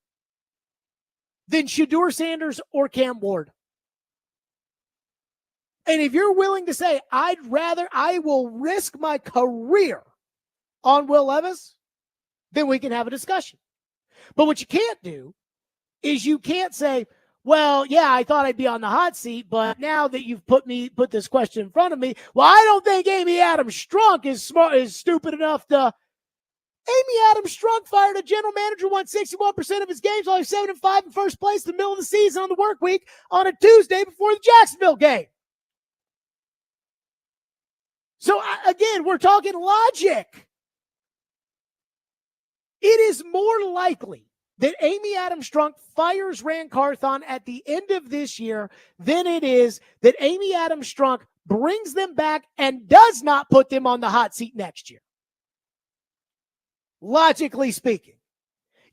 than Shedeur Sanders or Cam Ward? And if you're willing to say, I will risk my career on Will Levis, then we can have a discussion. But what you can't do is you can't say, well, yeah, I thought I'd be on the hot seat, but now that you've put this question in front of me, well, I don't think Amy Adams Strunk is stupid enough to. Amy Adams Strunk fired a general manager, won 61% of his games, only 7-5 in first place in the middle of the season on the work week on a Tuesday before the Jacksonville game. So again, we're talking logic. It is more likely that Amy Adams Strunk fires Rand Carthon at the end of this year than it is that Amy Adams Strunk brings them back and does not put them on the hot seat next year. Logically speaking,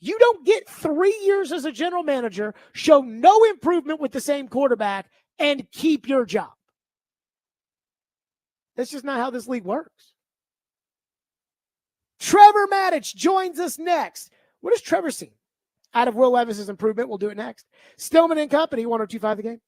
you don't get 3 years as a general manager, show no improvement with the same quarterback, and keep your job. That's just not how this league works. Trevor Maddich joins us next. What has Trevor seen out of Will Levis's improvement? We'll do it next. Stillman and Company, 102.5 The Game.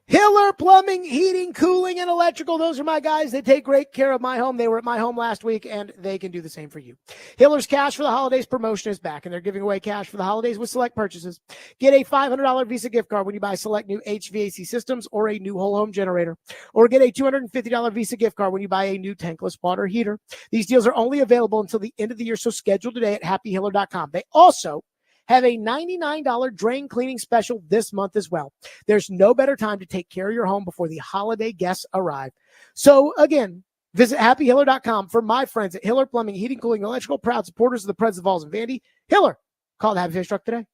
Hiller Plumbing, Heating, Cooling, and Electrical. Those are my guys. They take great care of my home. They were at my home last week, and they can do the same for you. Hiller's Cash for the Holidays promotion is back, and they're giving away cash for the holidays with select purchases. Get a $500 Visa gift card when you buy select new HVAC systems or a new whole home generator. Or get a $250 Visa gift card when you buy a new tankless water heater. These deals are only available until the end of the year, so schedule today at happyhiller.com. They also have a $99 drain cleaning special this month as well. There's no better time to take care of your home before the holiday guests arrive. So again, visit happyhiller.com for my friends at Hiller Plumbing, Heating, Cooling, Electrical, proud supporters of the Preds, the Vols, and Vandy. Hiller, call the Happy Face Truck today.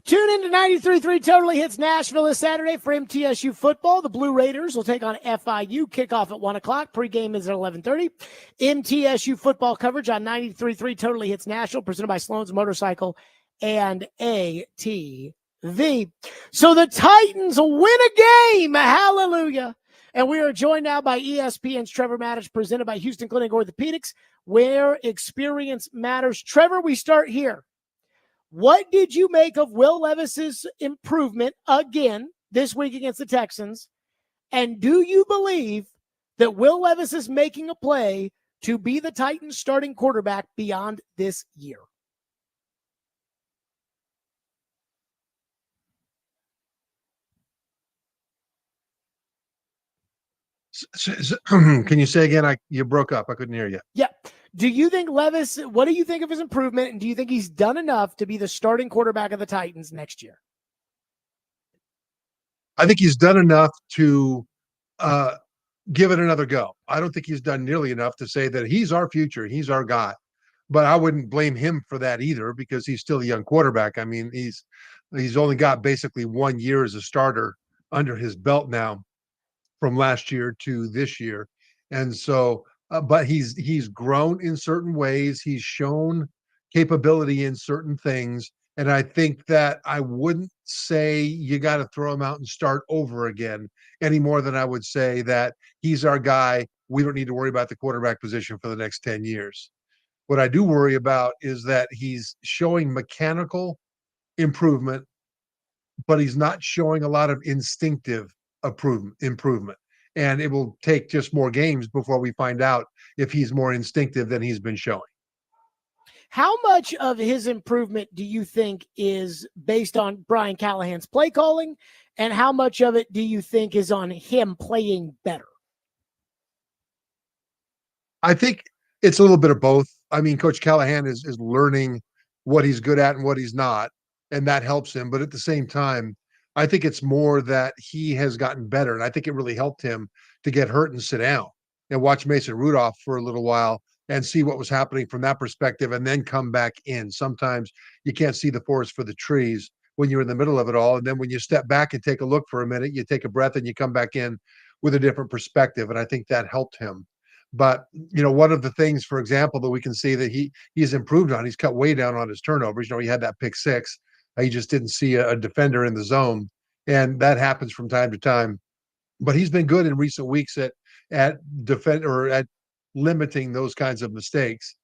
Tune in to 93.3 Totally Hits Nashville this Saturday for MTSU football. The Blue Raiders will take on FIU. Kickoff at 1 o'clock. Pregame is at 11:30. MTSU football coverage on 93.3 Totally Hits Nashville, presented by Sloan's Motorcycle and ATV. So the Titans win a game. Hallelujah. And we are joined now by ESPN's Trevor Maddich, presented by Houston Clinic Orthopedics, where experience matters. Trevor, we start here. What did you make of Will Levis's improvement again this week against the Texans? And do you believe that Will Levis is making a play to be the Titans starting quarterback beyond this year? Can you say again? You broke up. I couldn't hear you. Yeah. Do you think Levis, what do you think of his improvement? And do you think he's done enough to be the starting quarterback of the Titans next year? I think he's done enough to give it another go. I don't think he's done nearly enough to say that he's our future. He's our guy. But I wouldn't blame him for that either, because he's still a young quarterback. I mean, he's only got basically 1 year as a starter under his belt now, from last year to this year. And so, but he's grown in certain ways. He's shown capability in certain things. And I think that I wouldn't say you got to throw him out and start over again any more than I would say that he's our guy. We don't need to worry about the quarterback position for the next 10 years. What I do worry about is that he's showing mechanical improvement, but he's not showing a lot of instinctive improvement. And it will take just more games before we find out if he's more instinctive than he's been showing. How much of his improvement do you think is based on Brian Callahan's play calling, and how much of it do you think is on him playing better? I think it's a little bit of both. I mean, Coach Callahan is learning what he's good at and what he's not, and that helps him. But at the same time, I think it's more that he has gotten better, and I think it really helped him to get hurt and sit down and watch Mason Rudolph for a little while and see what was happening from that perspective, and then come back in. Sometimes you can't see the forest for the trees when you're in the middle of it all. And then when you step back and take a look for a minute, you take a breath and you come back in with a different perspective. And I think that helped him. But, one of the things, for example, that we can see that he's improved on, he's cut way down on his turnovers. He had that pick six. He just didn't see a defender in the zone. And that happens from time to time. But he's been good in recent weeks at defend or at limiting those kinds of mistakes.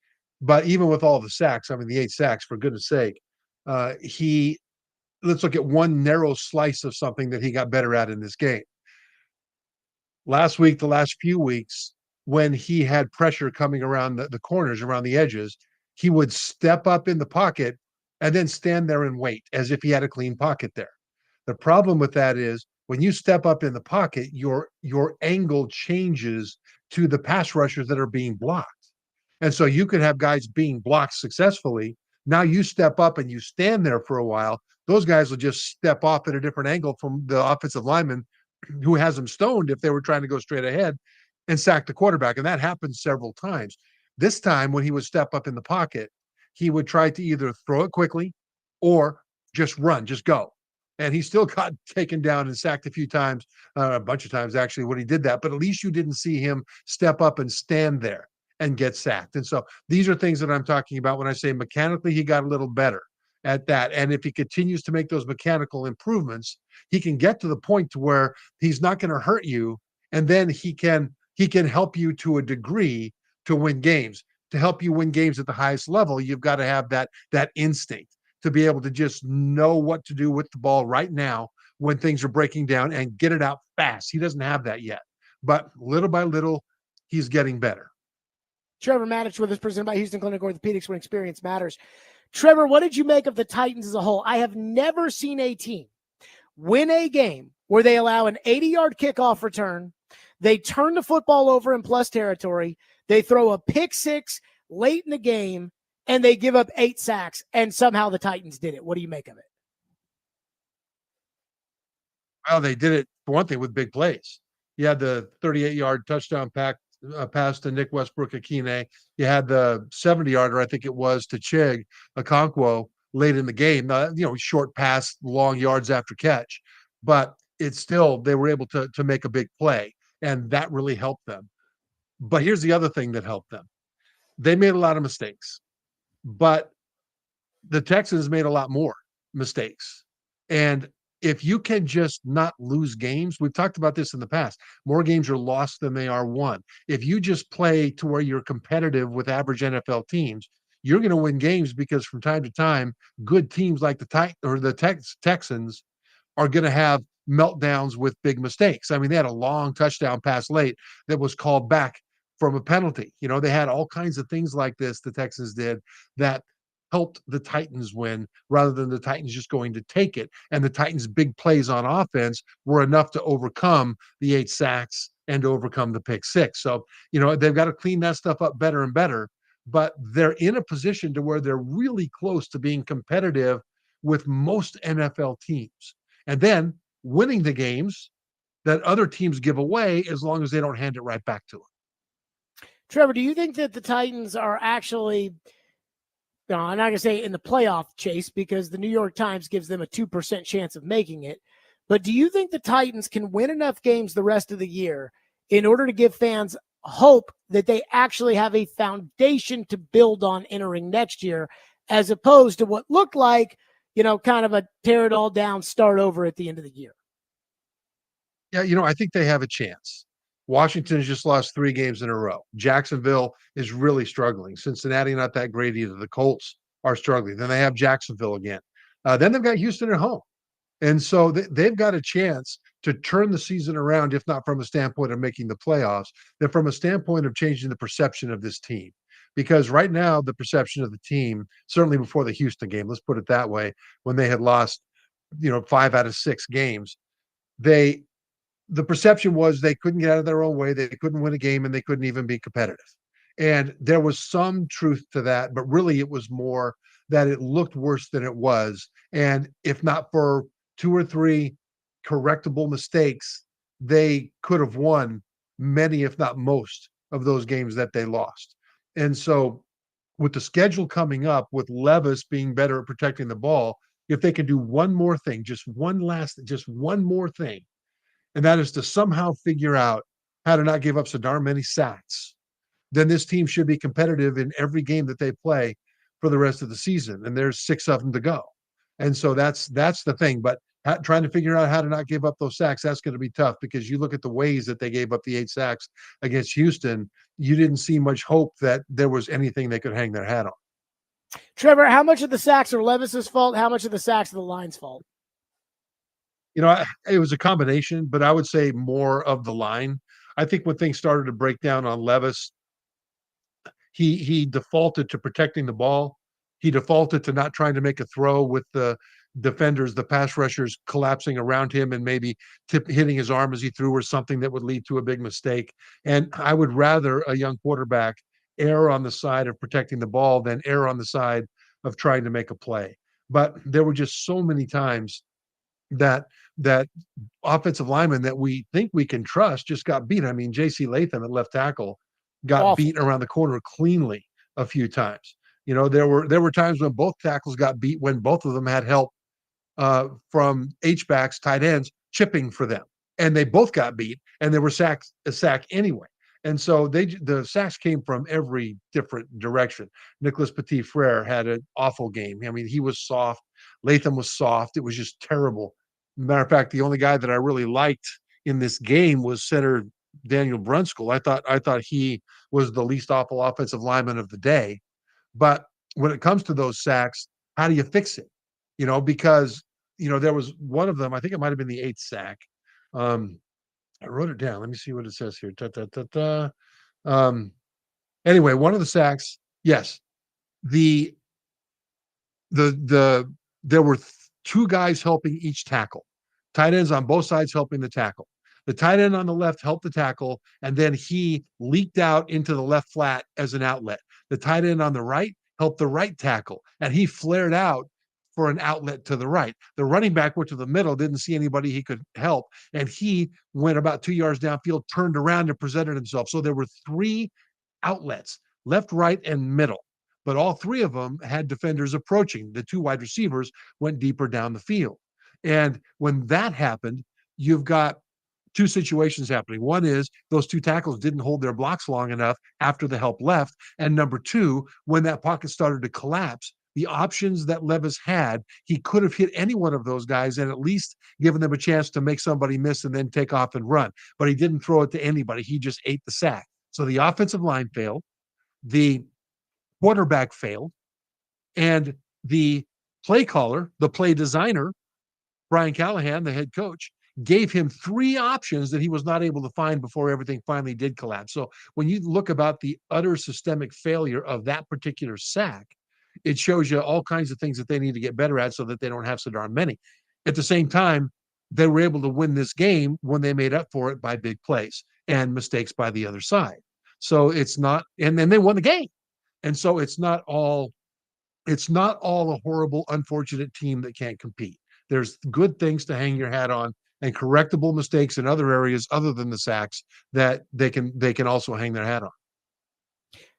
But even with all the sacks, I mean, the 8 sacks, for goodness sake, let's look at one narrow slice of something that he got better at in this game. Last week, the last few weeks, when he had pressure coming around the corners, around the edges, he would step up in the pocket and then stand there and wait as if he had a clean pocket there. The problem with that is when you step up in the pocket, your angle changes to the pass rushers that are being blocked. And so you could have guys being blocked successfully. Now you step up and you stand there for a while. Those guys will just step off at a different angle from the offensive lineman who has them stoned if they were trying to go straight ahead and sack the quarterback. And that happened several times. This time, when he would step up in the pocket, he would try to either throw it quickly or just run, just go. And he still got taken down and sacked a few times, a bunch of times actually, when he did that. But at least you didn't see him step up and stand there and get sacked. And so these are things that I'm talking about when I say mechanically he got a little better at that. And if he continues to make those mechanical improvements, he can get to the point to where he's not going to hurt you. And then he can help you to a degree to win games. To help you win games at the highest level, you've got to have that instinct to be able to just know what to do with the ball right now when things are breaking down and get it out fast. He doesn't have that yet. But little by little, he's getting better. Trevor Maddich with us, presented by Houston Clinic Orthopedics, when experience matters. Trevor, what did you make of the Titans as a whole? I have never seen a team win a game where they allow an 80-yard kickoff return, they turn the football over in plus territory, they throw a pick six late in the game, and they give up 8 sacks, and somehow the Titans did it. What do you make of it? Well, they did it, for one thing, with big plays. You had the 38-yard touchdown pass to Nick Westbrook-Akine. You had the 70-yarder, I think it was, to Chig Okonkwo late in the game. Short pass, long yards after catch, but it's still they were able to make a big play, and that really helped them. But here's the other thing that helped them: they made a lot of mistakes, but the Texans made a lot more mistakes. And if you can just not lose games, we've talked about this in the past, more games are lost than they are won. If you just play to where you're competitive with average NFL teams, you're going to win games because from time to time, good teams like the Texans are going to have meltdowns with big mistakes. I mean, they had a long touchdown pass late that was called back from a penalty. They had all kinds of things like this, the Texans did, that helped the Titans win rather than the Titans just going to take it. And the Titans' big plays on offense were enough to overcome the 8 sacks and to overcome the pick 6. So, they've got to clean that stuff up better and better, but they're in a position to where they're really close to being competitive with most NFL teams. And then winning the games that other teams give away as long as they don't hand it right back to them. Trevor, do you think that the Titans are actually, I'm not going to say in the playoff chase because the New York Times gives them a 2% chance of making it, but do you think the Titans can win enough games the rest of the year in order to give fans hope that they actually have a foundation to build on entering next year, as opposed to what looked like, kind of a tear it all down, start over at the end of the year? Yeah, I think they have a chance. Washington has just lost 3 games in a row. Jacksonville is really struggling. Cincinnati, not that great either. The Colts are struggling. Then they have Jacksonville again. Then they've got Houston at home. And so they've got a chance to turn the season around, if not from a standpoint of making the playoffs, then from a standpoint of changing the perception of this team. Because right now, the perception of the team, certainly before the Houston game, let's put it that way, when they had lost, 5 out of 6 games, the perception was they couldn't get out of their own way, they couldn't win a game, and they couldn't even be competitive. And there was some truth to that, but really it was more that it looked worse than it was. And if not for 2 or 3 correctable mistakes, they could have won many, if not most, of those games that they lost. And so with the schedule coming up, with Levis being better at protecting the ball, if they can do one more thing, just one more thing, and that is to somehow figure out how to not give up so darn many sacks, then this team should be competitive in every game that they play for the rest of the season. And there's 6 of them to go. And so that's the thing. But trying to figure out how to not give up those sacks, that's going to be tough, because you look at the ways that they gave up the 8 sacks against Houston, you didn't see much hope that there was anything they could hang their hat on. Trevor, how much of the sacks are Levis's fault? How much of the sacks are the line's fault? It was a combination, but I would say more of the line. I think when things started to break down on Levis, he defaulted to protecting the ball. He defaulted to not trying to make a throw with the defenders, the pass rushers collapsing around him and maybe hitting his arm as he threw, or something that would lead to a big mistake. And I would rather a young quarterback err on the side of protecting the ball than err on the side of trying to make a play. But there were just so many times that offensive lineman that we think we can trust just got beat. I mean, J.C. Latham at left tackle got beat around the corner cleanly a few times. There were times when both tackles got beat, when both of them had help from H-backs, tight ends, chipping for them, and they both got beat, and they were a sack anyway. And so the sacks came from every different direction. Nicholas Petit-Frere had an awful game. I mean, he was soft. Latham was soft. It was just terrible. Matter of fact, the only guy that I really liked in this game was center Daniel Brunskill. I thought he was the least awful offensive lineman of the day. But when it comes to those sacks, how do you fix it? Because there was one of them, I think it might have been the 8th sack. I wrote it down. Let me see what it says here. Anyway, one of the sacks, yes, there were 2 guys helping each tackle. Tight ends on both sides helping the tackle. The tight end on the left helped the tackle, and then he leaked out into the left flat as an outlet. The tight end on the right helped the right tackle, and he flared out for an outlet to the right. The running back went to the middle, didn't see anybody he could help, and he went about 2 yards downfield, turned around, and presented himself. So there were 3 outlets, left, right, and middle. but all three of them had defenders approaching. The two wide receivers went deeper down the field. And when that happened, you've got two situations happening. One is those two tackles didn't hold their blocks long enough after the help left. And number two, when that pocket started to collapse, the options that Levis had, he could have hit any one of those guys and at least given them a chance to make somebody miss and then take off and run. But he didn't throw it to anybody. He just ate the sack. So the offensive line failed, the quarterback failed, and the play caller, the play designer, Brian Callahan, the head coach, gave him three options that he was not able to find before everything finally did collapse. So when you look about the utter systemic failure of that particular sack, it shows you all kinds of things that they need to get better at so that they don't have so darn many. At the same time, they were able to win this game when they made up for it by big plays and mistakes by the other side. So it's not, and then they won the game. And so it's not all a horrible, unfortunate team that can't compete. There's good things to hang your hat on and correctable mistakes in other areas other than the sacks that they can also hang their hat on.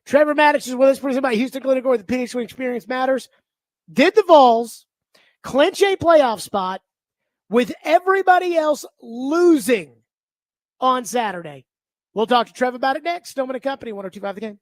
Trevor Maddox is with us, presented by Houston Clinic, where the Phoenix Swing experience matters. Did the Vols clinch a playoff spot with everybody else losing on Saturday? We'll talk to Trev about it next. Stillman & Company, 102.5 The Game.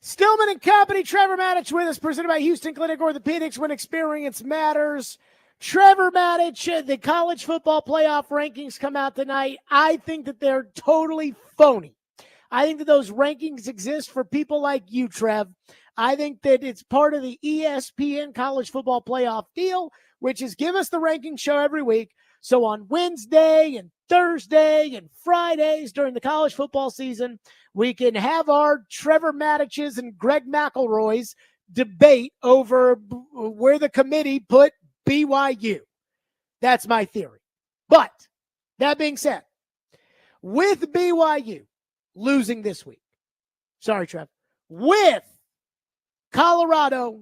Stillman and Company, Trevor Maddich with us, presented by Houston Clinic Orthopedics, when experience matters. Trevor Maddich, the college football playoff rankings come out tonight. I think that they're totally phony. I think that those rankings exist for people like you, Trev. I think that it's part of the ESPN college football playoff deal, which is give us the ranking show every week. So on Wednesday and Thursday and Fridays during the college football season, we can have our Trevor Maddiches and Greg McElroys debate over where the committee put BYU. That's my theory. But that being said, with BYU losing this week, sorry, Trev, with Colorado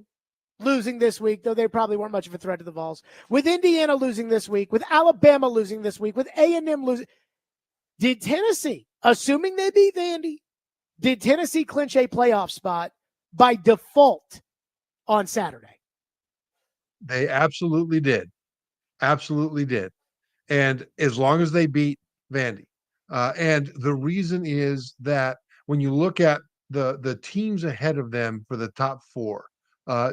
losing this week, though they probably weren't much of a threat to the Vols, with Indiana losing this week, with Alabama losing this week, with A&M losing, did Tennessee, assuming they beat Vandy, did Tennessee clinch a playoff spot by default on Saturday? They absolutely did. Absolutely did. And as long as they beat Vandy. And the reason is that when you look at the teams ahead of them for the top four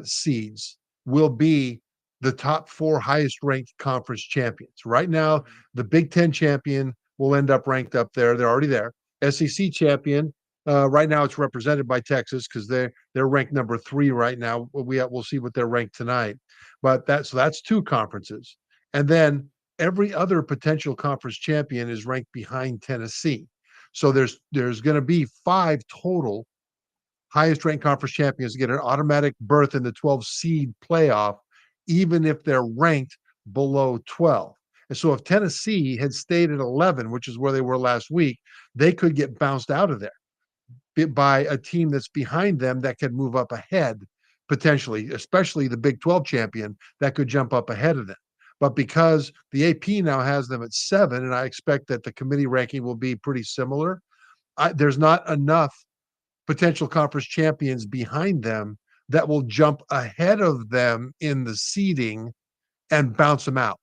seeds will be the top four highest ranked conference champions. Right now, the Big Ten champion will end up ranked up there. They're already there. SEC champion, right now it's represented by Texas because they're ranked number 3 right now. We'll see what they're ranked tonight. But that's 2 conferences. And then every other potential conference champion is ranked behind Tennessee. So there's going to be 5 total highest ranked conference champions to get an automatic berth in the 12 seed playoff, even if they're ranked below 12. And so if Tennessee had stayed at 11, which is where they were last week, they could get bounced out of there by a team that's behind them that could move up ahead potentially, especially the Big 12 champion that could jump up ahead of them. But because the AP now has them at 7, and I expect that the committee ranking will be pretty similar, there's not enough potential conference champions behind them that will jump ahead of them in the seeding and bounce them out.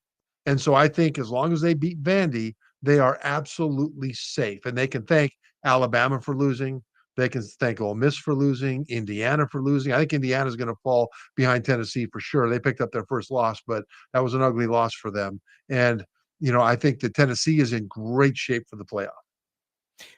And so I think as long as they beat Vandy, they are absolutely safe. And they can thank Alabama for losing. They can thank Ole Miss for losing, Indiana for losing. I think Indiana's going to fall behind Tennessee for sure. They picked up their first loss, but that was an ugly loss for them. And, I think that Tennessee is in great shape for the playoff.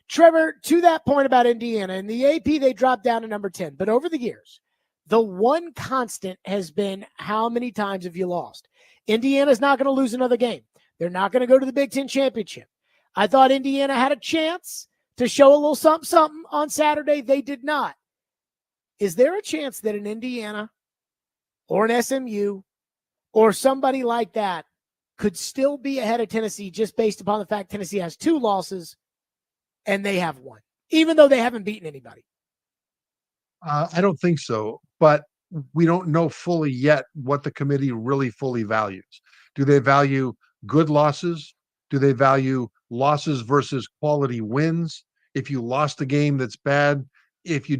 Trevor, to that point about Indiana, in the AP, they dropped down to number 10. But over the years, the one constant has been how many times have you lost? Indiana's not going to lose another game. They're not going to go to the Big Ten championship. I thought Indiana had a chance to show a little something on Saturday. They did not. Is there a chance that an Indiana or an SMU or somebody like that could still be ahead of Tennessee just based upon the fact Tennessee has 2 losses and they have 1, even though they haven't beaten anybody? I don't think so, but we don't know fully yet what the committee really fully values. Do they value good losses? Do they value losses versus quality wins? If you lost a game that's bad, if you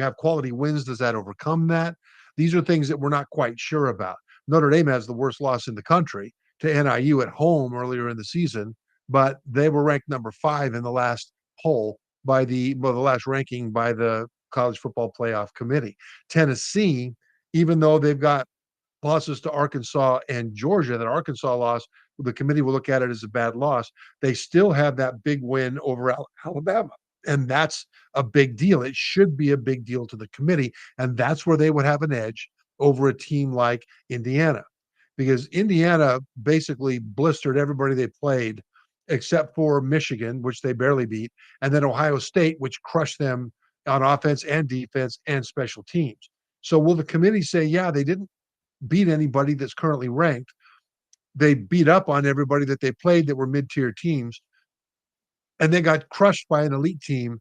have quality wins, does that overcome that? These are things that we're not quite sure about. Notre Dame has the worst loss in the country to NIU at home earlier in the season, but they were ranked number 5 in the last poll by the last ranking by the College Football Playoff Committee. Tennessee, even though they've got losses to Arkansas and Georgia, that Arkansas loss, the committee will look at it as a bad loss. They still have that big win over Alabama. And that's a big deal. It should be a big deal to the committee. And that's where they would have an edge over a team like Indiana. Because Indiana basically blistered everybody they played except for Michigan, which they barely beat, and then Ohio State, which crushed them on offense and defense and special teams. So will the committee say, yeah, they didn't beat anybody that's currently ranked. They beat up on everybody that they played that were mid-tier teams, and they got crushed by an elite team.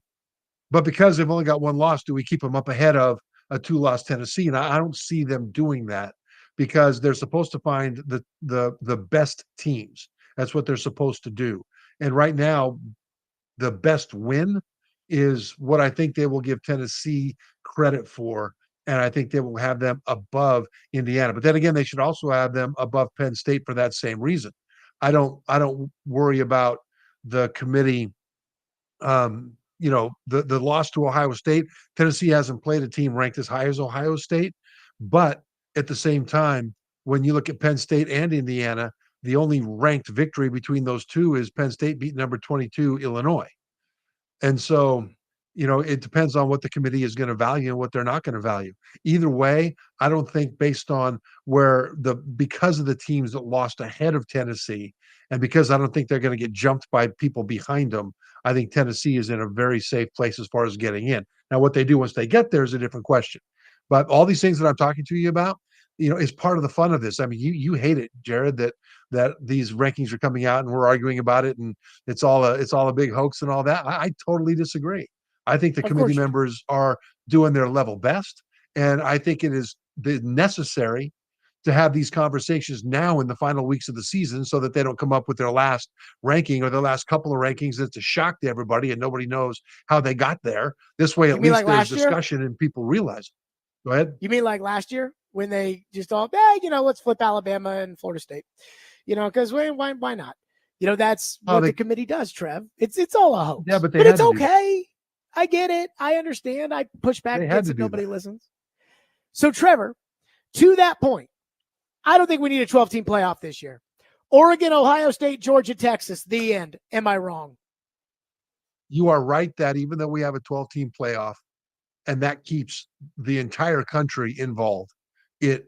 But because they've only got 1 loss, do we keep them up ahead of a 2-loss Tennessee? And I don't see them doing that because they're supposed to find the best teams. That's what they're supposed to do. And right now, the best win is what I think they will give Tennessee credit for. And I think they will have them above Indiana. But then again, they should also have them above Penn State for that same reason. I don't worry about the committee, the loss to Ohio State. Tennessee hasn't played a team ranked as high as Ohio State, but at the same time, when you look at Penn State and Indiana, the only ranked victory between those two is Penn State beat number 22 Illinois. And so, it depends on what the committee is going to value and what they're not going to value. Either way, I don't think based on because of the teams that lost ahead of Tennessee, and because I don't think they're going to get jumped by people behind them, I think Tennessee is in a very safe place as far as getting in. Now, what they do once they get there is a different question. But all these things that I'm talking to you about, is part of the fun of this. I mean, you hate it, Jared, that these rankings are coming out and we're arguing about it and it's all a big hoax and all that. I totally disagree. I think the Of committee course you do. members are doing their level best, and I think it is necessary to have these conversations now in the final weeks of the season so that they don't come up with their last ranking or their last couple of rankings that's a shock to everybody and nobody knows how they got there. This way, You at mean least like there's last year? discussion and people realize it. Go ahead. You mean like last year when they just all, let's flip Alabama and Florida State, because why not? That's what the committee does, Trev. It's all a hoax. Yeah, but it's okay. I get it. I understand. I push back They had against to it. do Nobody that. listens. So, Trevor, to that point, I don't think we need a 12-team playoff this year. Oregon, Ohio State, Georgia, Texas, the end. Am I wrong? You are right that even though we have a 12-team playoff and that keeps the entire country involved, it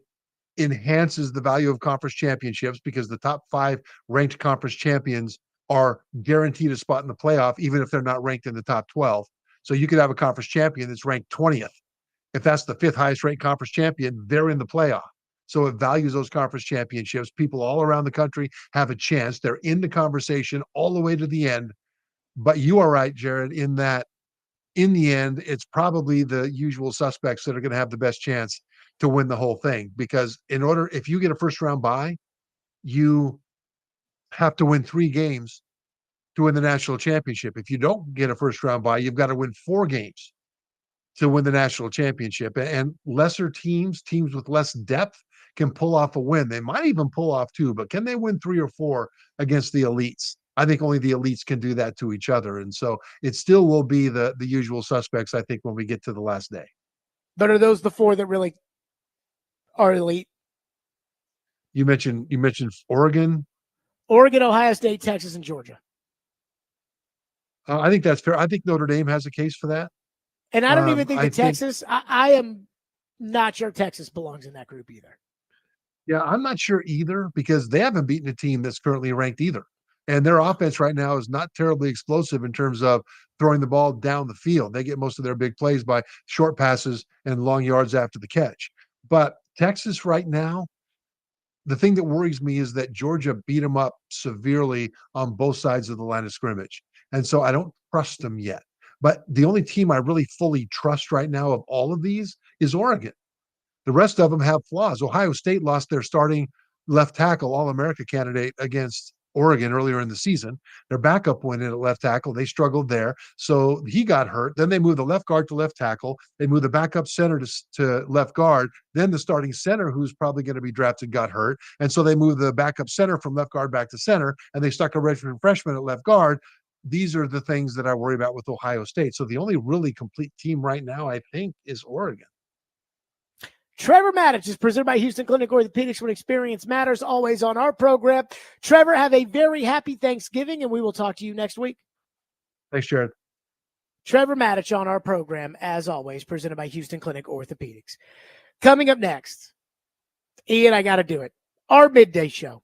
enhances the value of conference championships because the top 5 ranked conference champions are guaranteed a spot in the playoff, even if they're not ranked in the top 12. So you could have a conference champion that's ranked 20th. If that's the 5th highest ranked conference champion, they're in the playoff. So it values those conference championships. People all around the country have a chance. They're in the conversation all the way to the end. But you are right, Jared, in that in the end, it's probably the usual suspects that are going to have the best chance to win the whole thing. Because if you get a first round bye, you have to win 3 games to win the national championship. If you don't get a first round bye, you've got to win 4 games to win the national championship. And lesser teams with less depth, can pull off a win. They might even pull off 2, but can they win 3 or 4 against the elites? I think only the elites can do that to each other. And so it still will be the usual suspects, I think, when we get to the last day. But are those the 4 that really are elite? You mentioned Oregon, Ohio State, Texas, and Georgia. I think that's fair. I think Notre Dame has a case for that. And I don't even think Texas, I am not sure Texas belongs in that group either. Yeah, I'm not sure either because they haven't beaten a team that's currently ranked either. And their offense right now is not terribly explosive in terms of throwing the ball down the field. They get most of their big plays by short passes and long yards after the catch. But Texas right now, the thing that worries me is that Georgia beat them up severely on both sides of the line of scrimmage. And so I don't trust them yet. But the only team I really fully trust right now of all of these is Oregon. The rest of them have flaws. Ohio State lost their starting left tackle, All-America candidate against Oregon earlier in the season. Their backup went in at left tackle. They struggled there. So he got hurt. Then they moved the left guard to left tackle. They moved the backup center to left guard. Then the starting center, who's probably going to be drafted, got hurt. And so they moved the backup center from left guard back to center, and they stuck a redshirt freshman at left guard. These are the things that I worry about with Ohio State. So the only really complete team right now, I think, is Oregon. Trevor Matich is presented by Houston Clinic Orthopedics, when experience matters, always on our program. Trevor, have a very happy Thanksgiving, and we will talk to you next week. Thanks, Jared. Trevor Matich on our program, as always, presented by Houston Clinic Orthopedics. Coming up next, Ian, I got to do it. Our midday show.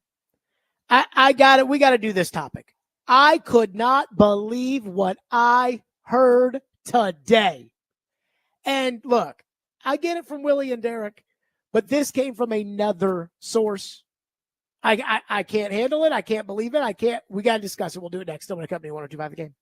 I got it. We got to do this topic. I could not believe what I heard today. And look, I get it from Willie and Derek, but this came from another source. I can't handle it. I can't believe it. We got to discuss it. We'll do it next. Stillman Company 102.5 The Game.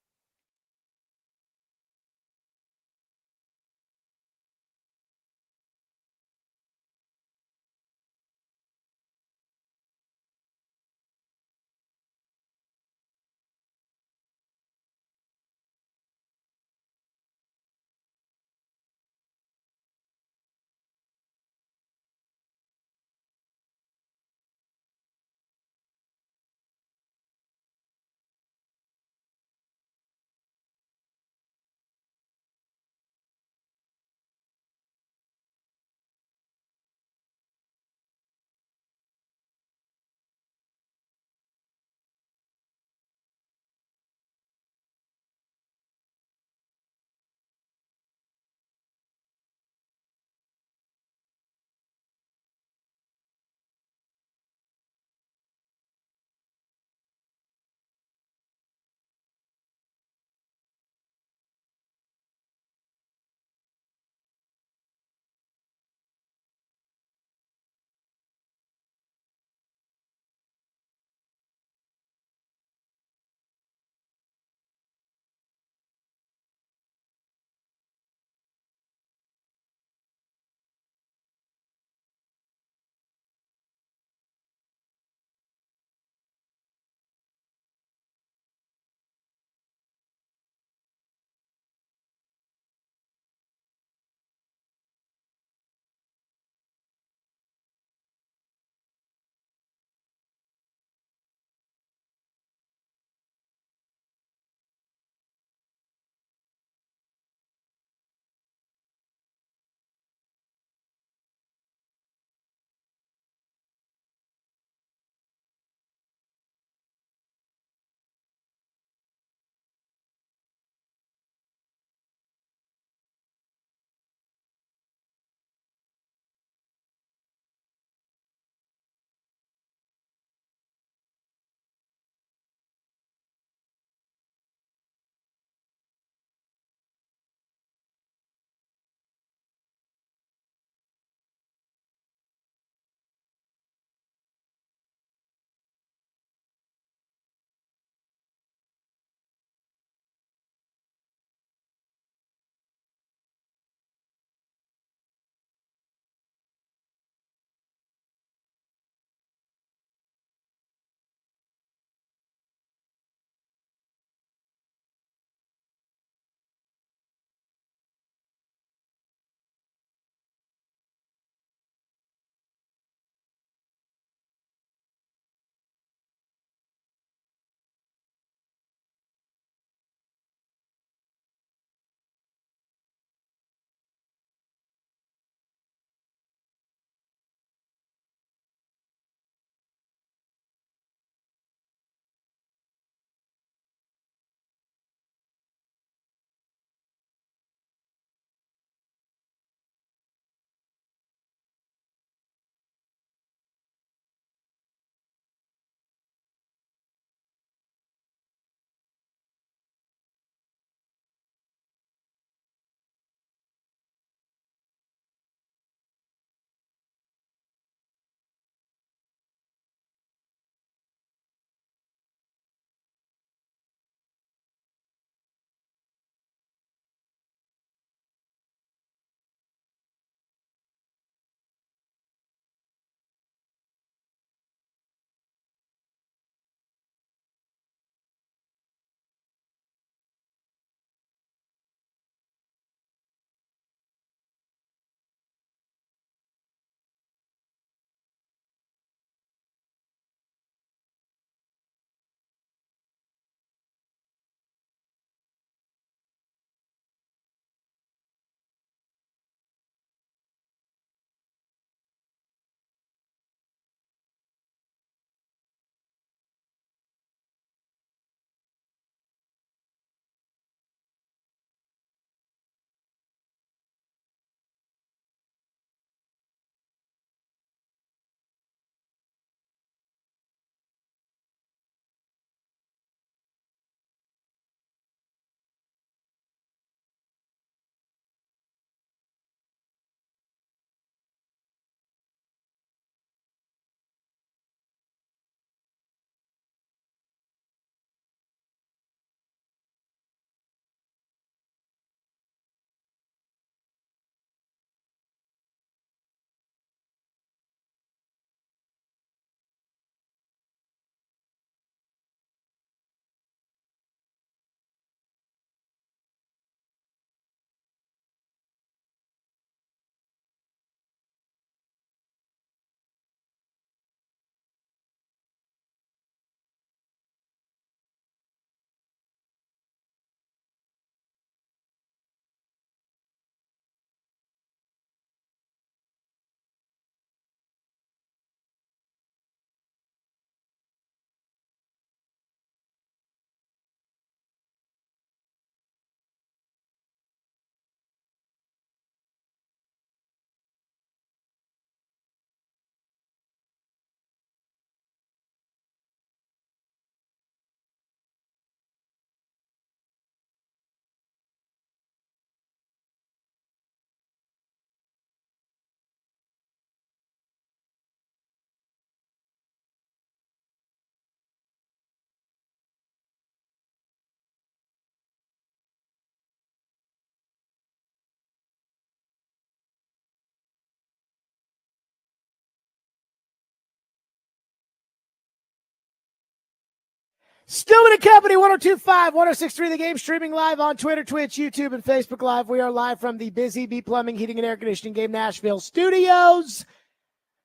Stillman and Company, 102.5, 106.3 The Game, streaming live on Twitter, Twitch, YouTube, and Facebook Live. We are live from the Busy Bee Plumbing, Heating, and Air Conditioning Game Nashville studios.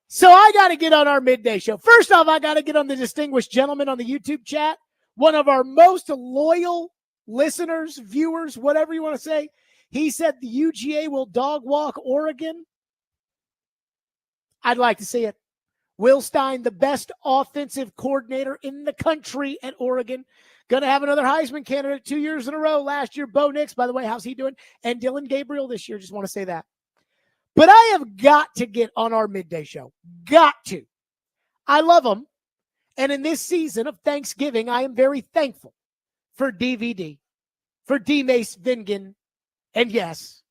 So I got to get on our midday show. First off, I got to get on the distinguished gentleman on the YouTube chat, one of our most loyal listeners, viewers, whatever you want to say. He said the UGA will dog walk Oregon. I'd like to see it. Will Stein, the best offensive coordinator in the country at Oregon. Going to have another Heisman candidate 2 years in a row. Last year, Bo Nix, by the way, how's he doing? And Dylan Gabriel this year. Just want to say that. But I have got to get on our midday show. Got to. I love them. And in this season of Thanksgiving, I am very thankful for DVD, for D. Mace Vingan. And yes,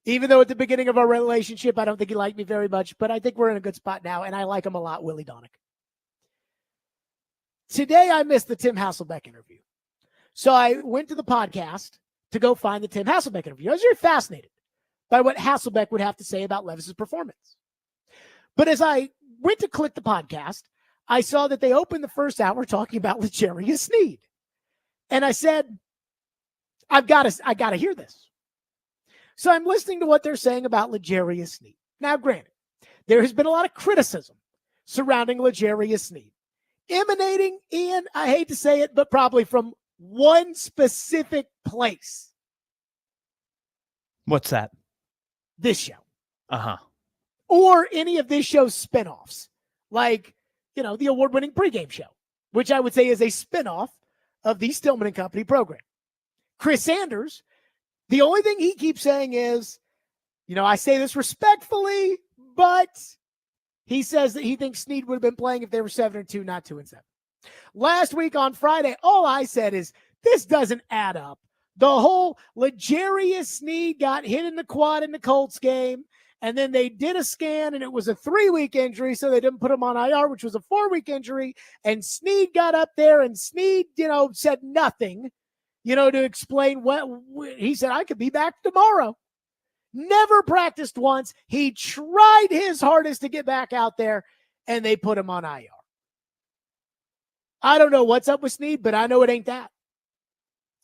even though at the beginning of our relationship, I don't think he liked me very much, but I think we're in a good spot now, and I like him a lot, Willie Donick. Today, I missed the Tim Hasselbeck interview. So I went to the podcast to go find the Tim Hasselbeck interview. I was very fascinated by what Hasselbeck would have to say about Levis's performance. But as I went to click the podcast, I saw that they opened the first hour talking about L'Jarius Sneed. And I said, I got to hear this. So I'm listening to what they're saying about L'Jarius Sneed. Now, granted, there has been a lot of criticism surrounding L'Jarius Sneed, emanating in, I hate to say it, but probably from one specific place. What's that? This show. Uh-huh. Or any of this show's spinoffs, like, the award-winning pregame show, which I would say is a spinoff of the Stillman and Company program. Chris Sanders, the only thing he keeps saying is, I say this respectfully, but he says that he thinks Sneed would have been playing if they were 7-2, not 2-7. Last week on Friday, all I said is, this doesn't add up. The whole L'Jarius Sneed got hit in the quad in the Colts game, and then they did a scan, and it was a 3-week injury, so they didn't put him on IR, which was a 4-week injury, and Sneed got up there, and Sneed, said nothing, to explain what he said. I could be back tomorrow. Never practiced once. He tried his hardest to get back out there, and they put him on IR. I don't know what's up with Sneed, but I know it ain't that.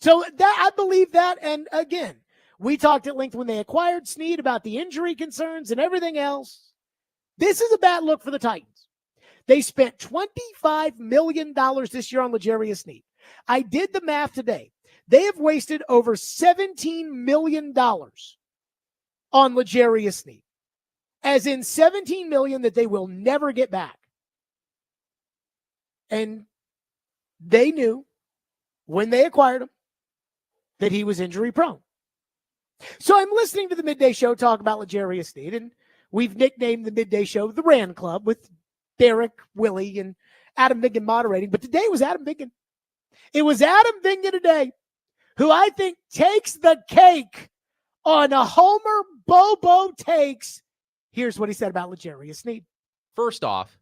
So that I believe that. And again, we talked at length when they acquired Sneed about the injury concerns and everything else. This is a bad look for the Titans. They spent $25 million this year on L'Jarius Sneed. I did the math today. They have wasted over $17 million on L'Jarius Sneed, as in $17 million that they will never get back. And they knew when they acquired him that he was injury prone. So I'm listening to the midday show talk about L'Jarius Sneed, and we've nicknamed the midday show the Rand Club with Derek, Willie, and Adam Vingan moderating. But today was Adam Vingan. It was Adam Vingan today, who I think takes the cake on a Homer Bobo takes. Here's what he said about L'Jarius Sneed. First off,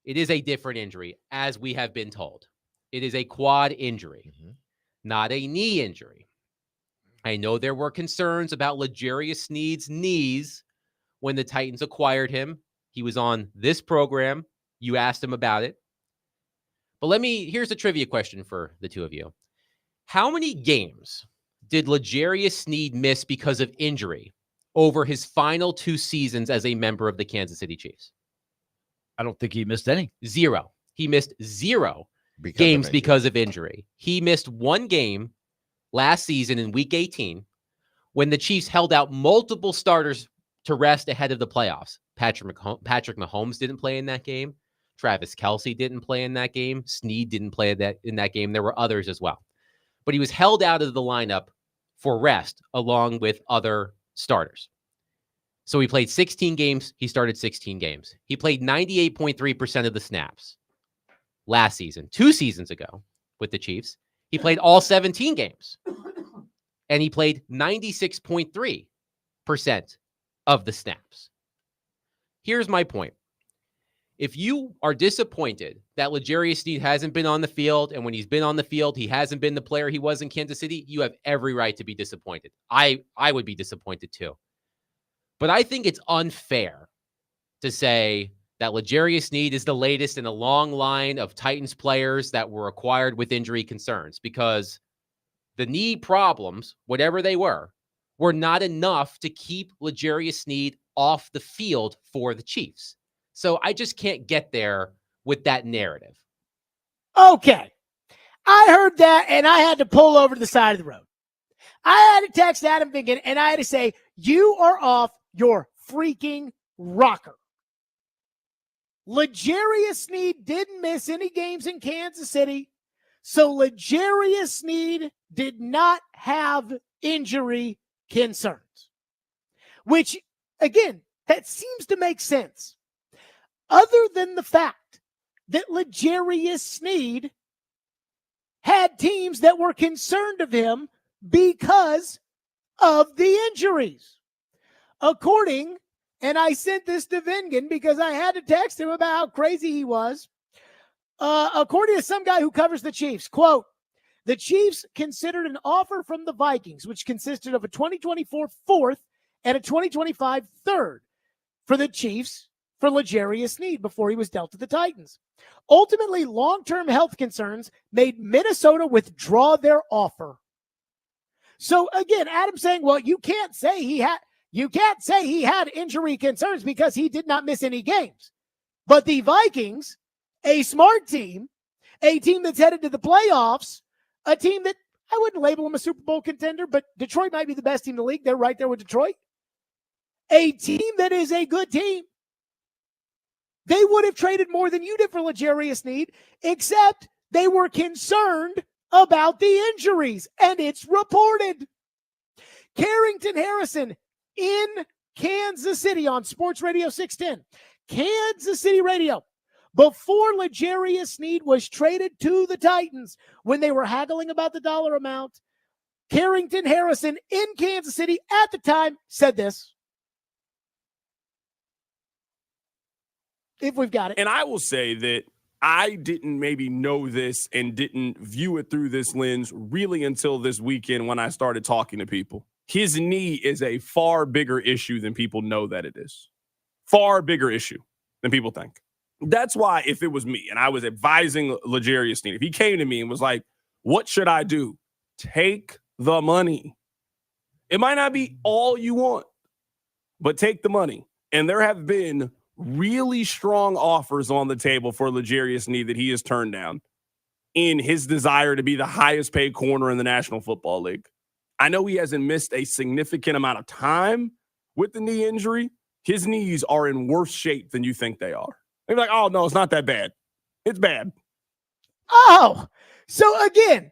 it is a different injury, as we have been told. It is a quad injury, not a knee injury. I know there were concerns about L'Jarius Sneed's knees when the Titans acquired him. He was on this program. You asked him about it. But here's a trivia question for the two of you. How many games did L'Jarius Sneed miss because of injury over his final 2 seasons as a member of the Kansas City Chiefs? I don't think he missed any. 0. He missed 0 games because of injury. He missed 1 game last season in Week 18 when the Chiefs held out multiple starters to rest ahead of the playoffs. Patrick Mahomes didn't play in that game. Travis Kelce didn't play in that game. Sneed didn't play in that game. There were others as well. But he was held out of the lineup for rest along with other starters. So he played 16 games. He started 16 games. He played 98.3% of the snaps last season. 2 seasons ago with the Chiefs, he played all 17 games. And he played 96.3% of the snaps. Here's my point. If you are disappointed that L'Jarius Sneed hasn't been on the field, and when he's been on the field, he hasn't been the player he was in Kansas City, you have every right to be disappointed. I would be disappointed too. But I think it's unfair to say that L'Jarius Sneed is the latest in a long line of Titans players that were acquired with injury concerns, because the knee problems, whatever they were not enough to keep L'Jarius Sneed off the field for the Chiefs. So I just can't get there with that narrative. Okay. I heard that, and I had to pull over to the side of the road. I had to text Adam Vingan, and I had to say, you are off your freaking rocker. L'Jarius Sneed didn't miss any games in Kansas City, so L'Jarius Sneed did not have injury concerns. Which, again, that seems to make sense. Other than the fact that L'Jarius Sneed had teams that were concerned of him because of the injuries. According, and I sent this to Vingan because I had to text him about how crazy he was. According to some guy who covers the Chiefs, quote, the Chiefs considered an offer from the Vikings, which consisted of a 2024 fourth and a 2025 third for the Chiefs for L'Jarius Sneed before he was dealt to the Titans. Ultimately, long-term health concerns made Minnesota withdraw their offer. So again, Adam's saying, well, you can't say he had injury concerns because he did not miss any games. But the Vikings, a smart team, a team that's headed to the playoffs, a team that I wouldn't label them a Super Bowl contender, but Detroit might be the best team in the league. They're right there with Detroit. A team that is a good team. They would have traded more than you did for L'Jarius Sneed, except they were concerned about the injuries, and it's reported. Carrington Harrison in Kansas City on Sports Radio 610. Kansas City Radio. Before L'Jarius Sneed was traded to the Titans, when they were haggling about the dollar amount, Carrington Harrison in Kansas City at the time said this. If we've got it. And I will say that I didn't maybe know this and didn't view it through this lens really until this weekend when I started talking to people. His knee is a far bigger issue than people know that it is. Far bigger issue than people think. That's why if it was me and I was advising L'Jarius Sneed, if he came to me and was like, what should I do? Take the money. It might not be all you want, but take the money. And there have been really strong offers on the table for L'Jarius Sneed that he has turned down in his desire to be the highest paid corner in the National Football League. I know he hasn't missed a significant amount of time with the knee injury. His knees are in worse shape than you think they are. They're like, oh, no, it's not that bad. It's bad. Oh, so again,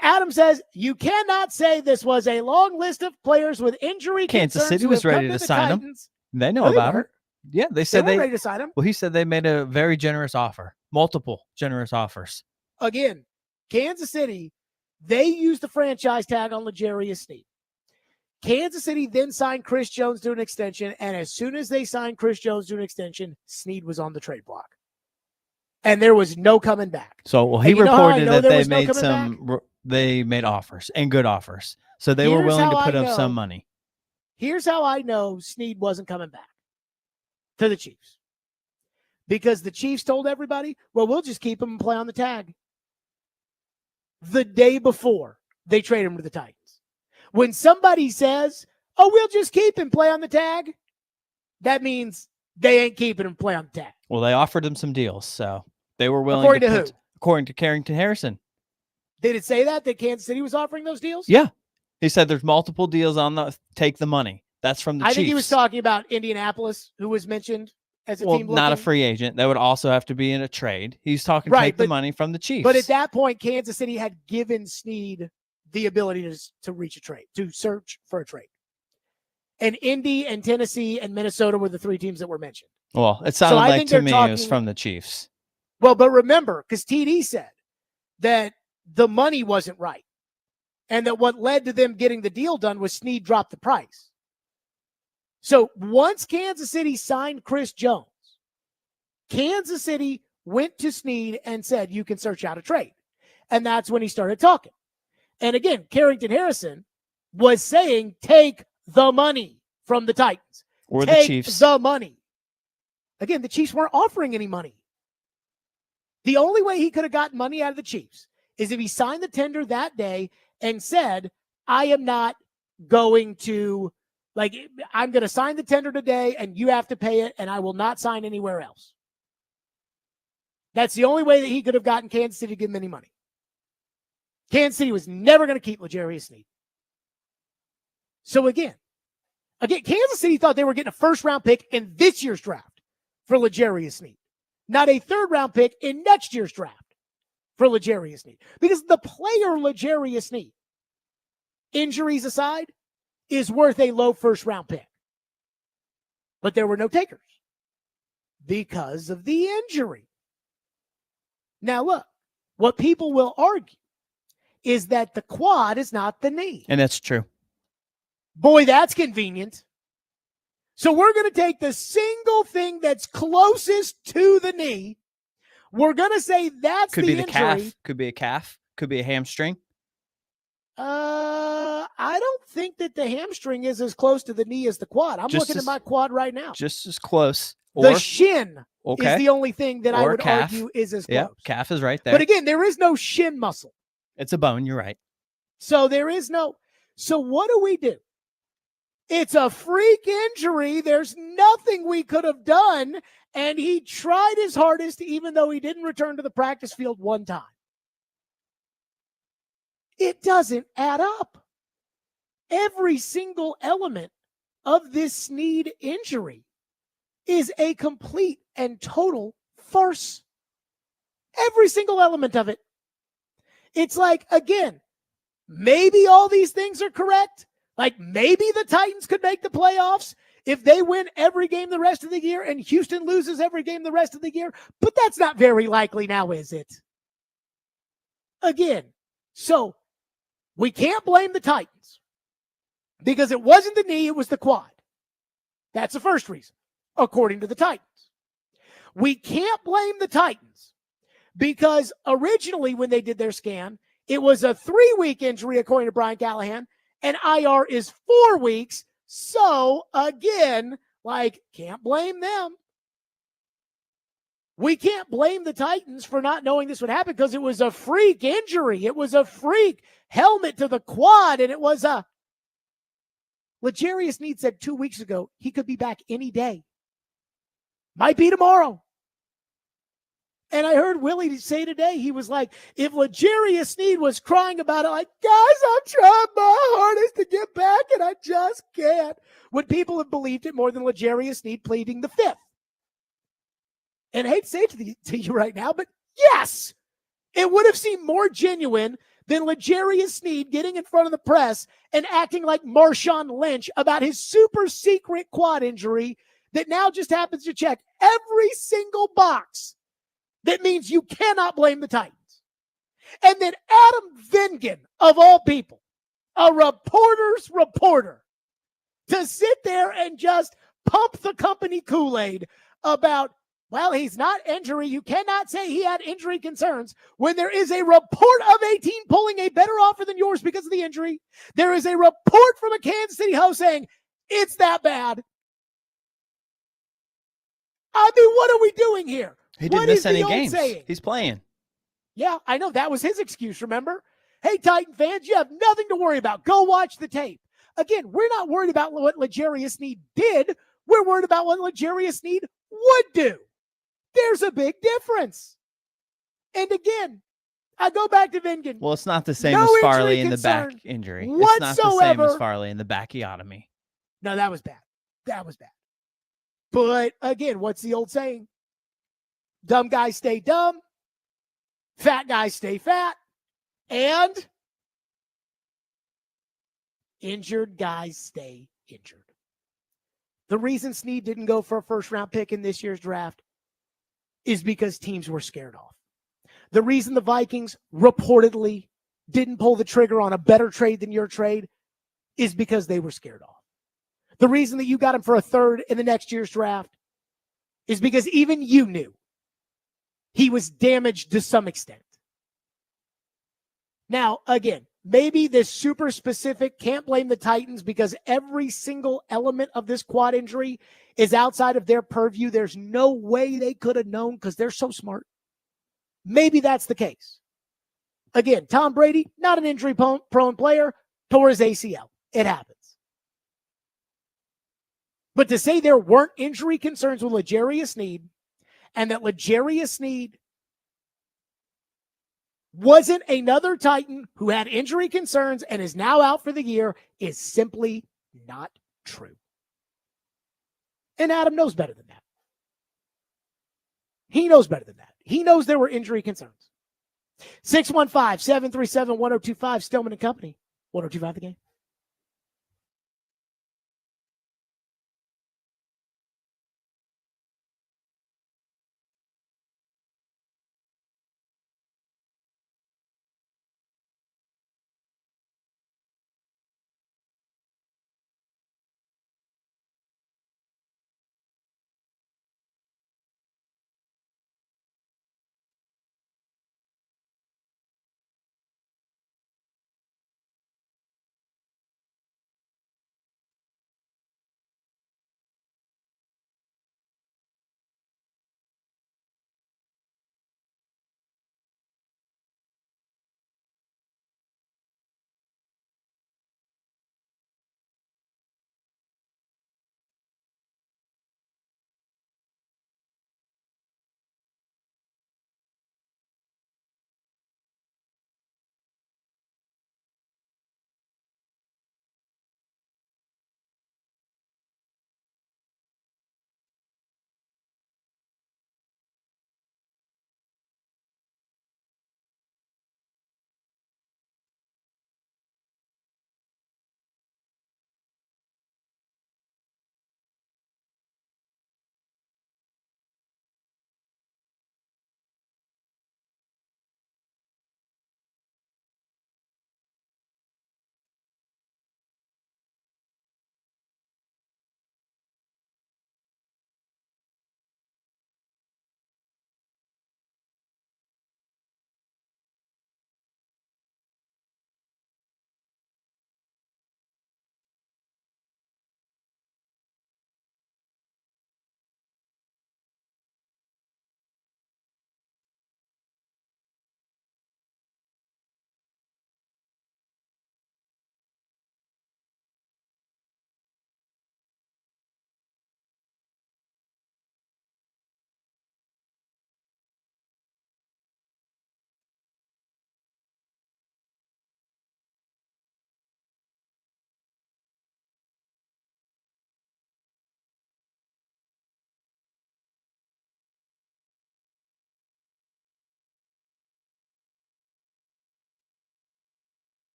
Adam says you cannot say this was a long list of players with injury Kansas concerns City was ready to sign him. They know about it. Yeah, they said they were ready to sign him. Well, he said they made a very generous offer, multiple generous offers. Again, Kansas City, they used the franchise tag on L'Jarius Sneed. Kansas City then signed Chris Jones to an extension, and as soon as they signed Chris Jones to an extension, Sneed was on the trade block. And there was no coming back. So well, he reported that they made offers and good offers. So they were willing to put up some money. Here's how I know Sneed wasn't coming back to the Chiefs. Because the Chiefs told everybody, well, we'll just keep him and play on the tag. The day before they trade him to the Titans. When somebody says, oh, we'll just keep him, play on the tag, that means they ain't keeping him, play on the tag. Well, they offered him some deals, so they were willing According to who? According to Carrington Harrison. Did it say that Kansas City was offering those deals? Yeah. He said there's multiple deals on the take the money. That's from the Chiefs. I think he was talking about Indianapolis, who was mentioned as a team. Not a free agent. That would also have to be in a trade. He's talking take the money from the Chiefs. But at that point, Kansas City had given Sneed the ability to reach a trade, to search for a trade. And Indy and Tennessee and Minnesota were the three teams that were mentioned. Well, it sounded like to me it was from the Chiefs. Well, but remember, because TD said that the money wasn't right. And that what led to them getting the deal done was Sneed dropped the price. So once Kansas City signed Chris Jones, Kansas City went to Sneed and said, you can search out a trade. And that's when he started talking. And again, Carrington Harrison was saying, take the money from the Titans. Or take the Chiefs. The money. Again, the Chiefs weren't offering any money. The only way he could have gotten money out of the Chiefs is if he signed the tender that day and said, I am not going to, I'm going to sign the tender today and you have to pay it and I will not sign anywhere else. That's the only way that he could have gotten Kansas City to give him any money. Kansas City was never going to keep L'Jarius Sneed. So again, Kansas City thought they were getting a first-round pick in this year's draft for L'Jarius Sneed, not a third-round pick in next year's draft for L'Jarius Sneed. Because the player L'Jarius Sneed, injuries aside, is worth a low first-round pick. But there were no takers because of the injury. Now look, what people will argue is that the quad is not the knee. And that's true. Boy, that's convenient. So we're going to take the single thing that's closest to the knee. We're going to say that's Could be the injury. calf. Could be a calf. Could be a hamstring. I don't think that the hamstring is as close to the knee as the quad. I'm looking at my quad right now. Just as close. The shin okay. is the only thing that I would calf. argue is as close. Yeah, calf is right there. But again, there is no shin muscle. It's a bone. You're right. So there is no. So what do? It's a freak injury. There's nothing we could have done. And he tried his hardest, even though he didn't return to the practice field one time. It doesn't add up. Every single element of this Sneed injury is a complete and total farce. Every single element of it. It's like, again, maybe all these things are correct. Like maybe the Titans could make the playoffs if they win every game the rest of the year and Houston loses every game the rest of the year. But that's not very likely now, is it? Again, so we can't blame the Titans because it wasn't the knee, it was the quad. That's the first reason, according to the Titans. We can't blame the Titans because originally when they did their scan, it was a 3-week injury, according to Brian Callahan, and IR is 4 weeks. So, again, can't blame them. We can't blame the Titans for not knowing this would happen because it was a freak injury. It was a freak helmet to the quad, and it was a... L'Jarius Sneed said 2 weeks ago he could be back any day. Might be tomorrow. And I heard Willie say today, he was like, if L'Jarius Sneed was crying about it, like, guys, I'm trying my hardest to get back and I just can't. Would people have believed it more than L'Jarius Sneed pleading the fifth? And I hate to say it to you right now, but yes, it would have seemed more genuine than L'Jarius Sneed getting in front of the press and acting like Marshawn Lynch about his super secret quad injury that now just happens to check every single box. That means you cannot blame the Titans. And then Adam Vingan, of all people, a reporter's reporter, to sit there and just pump the company Kool-Aid about, well, he's not injury. You cannot say he had injury concerns when there is a report of a team pulling a better offer than yours because of the injury. There is a report from a Kansas City host saying it's that bad. I mean, what are we doing here? He didn't miss any games. He's playing. Yeah, I know. That was his excuse, remember? Hey, Titan fans, you have nothing to worry about. Go watch the tape. Again, we're not worried about what L'Jarius Sneed did. We're worried about what L'Jarius Sneed would do. There's a big difference. And again, I go back to Vingan. Well, it's not the same as Farley in the back injury. It's not the same as Farley in the bacchiotomy. No, that was bad. That was bad. But again, what's the old saying? Dumb guys stay dumb. Fat guys stay fat. And injured guys stay injured. The reason Sneed didn't go for a first-round pick in this year's draft is because teams were scared off. The reason the Vikings reportedly didn't pull the trigger on a better trade than your trade is because they were scared off. The reason that you got him for a third in the next year's draft is because even you knew he was damaged to some extent. Now, again, maybe this super specific, can't blame the Titans because every single element of this quad injury is outside of their purview. There's no way they could have known because they're so smart. Maybe that's the case. Again, Tom Brady, not an injury-prone player, tore his ACL. It happens. But to say there weren't injury concerns with L'Jarius Sneed and that L'Jarius Sneed wasn't another Titan who had injury concerns and is now out for the year is simply not true. And Adam knows better than that. He knows better than that. He knows there were injury concerns. 615-737-1025, Stillman and Company, 1025 The Game.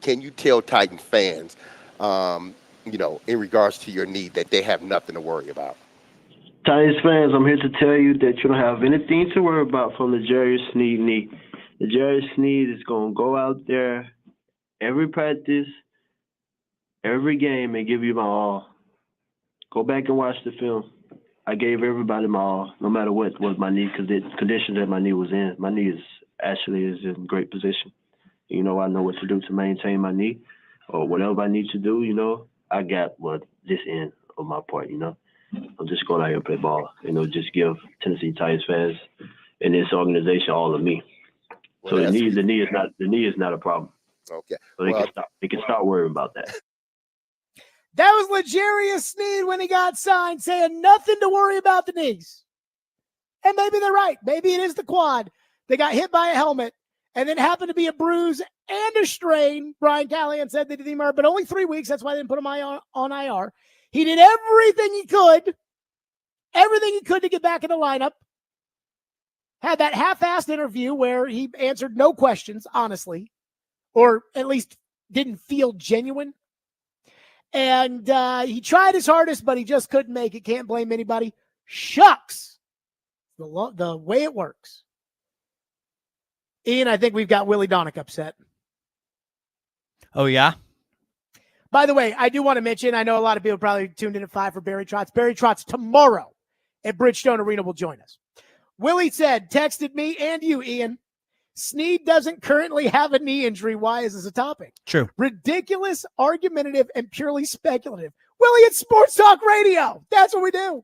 can you tell Titan fans, in regards to your knee, that they have nothing to worry about? Titans fans, I'm here to tell you that you don't have anything to worry about from the Jerry Sneed knee. The Jerry Sneed is going to go out there every practice, every game, and give you my all. Go back and watch the film. I gave everybody my all, no matter what my knee, because the condition that my knee was in. My knee is in great position. I know what to do to maintain my knee, or whatever I need to do. I got this end of my part. I'm just going out here and play ball. Just give Tennessee Titans fans and this organization all of me. So the knee is not a problem. Okay. So they can stop worrying about that. That was L'Jarius Sneed when he got signed, saying nothing to worry about the knees. And maybe they're right. Maybe it is the quad. They got hit by a helmet and then happened to be a bruise and a strain. Brian Callahan said they did him, but only 3 weeks. That's why they didn't put him on IR. He did everything he could to get back in the lineup. Had that half-assed interview where he answered no questions, honestly, or at least didn't feel genuine. And he tried his hardest, but he just couldn't make it. Can't blame anybody. Shucks. The way it works. Ian, I think we've got Willie Donick upset. Oh, yeah? By the way, I do want to mention, I know a lot of people probably tuned in at 5 for Barry Trotz. Barry Trotz tomorrow at Bridgestone Arena will join us. Willie texted me and you, Ian, Sneed doesn't currently have a knee injury. Why is this a topic? True. Ridiculous, argumentative, and purely speculative. Willie, it's Sports Talk Radio. That's what we do.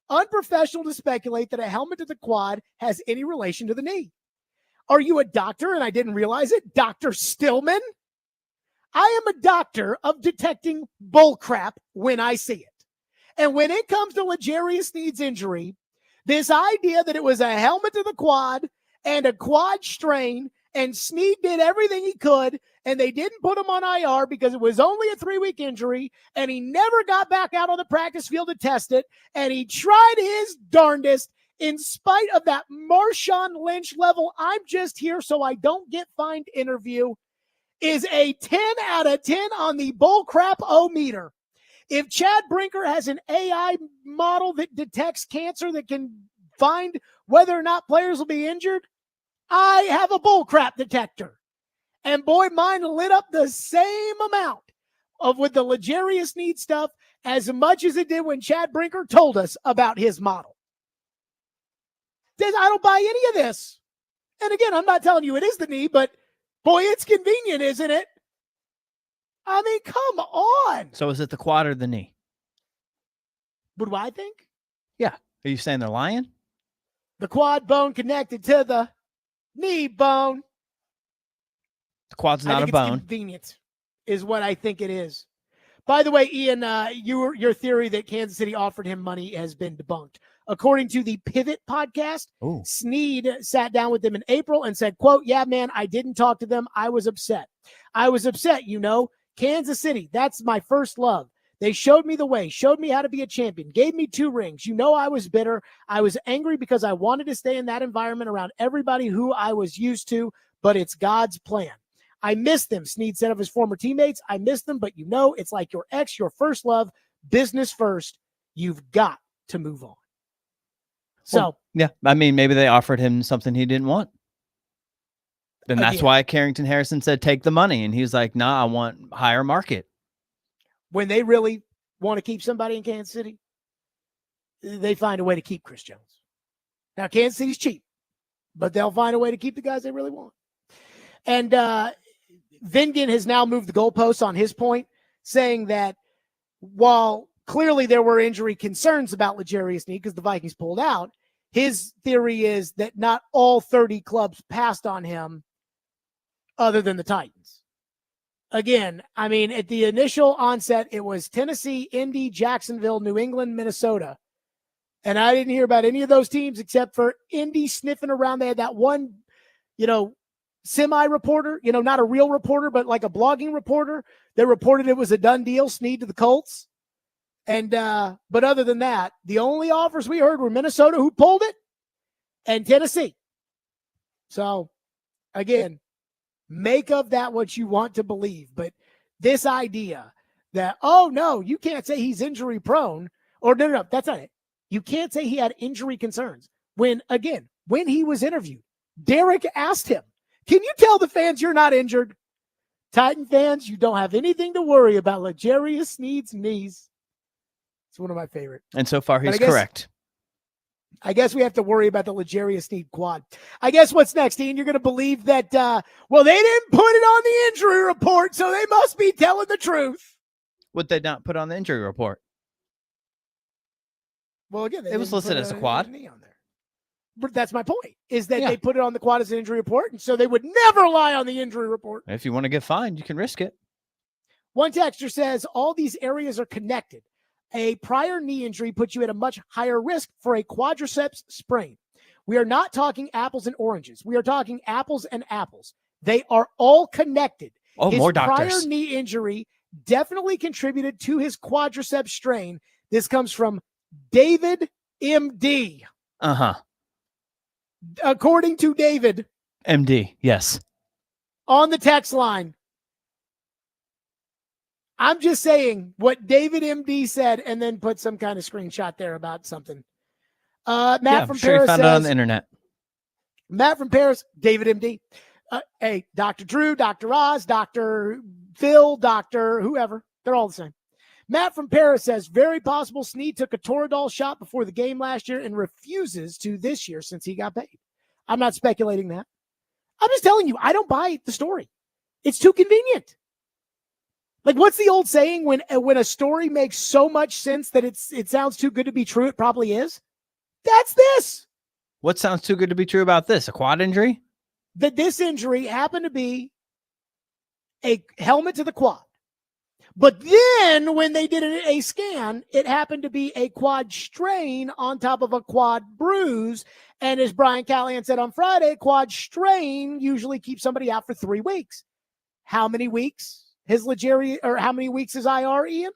Unprofessional to speculate that a helmet to the quad has any relation to the knee. Are you a doctor and I didn't realize it? Dr. Stillman? I am a doctor of detecting bullcrap when I see it. And when it comes to L'Jarius Sneed's injury, this idea that it was a helmet to the quad and a quad strain, and Sneed did everything he could, and they didn't put him on IR because it was only a 3-week injury, and he never got back out on the practice field to test it, and he tried his darndest in spite of that Marshawn Lynch level, I'm just here so I don't get fined interview, is a 10 out of 10 on the bullcrap-o-meter. If Chad Brinker has an AI model that detects cancer that can find whether or not players will be injured, I have a bullcrap detector. And boy, mine lit up the same amount with the L'Jarius Sneed stuff as much as it did when Chad Brinker told us about his model. I don't buy any of this. And again, I'm not telling you it is the knee, but boy, it's convenient, isn't it? I mean, come on. So is it the quad or the knee? What do I think? Yeah. Are you saying they're lying? The quad bone connected to the knee bone. The quad's not a bone. Convenient is what I think it is. By the way, Ian, your theory that Kansas City offered him money has been debunked. According to the Pivot podcast, Sneed sat down with them in April and said, quote, yeah, man, I didn't talk to them. I was upset. Kansas City, that's my first love. They showed me the way, showed me how to be a champion, gave me 2 rings. I was bitter. I was angry because I wanted to stay in that environment around everybody who I was used to, but it's God's plan. I miss them, Sneed said of his former teammates. I miss them, but it's like your ex, your first love, business first. You've got to move on. So, yeah, I mean, maybe they offered him something he didn't want. Then that's why Carrington Harrison said, take the money. And he was like, nah, I want higher market. When they really want to keep somebody in Kansas City, they find a way to keep Chris Jones. Now, Kansas City's cheap, but they'll find a way to keep the guys they really want. And Vingan has now moved the goalposts on his point, saying that while clearly there were injury concerns about L'Jarius Sneed because the Vikings pulled out, his theory is that not all 30 clubs passed on him other than the Titans. Again, I mean, at the initial onset, it was Tennessee, Indy, Jacksonville, New England, Minnesota. And I didn't hear about any of those teams except for Indy sniffing around. They had that one, semi-reporter, not a real reporter, but like a blogging reporter that reported it was a done deal, Sneed to the Colts. And, but other than that, the only offers we heard were Minnesota, who pulled it, and Tennessee. So, again, Make of that what you want to believe. But this idea that, oh, no, you can't say he's injury prone, or no, that's not it. You can't say he had injury concerns. When he was interviewed, Derek asked him, can you tell the fans you're not injured? Titan fans, you don't have anything to worry about L'Jarius Sneed's knees. It's one of my favorite. And so far, he's correct. I guess we have to worry about the L'Jarius Sneed quad. I guess what's next, Ian? You're going to believe that, they didn't put it on the injury report, so they must be telling the truth. Would they not put on the injury report? Well, again, it was listed as a quad. Knee on there. But that's my point, is that they put it on the quad as an injury report, and so they would never lie on the injury report. If you want to get fined, you can risk it. One texter says all these areas are connected. A prior knee injury puts you at a much higher risk for a quadriceps sprain. We are not talking apples and oranges. We are talking apples and apples. They are all connected. Oh, his more doctors. Prior knee injury definitely contributed to his quadriceps strain. This comes from David MD. Uh-huh. According to David. MD, yes. On the text line. I'm just saying what David MD said and then put some kind of screenshot there about something. Matt from Paris found says, it on the internet. Matt from Paris, David MD. Hey, Dr. Drew, Dr. Oz, Dr. Phil, Dr. whoever. They're all the same. Matt from Paris says, very possible Snead took a Toradol shot before the game last year and refuses to this year since he got paid. I'm not speculating that. I'm just telling you, I don't buy the story. It's too convenient. Like, what's the old saying? When a story makes so much sense that it sounds too good to be true, it probably is. That's this. What sounds too good to be true about this? A quad injury? That this injury happened to be a helmet to the quad. But then when they did a scan, it happened to be a quad strain on top of a quad bruise. And as Brian Callahan said on Friday, quad strain usually keeps somebody out for 3 weeks. How many weeks? His L'Jarius, or how many weeks is IR, Ian?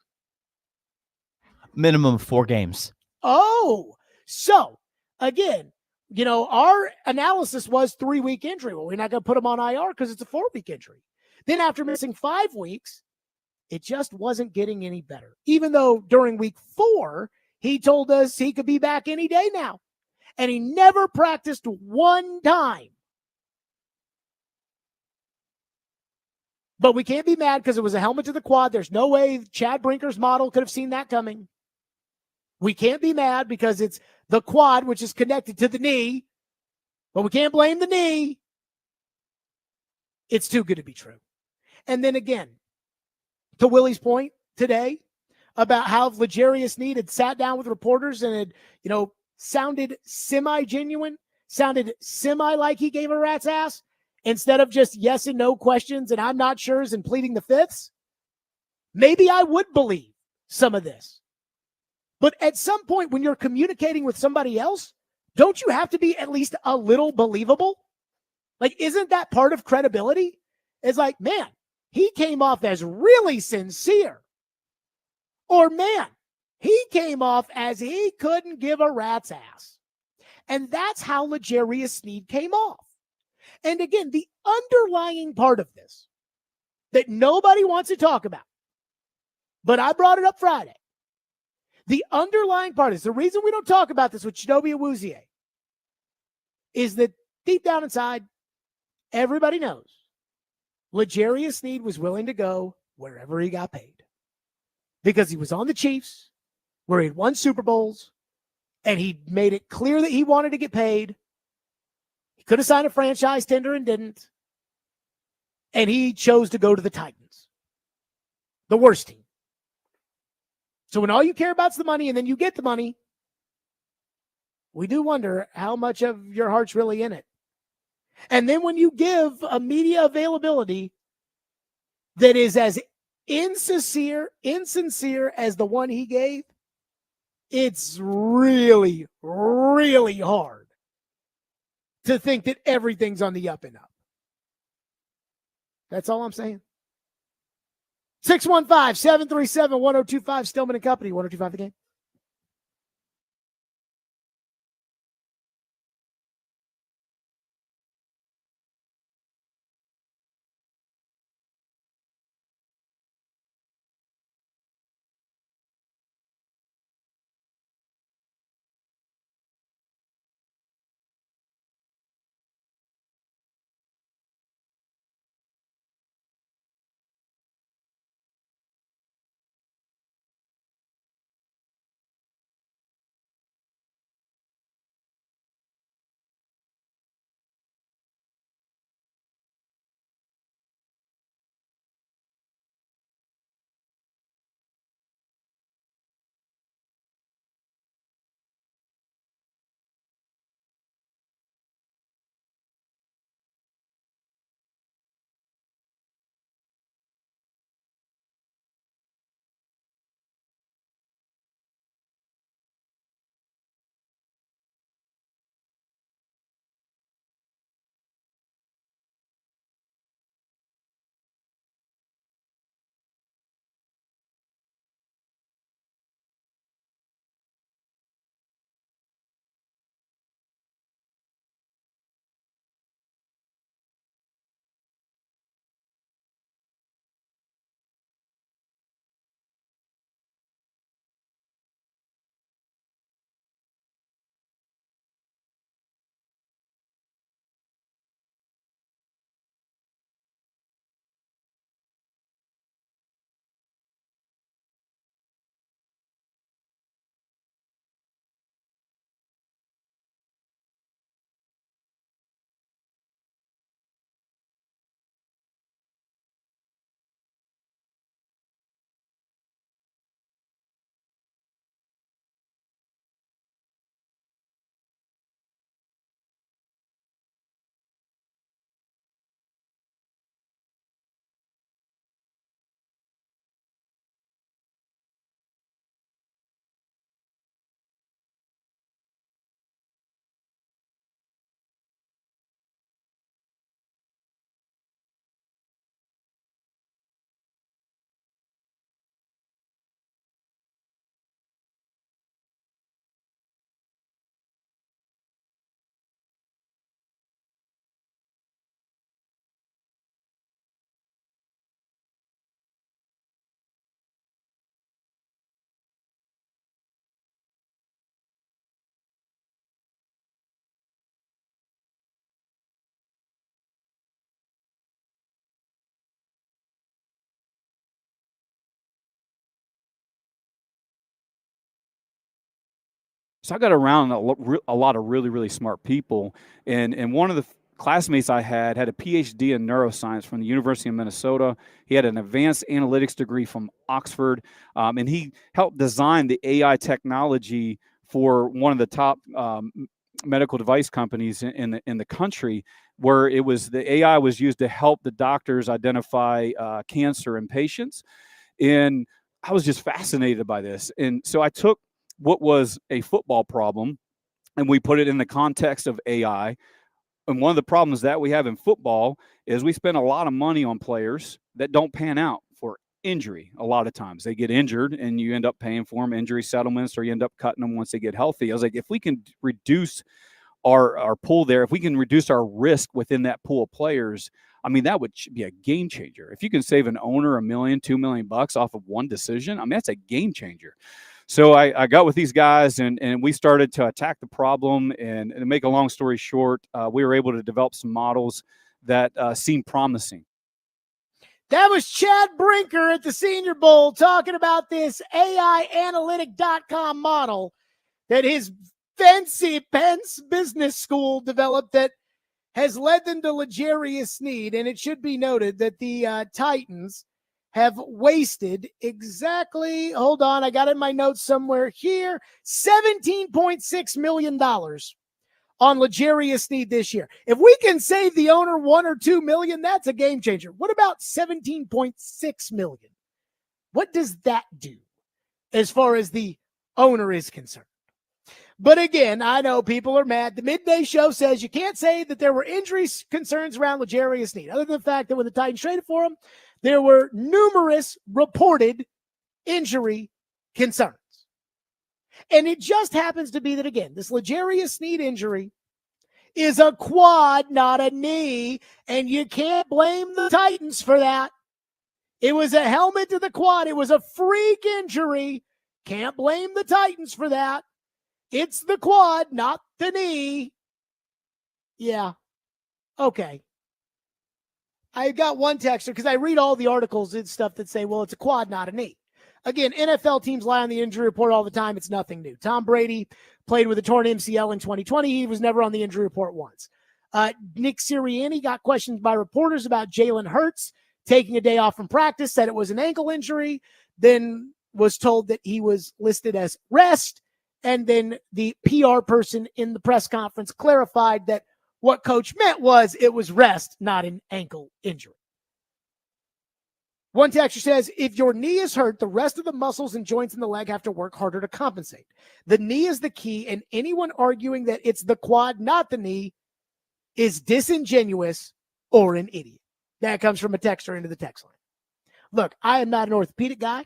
Minimum 4 games. Oh, so again, our analysis was 3-week injury. Well, we're not going to put him on IR because it's a 4-week injury. Then after missing 5 weeks, it just wasn't getting any better. Even though during week 4, he told us he could be back any day now. And he never practiced one time. But we can't be mad because it was a helmet to the quad. There's no way Chad Brinker's model could have seen that coming. We can't be mad because it's the quad, which is connected to the knee. But we can't blame the knee. It's too good to be true. And then again, to Willie's point today about how L'Jarius Sneed had sat down with reporters and had, sounded semi-genuine, sounded semi-like he gave a rat's ass, instead of just yes and no questions and I'm not sure's and pleading the fifths, maybe I would believe some of this. But at some point when you're communicating with somebody else, don't you have to be at least a little believable? Like, isn't that part of credibility? It's like, man, he came off as really sincere. Or, man, he came off as he couldn't give a rat's ass. And that's how L'Jarius Sneed came off. And again, the underlying part of this that nobody wants to talk about, but I brought it up Friday. The underlying part is the reason we don't talk about this with Chidobe Awuzie is that deep down inside, everybody knows L'Jarius Sneed was willing to go wherever he got paid because he was on the Chiefs where he'd won Super Bowls and he made it clear that he wanted to get paid. He could have signed a franchise tender and didn't. And he chose to go to the Titans, the worst team. So when all you care about is the money and then you get the money, we do wonder how much of your heart's really in it. And then when you give a media availability that is as insincere as the one he gave, it's really, really hard to think that everything's on the up and up. That's all I'm saying. 615-737-1025, Stillman and Company, 1025 The Game. So I got around a lot of really, really smart people. And one of the classmates I had a PhD in neuroscience from the University of Minnesota. He had an advanced analytics degree from Oxford, and he helped design the AI technology for one of the top medical device companies in the country, where the AI was used to help the doctors identify cancer in patients. And I was just fascinated by this. And so I took what was a football problem and we put it in the context of AI. And one of the problems that we have in football is we spend a lot of money on players that don't pan out for injury. A lot of times they get injured and you end up paying for them injury settlements, or you end up cutting them once they get healthy. I was like, if we can reduce our pool there, if we can reduce our risk within that pool of players, I mean, that would be a game changer. If you can save an owner $1 million, $2 million off of one decision, I mean, that's a game changer. So I got with these guys and we started to attack the problem. And to make a long story short, we were able to develop some models that seemed promising. That was Chad Brinker at the Senior Bowl talking about this AIanalytic.com model that his fancy Pence Business School developed that has led them to L'Jarius Sneed. And it should be noted that the Titans have wasted exactly, hold on, I got it in my notes somewhere here, $17.6 million on L'Jarius Sneed this year. If we can save the owner $1 or $2 million, that's a game changer. What about $17.6 million? What does that do as far as the owner is concerned? But again, I know people are mad. The midday show says you can't say that there were injury concerns around L'Jarius Sneed, other than the fact that when the Titans traded for him, there were numerous reported injury concerns. And it just happens to be that, again, this L'Jarius Sneed injury is a quad, not a knee, and you can't blame the Titans for that. It was a helmet to the quad. It was a freak injury. Can't blame the Titans for that. It's the quad, not the knee. Yeah. Okay. I got one texter because I read all the articles and stuff that say, well, it's a quad, not a knee. Again, NFL teams lie on the injury report all the time. It's nothing new. Tom Brady played with a torn MCL in 2020. He was never on the injury report once. Nick Sirianni got questioned by reporters about Jalen Hurts taking a day off from practice, said it was an ankle injury, then was told that he was listed as rest. And then the PR person in the press conference clarified that what coach meant was it was rest, not an ankle injury. One texter says, if your knee is hurt, the rest of the muscles and joints in the leg have to work harder to compensate. The knee is the key, and anyone arguing that it's the quad, not the knee, is disingenuous or an idiot. That comes from a texter into the text line. Look, I am not an orthopedic guy.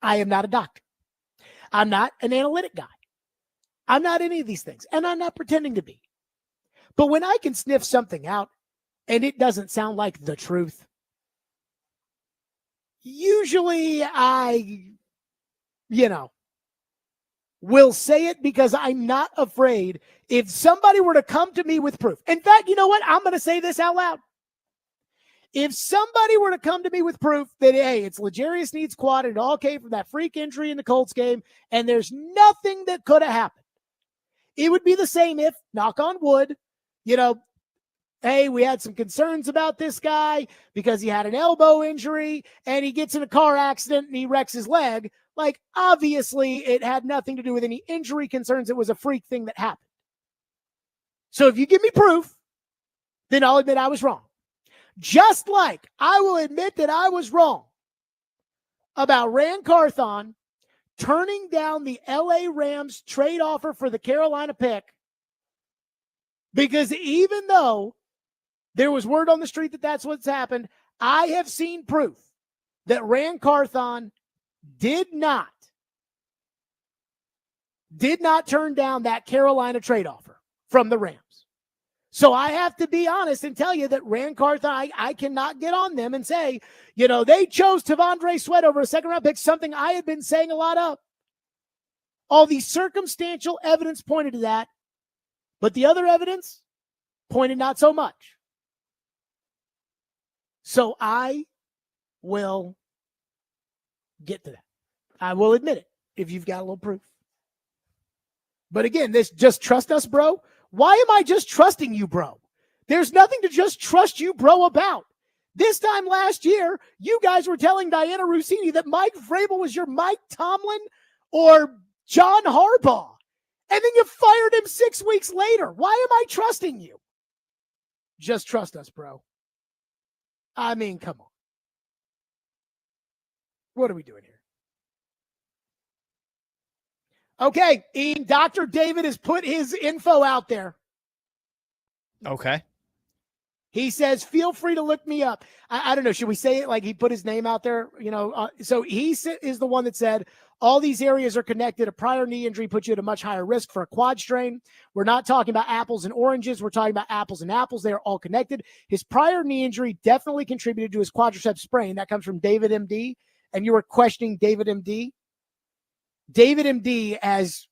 I am not a doctor. I'm not an analytic guy. I'm not any of these things, and I'm not pretending to be. But when I can sniff something out and it doesn't sound like the truth, usually I, will say it because I'm not afraid if somebody were to come to me with proof. In fact, you know what? I'm going to say this out loud. If somebody were to come to me with proof that, hey, it's L'Jarius Sneed's quad, and it all came from that freak injury in the Colts game, and there's nothing that could have happened, it would be the same if, knock on wood, hey, we had some concerns about this guy because he had an elbow injury and he gets in a car accident and he wrecks his leg. Like, obviously, it had nothing to do with any injury concerns. It was a freak thing that happened. So if you give me proof, then I'll admit I was wrong. Just like I will admit that I was wrong about Rand Carthon turning down the LA Rams trade offer for the Carolina pick, because even though there was word on the street that that's what's happened, I have seen proof that Rand Carthon did not turn down that Carolina trade offer from the Rams. So I have to be honest and tell you that Rand Carthon, I cannot get on them and say, they chose Tavondre Sweat over a second-round pick, something I had been saying a lot of. All the circumstantial evidence pointed to that, but the other evidence pointed not so much. So I will get to that. I will admit it if you've got a little proof. But again, this just trust us, bro. Why am I just trusting you, bro? There's nothing to just trust you, bro, about. This time last year, you guys were telling Diana Rossini that Mike Vrabel was your Mike Tomlin or John Harbaugh. And then you fired him 6 weeks later. Why am I trusting you? Just trust us, bro. I mean, come on. What are we doing here? Okay, Ian, Dr. David has put his info out there. Okay. He says, feel free to look me up. I don't know. Should we say it like he put his name out there? So he is the one that said, all these areas are connected. A prior knee injury puts you at a much higher risk for a quad strain. We're not talking about apples and oranges. We're talking about apples and apples. They are all connected. His prior knee injury definitely contributed to his quadriceps sprain. That comes from David MD. And you were questioning David MD. David MD has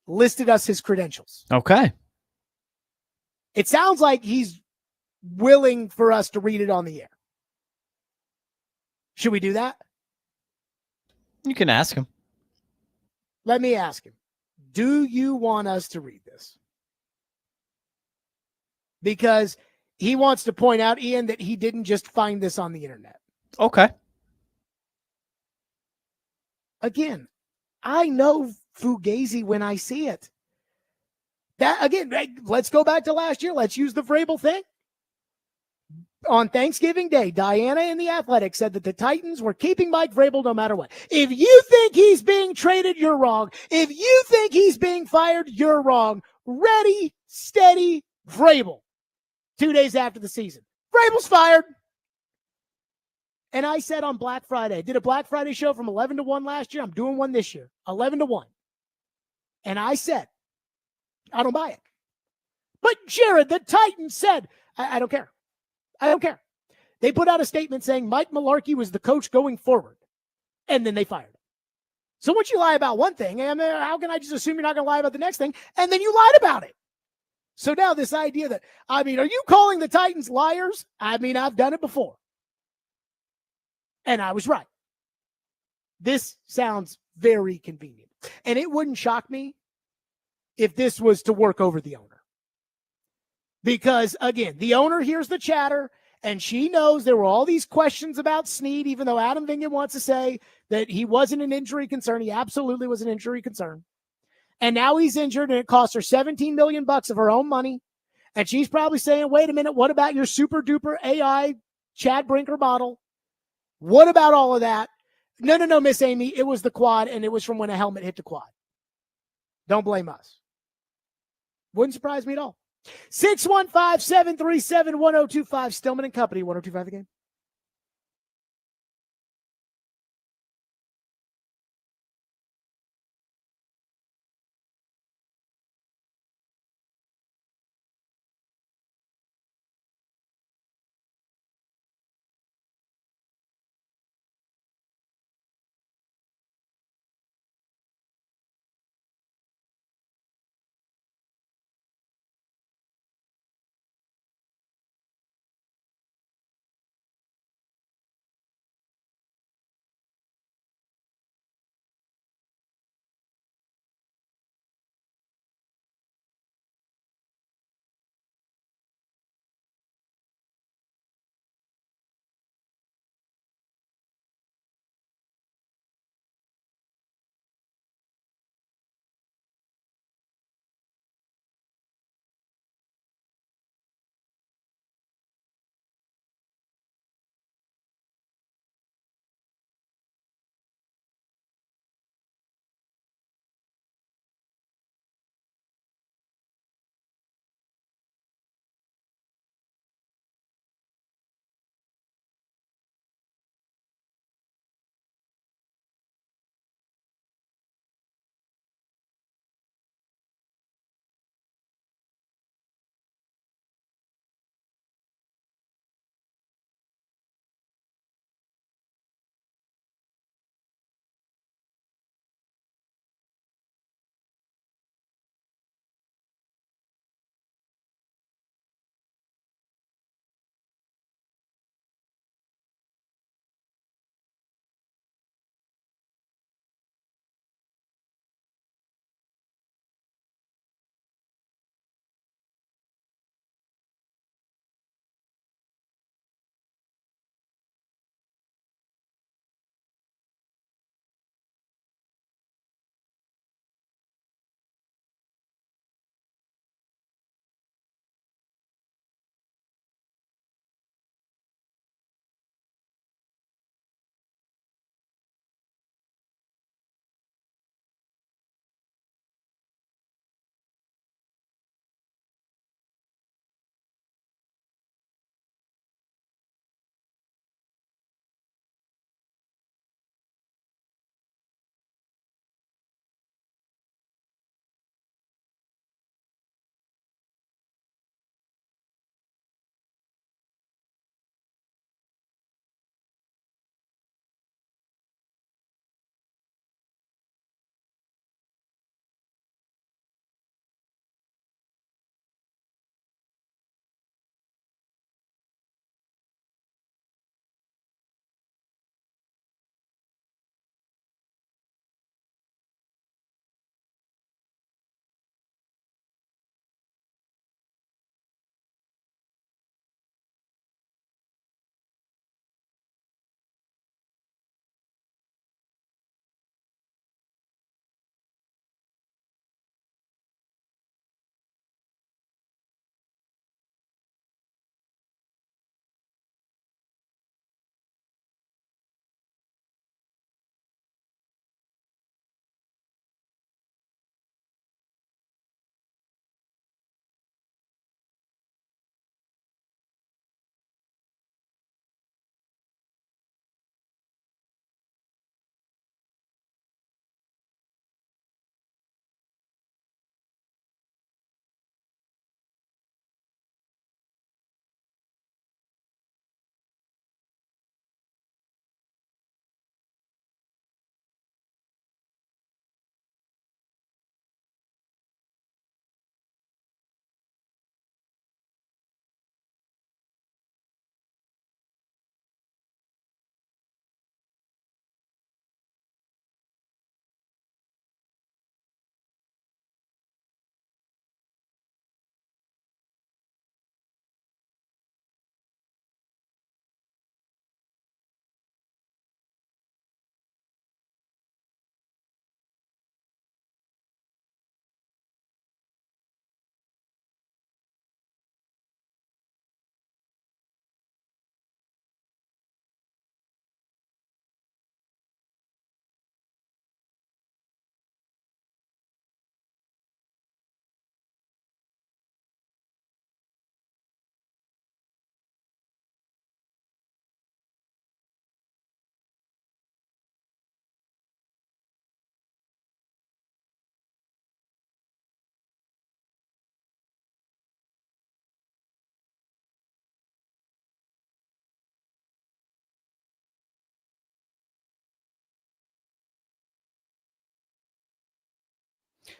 listed us his credentials. Okay. It sounds like he's willing for us to read it on the air. Should we do that? You can ask him. Let me ask him. Do you want us to read this? Because he wants to point out, Ian, that he didn't just find this on the internet. Okay. Again, I know Fugazi when I see it. That again, let's go back to last year. Let's use the Vrabel thing. On Thanksgiving Day, Diana in The Athletic said that the Titans were keeping Mike Vrabel no matter what. If you think he's being traded, you're wrong. If you think he's being fired, you're wrong. Ready, steady, Vrabel. 2 days after the season. Vrabel's fired. And I said on Black Friday, I did a Black Friday show from 11 to 1 last year. I'm doing one this year, 11 to 1. And I said, I don't buy it. But Jared, the Titans said, I don't care. I don't care. They put out a statement saying Mike Mularkey was the coach going forward. And then they fired him. So once you lie about one thing, how can I just assume you're not going to lie about the next thing? And then you lied about it. So now this idea that, are you calling the Titans liars? I've done it before. And I was right. This sounds very convenient. And it wouldn't shock me if this was to work over the owner. Because, again, the owner hears the chatter, and she knows there were all these questions about Snead, even though Adam Vingan wants to say that he wasn't an injury concern. He absolutely was an injury concern. And now he's injured, and it cost her $17 million of her own money. And she's probably saying, wait a minute, what about your super-duper AI Chad Brinker model? What about all of that? No, Miss Amy, it was the quad, and it was from when a helmet hit the quad. Don't blame us. Wouldn't surprise me at all. 615-737-1025, Stillman and Company, 1025 The Game.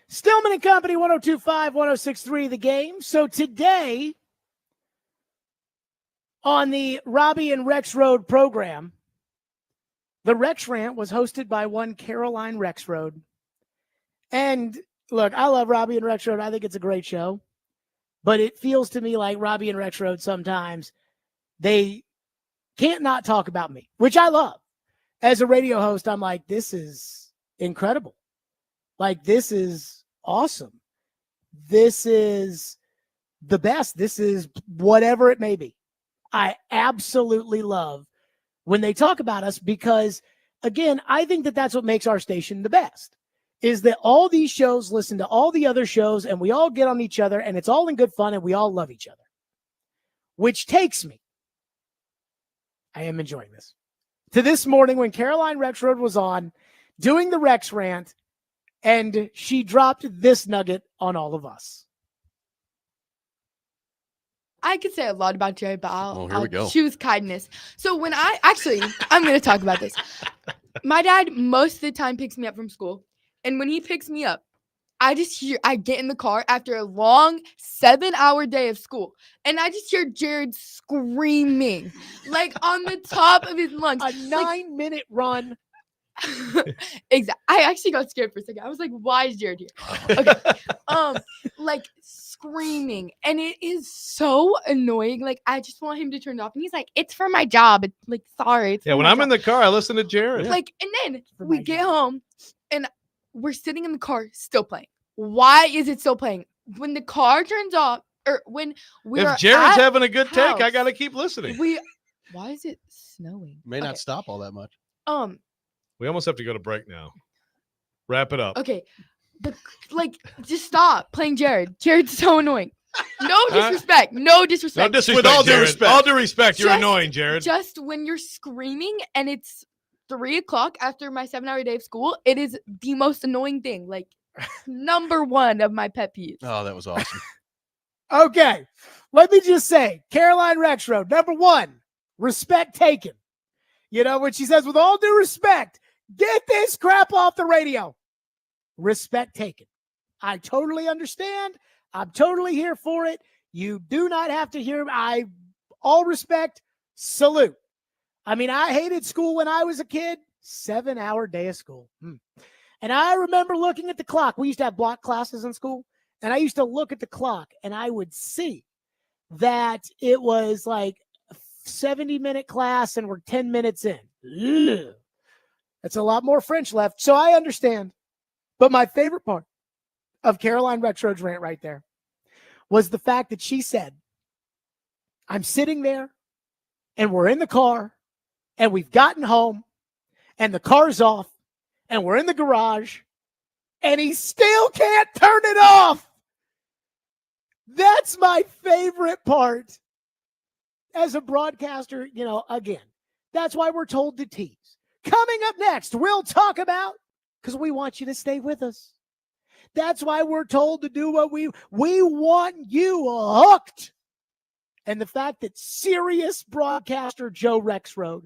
Stillman and Company, 102.5, 106.3, The Game. So today on the Robbie and Rex Road program, the Rex Rant was hosted by one Caroline Rexroad. And look, I love Robbie and Rexroad. I think it's a great show. But it feels to me like Robbie and Rexroad sometimes, they can't not talk about me, which I love. As a radio host, I'm like, this is incredible. Like, this is awesome. This is the best. This is whatever it may be. I absolutely love when they talk about us because, again, I think that that's what makes our station the best, is that all these shows listen to all the other shows and we all get on each other and it's all in good fun and we all love each other, which takes me, I am enjoying this, to this morning when Caroline Rexroad was on doing the Rex Rant and she dropped this nugget on all of us. I could say a lot about Jared, but here we go. I'll choose kindness. So when I'm going to talk about this. My dad most of the time picks me up from school. And when he picks me up, I get in the car after a long 7-hour day of school. And I just hear Jared screaming, like on the top of his lungs. A 9-minute run. Exactly. I actually got scared for a second. I was like, why is Jared here? Okay. Like screaming. And it is so annoying. Like, I just want him to turn it off. And he's like, it's for my job. It's like, sorry. It's Yeah, for when my I'm job. in the car, I listen to Jared. Like, and then we get home and we're sitting in the car still playing. Why is it still playing? When the car turns off, or when we're If Jared's at having a good take, I house, got to keep listening. why is it snowing? May not stop all that much. We almost have to go to break now. Wrap it up. Okay. Just stop playing Jared. Jared's so annoying. No disrespect. No disrespect. No disrespect. With all due respect. All due respect, you're Just- annoying, Jared. Just when you're screaming and it's 3:00 after my 7-hour day of school, it is the most annoying thing. Like, number one of my pet peeves. Oh, that was awesome. Okay. Let me just say, Caroline Rexroad, number one, respect taken. You know, when she says, with all due respect, get this crap off the radio. Respect taken. I totally understand. I'm totally here for it. You do not have to hear. All respect, salute. I mean, I hated school when I was a kid. 7-hour day of school. And I remember looking at the clock. We used to have block classes in school. And I used to look at the clock and I would see that it was like a 70-minute class and we're 10 minutes in. Ugh. That's a lot more French left. So I understand. But my favorite part of Caroline Rexroad's rant right there was the fact that she said, I'm sitting there and we're in the car and we've gotten home and the car's off and we're in the garage and he still can't turn it off. That's my favorite part. As a broadcaster, you know, again, that's why we're told to tease. Coming up next, we'll talk about, because we want you to stay with us. That's why we're told to do what we want you hooked. And the fact that serious broadcaster Joe Rexroad,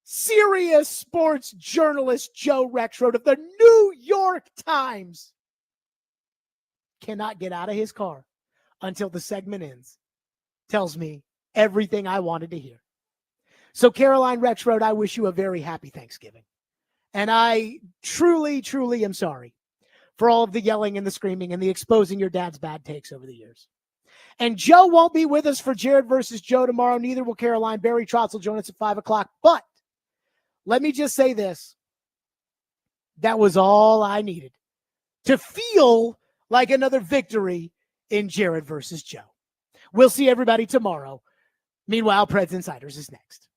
serious sports journalist Joe Rexroad of the New York Times cannot get out of his car until the segment ends, tells me everything I wanted to hear. So Caroline Rexroad, I wish you a very happy Thanksgiving. And I truly, truly am sorry for all of the yelling and the screaming and the exposing your dad's bad takes over the years. And Joe won't be with us for Jared versus Joe tomorrow. Neither will Caroline. Barry Trotz will join us at 5 o'clock. But let me just say this. That was all I needed to feel like another victory in Jared versus Joe. We'll see everybody tomorrow. Meanwhile, Preds Insiders is next.